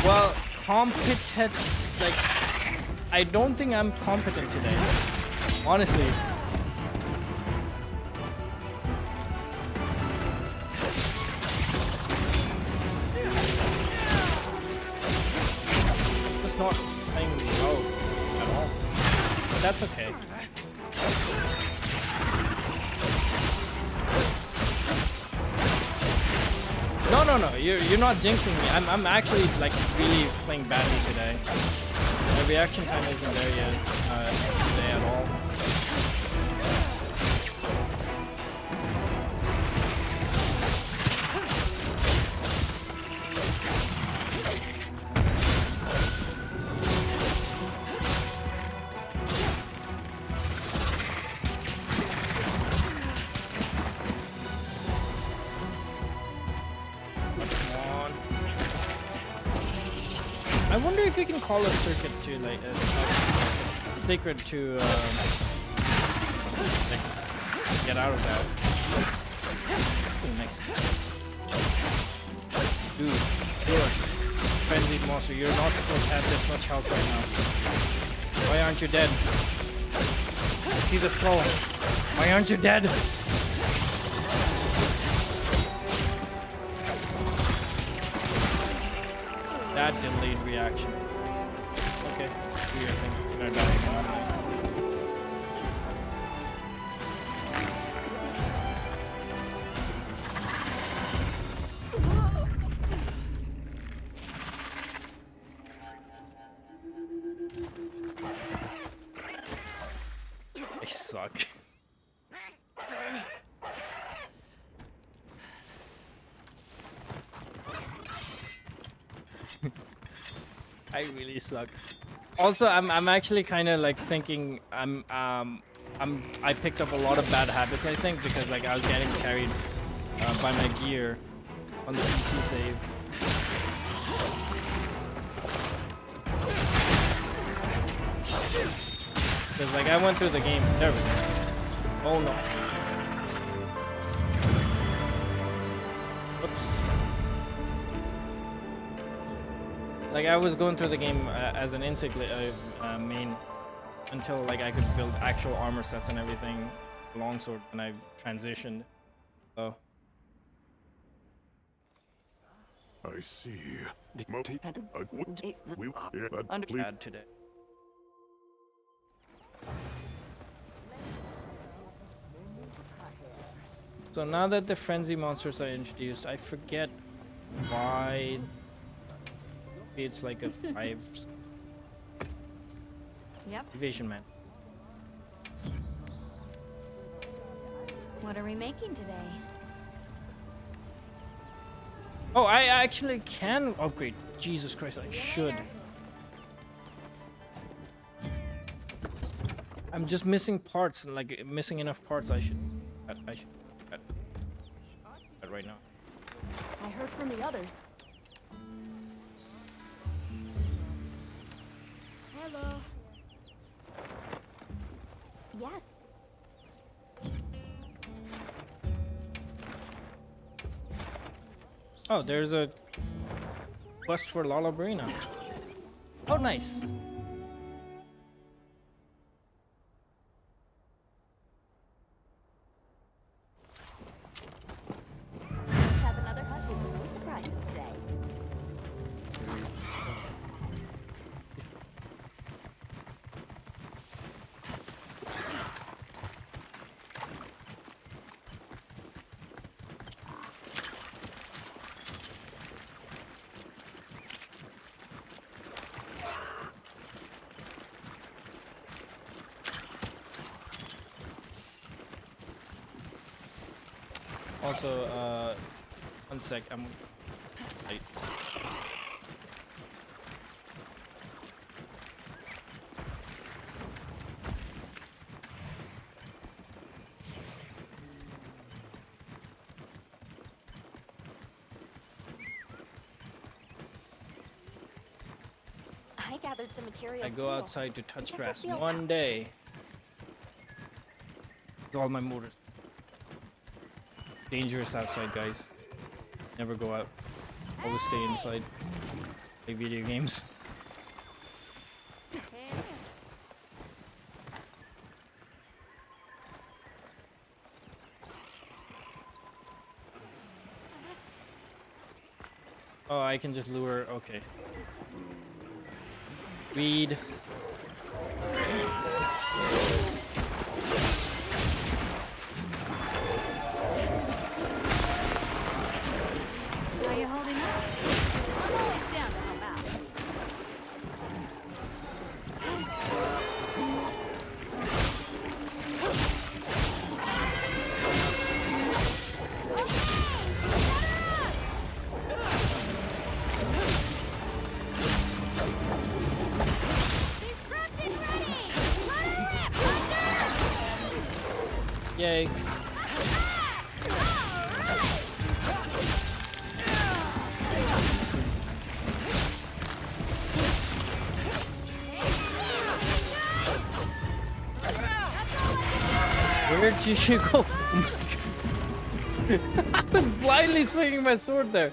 well, competent, like, I don't think I'm competent today. Honestly. Just not playing well at all. But that's okay. No, you're not jinxing me. I'm actually like really playing badly today. My reaction time isn't there yet today at all. I wonder if you can call a circuit to like sacred to like, get out of that. Ooh, nice. Dude, you're a frenzied monster. You're not supposed to have this much health right now. Why aren't you dead? I see the skull. Why aren't you dead? That delayed reaction. Okay, do your thing. I'm gonna die again. I suck. I really suck. Also, I'm actually kind of like thinking I picked up a lot of bad habits, I think, because like I was getting carried by my gear on the PC save. Because like I went through the game. There we go. Oh no. Whoops. Like I was going through the game as an insect main until like I could build actual armor sets and everything, longsword, and I transitioned. So I see. bad today. So now that the frenzy monsters are introduced, I forget why it's like a 5 Yep. evasion man. What are we making today? Oh, I actually can upgrade. Jesus Christ, I should. I'm just missing parts, like missing enough parts. I should that right now. I heard from the others. Hello. Yes. Oh, there's a quest for Lala Brina. Oh, nice. Let's have another hunt with no surprises today. Also, one sec. I'm. Wait. I gathered some materials I go too. outside to touch Check your grass field one pouch. day. With all my motors. Dangerous outside, guys. Never go out. Always stay inside. Play video games. Oh, I can just lure. Okay. Weed. How you holding up? I'm always down to help out. Yay. Where did you go? I was blindly swinging my sword there.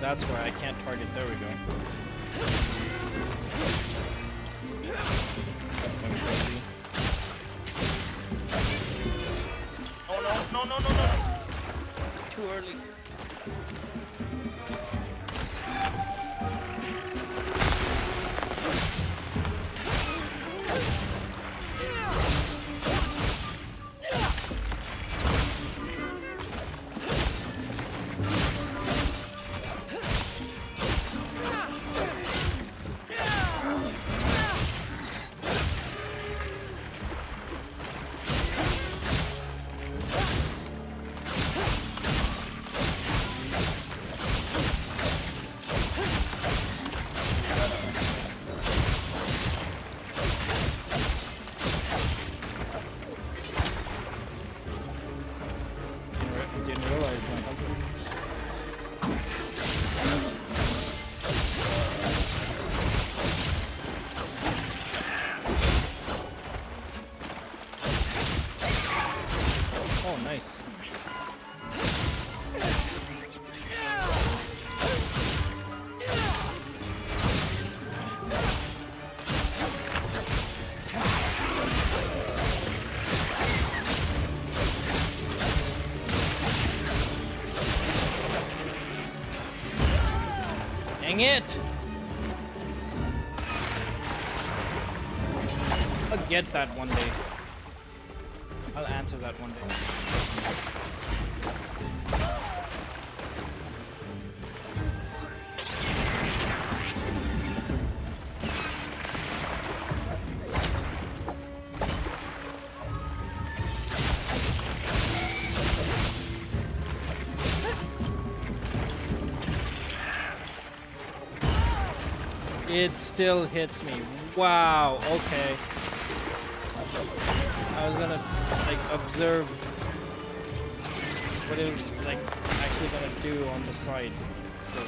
that's why I can't target. There we go. Going crazy. Oh no, no, no, no, no. Too early. Didn't realize my comfort. Oh, nice. Dang it! I'll get that one day. I'll answer that one day. It still hits me. Wow, okay. I was gonna like observe what it was like actually gonna do on the side. Still.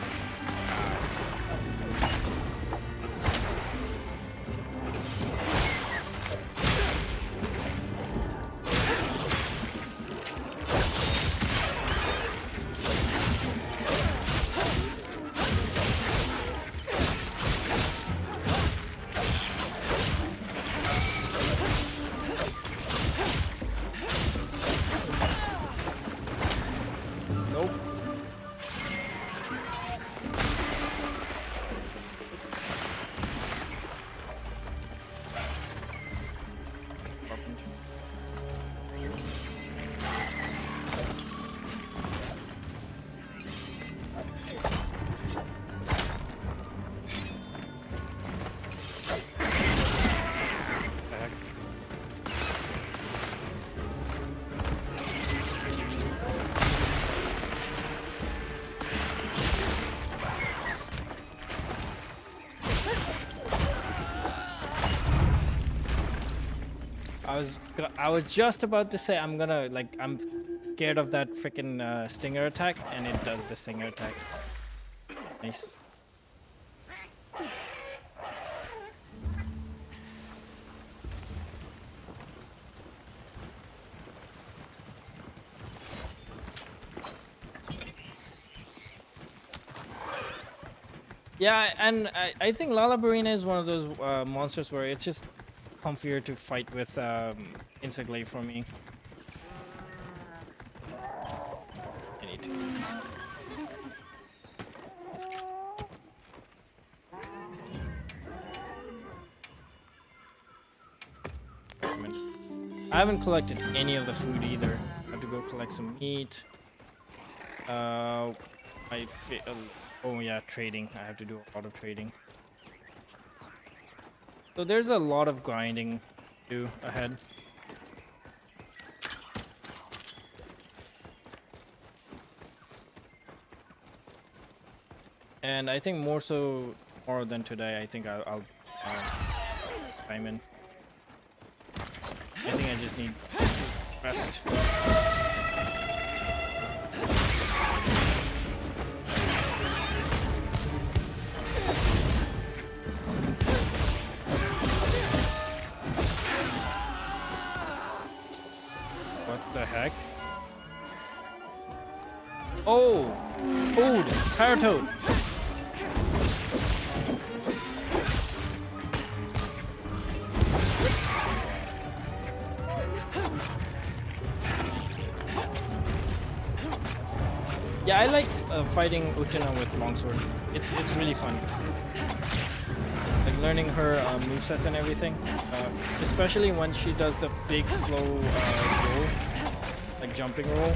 Nope. I was just about to say I'm scared of that freaking stinger attack, and it does the stinger attack. Nice. Yeah, and I think Lalabarina is one of those monsters where it's just comfier to fight with insect glaive for me. I need to. I haven't collected any of the food either. I have to go collect some meat. Oh yeah, trading. I have to do a lot of trading. So there's a lot of grinding to do ahead. And I think more so tomorrow than today, I think I'll time in. I think I just need rest. What the heck? Oh! Food! Fire toad! Yeah, I like fighting Uchina with longsword. It's really fun. Like learning her movesets and everything. Especially when she does the big slow roll. Like jumping roll.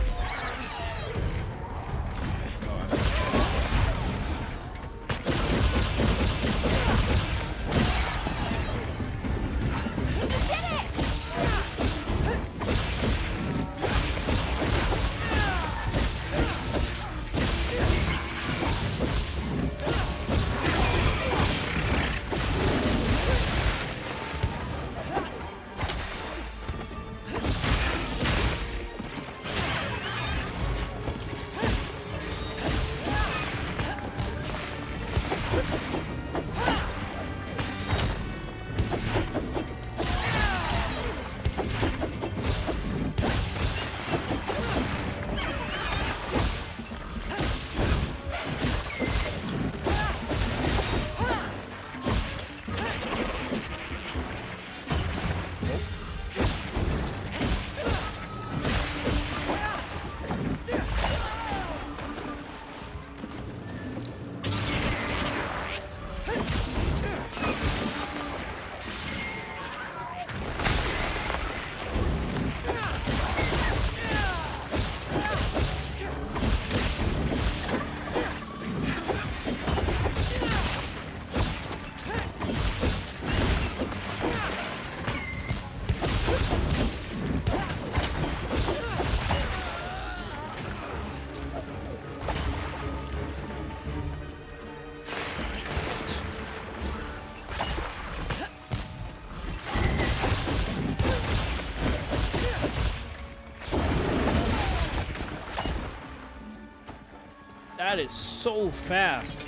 That is so fast.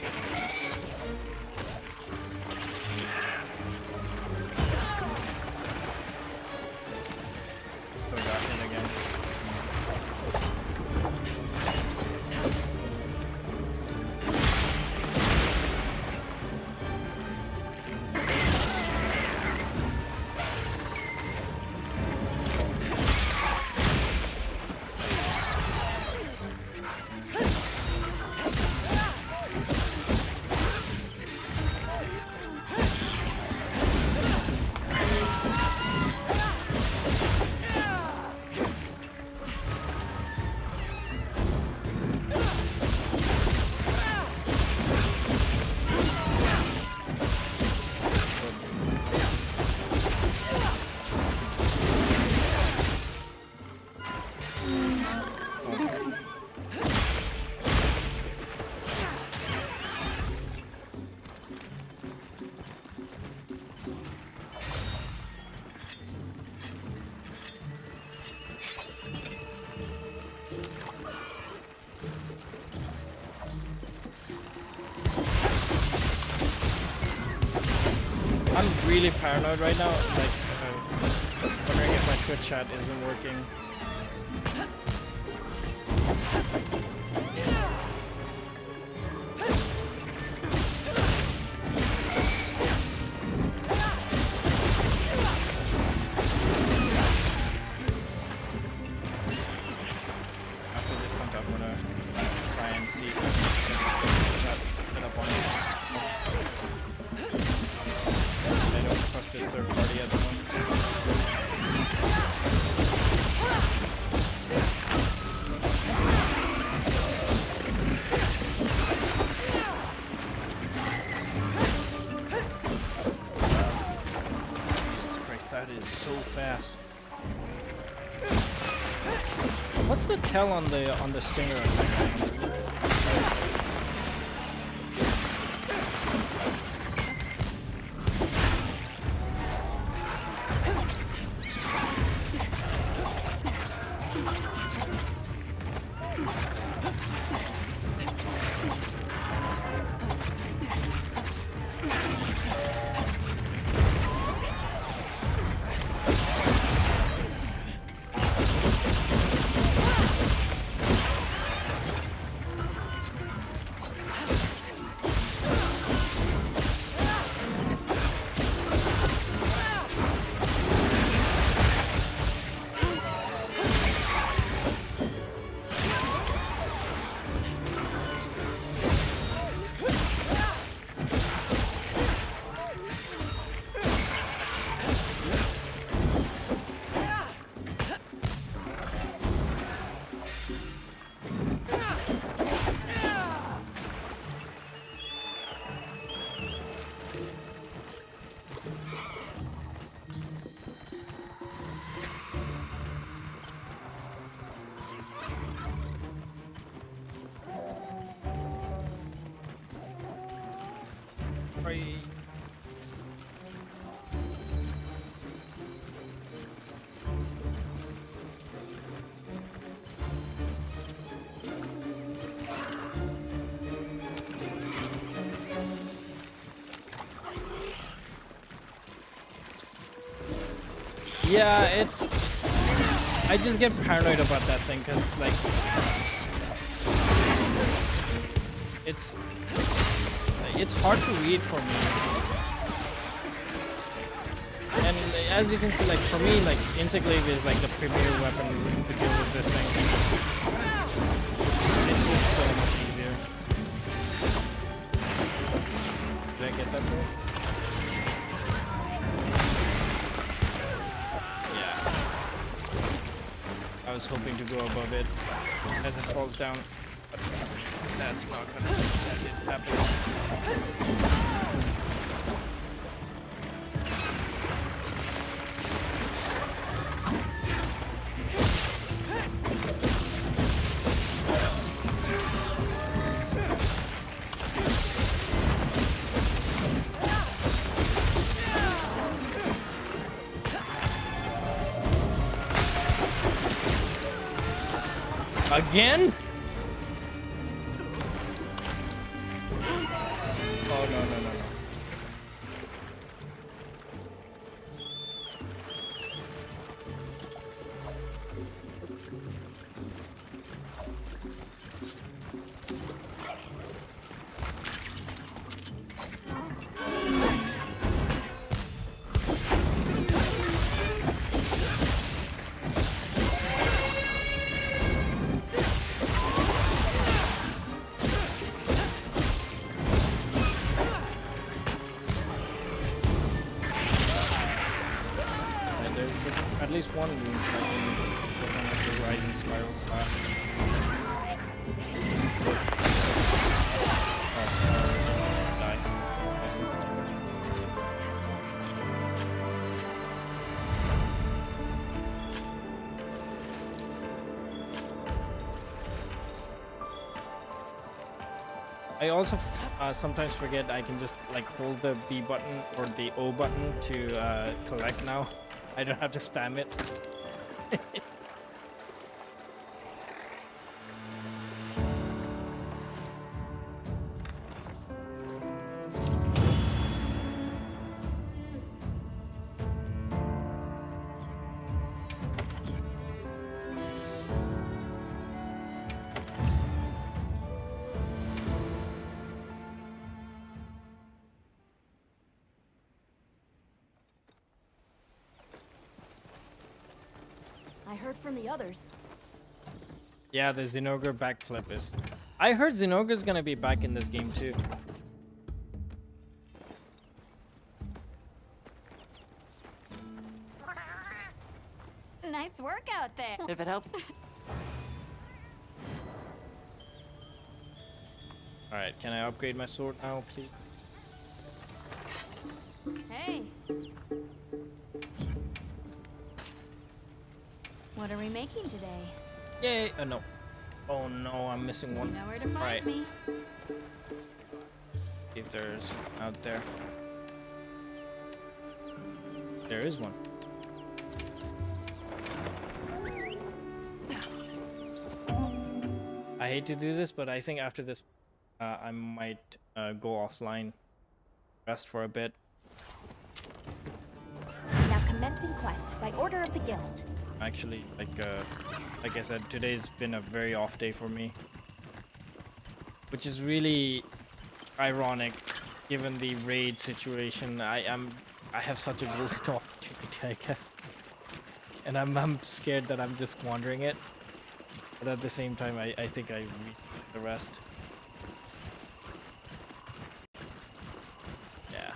Still got hit again. I'm really paranoid right now, like, wondering if my Twitch chat isn't working. After this hunt, I'm gonna try and see if I can chat set up on it. I don't trust this third party at the moment. Jesus Christ, that is so fast. What's the tell on the stinger? Yeah, it's... I just get paranoid about that thing, because, like... It's hard to read for me. And as you can see, like, for me, like, Insect-Glaive is, like, the premier weapon to deal with this thing. It's just so much easier. Did I get that bro? I was hoping to go above it as it falls down, but that's not gonna happen. Again? Oh, no, no, no, no. At least one room so I can put one of the rising spirals. I also sometimes forget I can just like hold the B button or the O button to collect now. I don't have to spam it. I heard from the others. Yeah, the Zinogre backflip is... I heard Zinogre's gonna be back in this game too. Nice work out there. If it helps. Alright, can I upgrade my sword now, please? Hey. What are we making today? Yay! No. Oh no, I'm missing one. You know where to find Alright. me. If there's out there. There is one. I hate to do this, but I think after this, I might go offline, rest for a bit. Now commencing quest by order of the guild. Actually, like I said, today's been a very off day for me, which is really ironic, given the raid situation. I have such a golden opportunity, I guess, and I'm scared that I'm just squandering it. But at the same time, I think I read the rest. Yeah.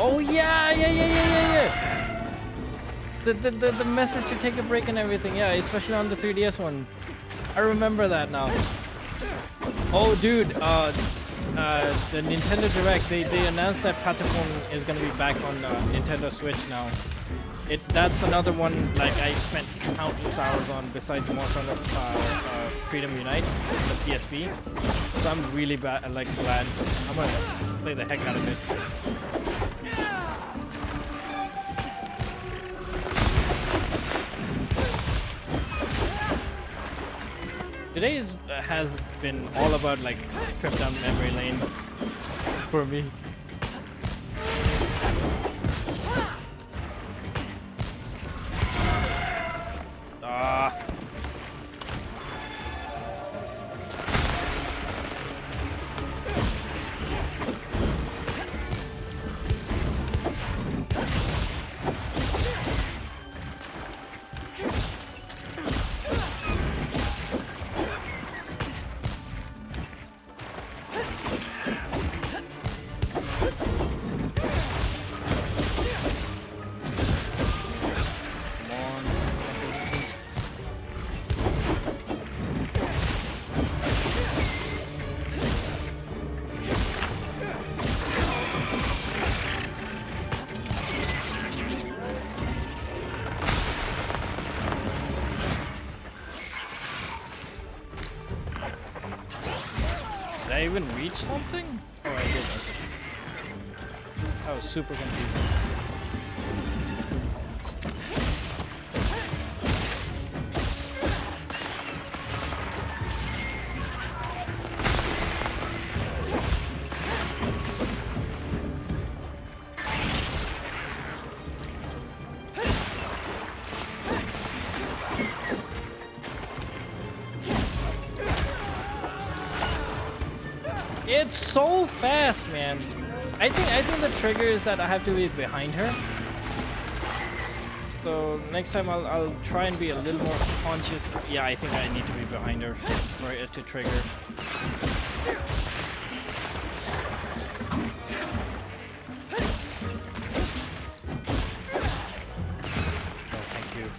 Oh yeah, yeah. The message to take a break and everything. Yeah, especially on the 3DS one. I remember that now. Oh, dude. The Nintendo Direct. They announced that Patapon is gonna be back on Nintendo Switch now. That's another one like I spent countless hours on besides Monster Hunter Freedom Unite, the PSP. So I'm really glad. I'm gonna play the heck out of it. Today has been all about like trip down memory lane for me. Did I even reach something? Oh, I did. Okay. That was super confusing. It's so fast, man. I think the trigger is that I have to be behind her. So next time I'll try and be a little more conscious. Yeah, I think I need to be behind her for it to trigger. Oh, thank you.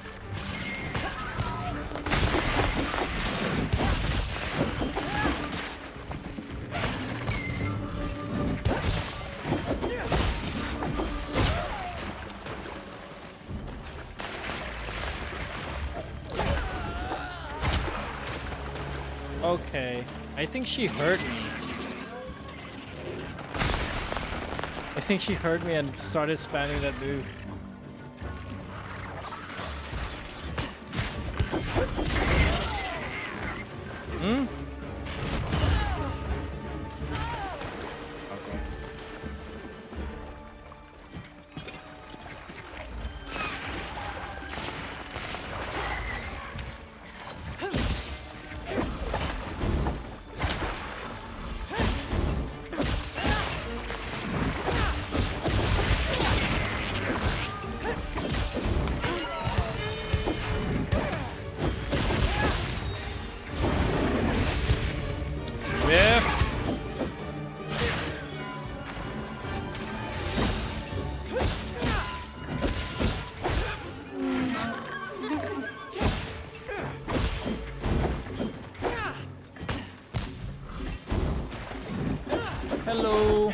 Okay, I think she heard me. I think she heard me and started spamming that move. Hmm? Okay. Hello.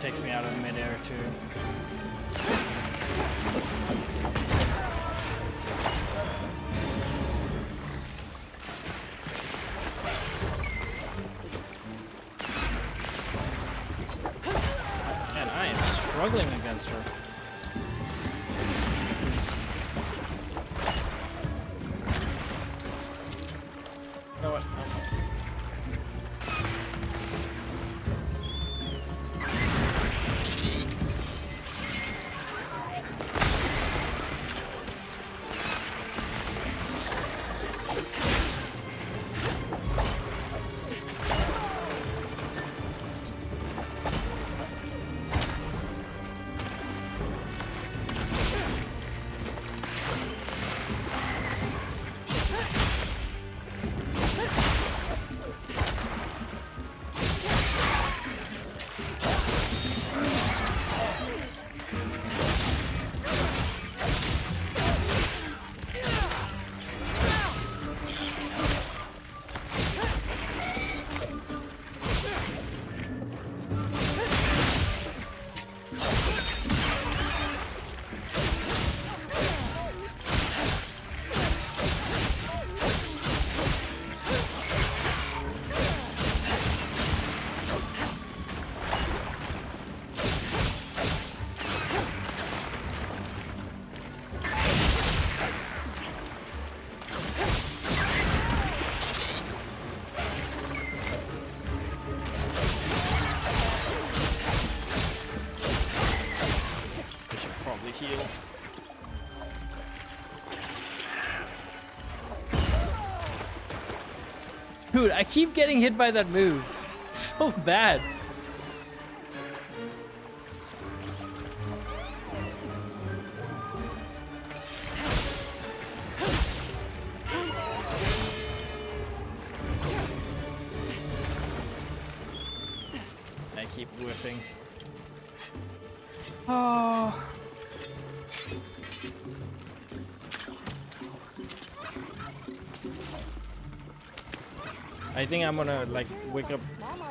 takes me out of midair too. Man, I am struggling against her. You know what? Heal. Dude, I keep getting hit by that move. It's so bad. I keep whiffing. Oh. I think I'm gonna like wake up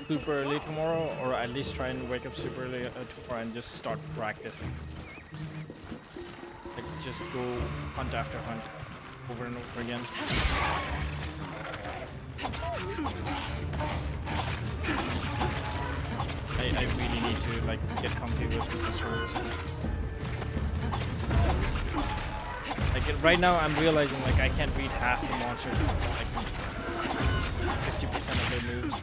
super early tomorrow, or at least try and wake up super early tomorrow and just start practicing. Like just go hunt after hunt over and over again. I really need to like get comfy with the sword. Like right now I'm realizing like I can't read half the monsters. Like 50% of their moves.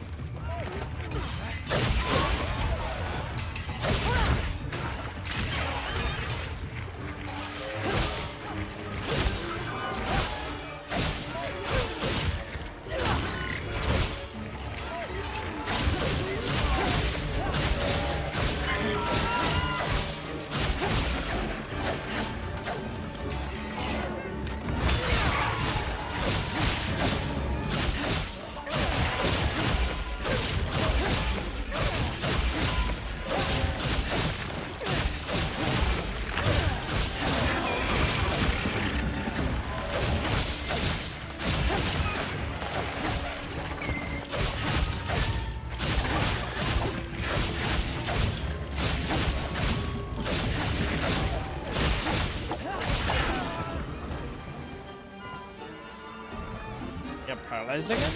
Get paralyzed again?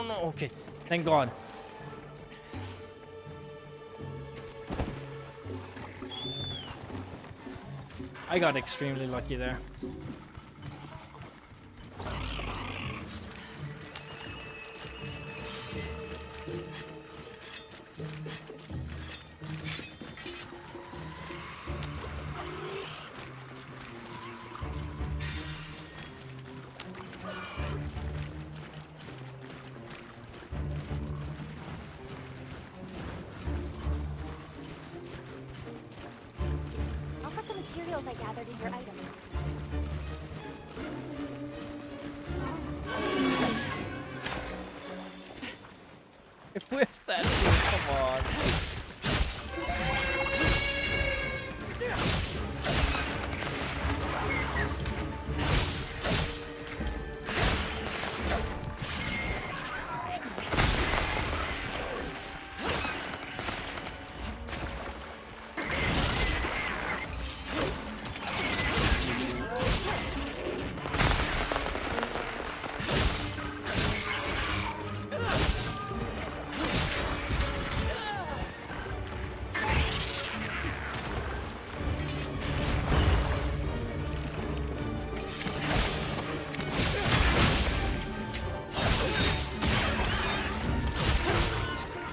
No. Okay, thank God. I got extremely lucky there. materials I gathered in your item box. Equip that thing, come on.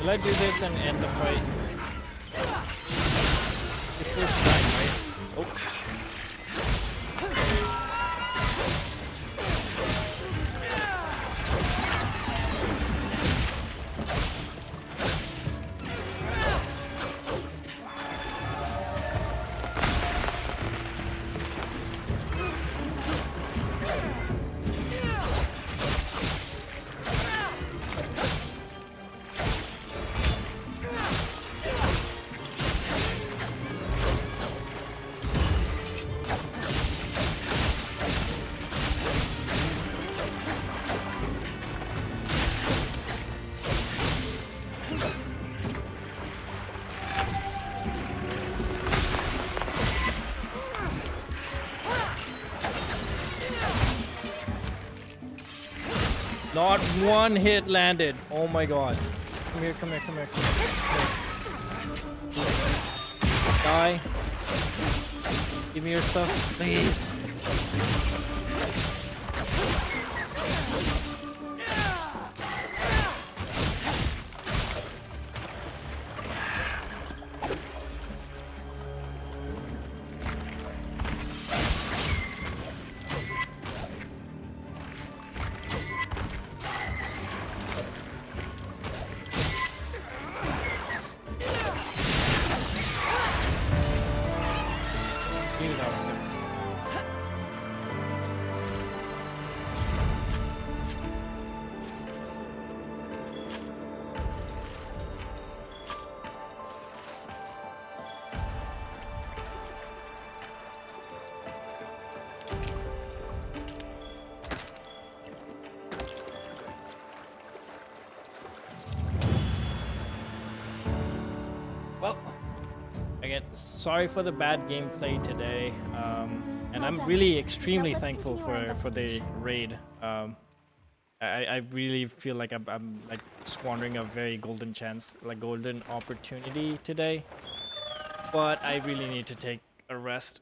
Will I do this and end the fight? The first time, right? Oh. Not one hit landed. Oh my god. Come here, come here, come here, come here. Die. Give me your stuff, please. Knew that was gonna. Well, again, sorry for the bad gameplay today, and I'm really extremely thankful for the raid. I really feel like I'm like squandering a very golden chance, like golden opportunity today, but I really need to take a rest.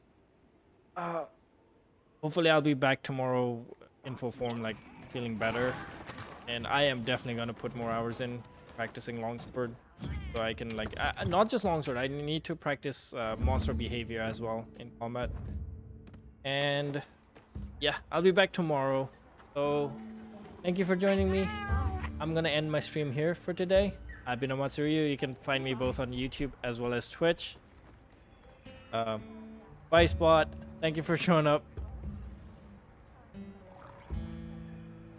Hopefully I'll be back tomorrow in full form, like feeling better, and I am definitely gonna put more hours in practicing longsword. So I can like not just longsword, I need to practice monster behavior as well in combat. And yeah, I'll be back tomorrow. So thank you for joining me. I'm gonna end my stream here for today. I've been Amatsuryu. You can find me both on YouTube as well as Twitch. Bye Spot. Thank you for showing up.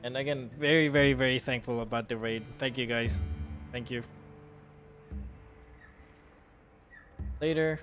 And again, very, very, very thankful about the raid. Thank you guys. Thank you. Later.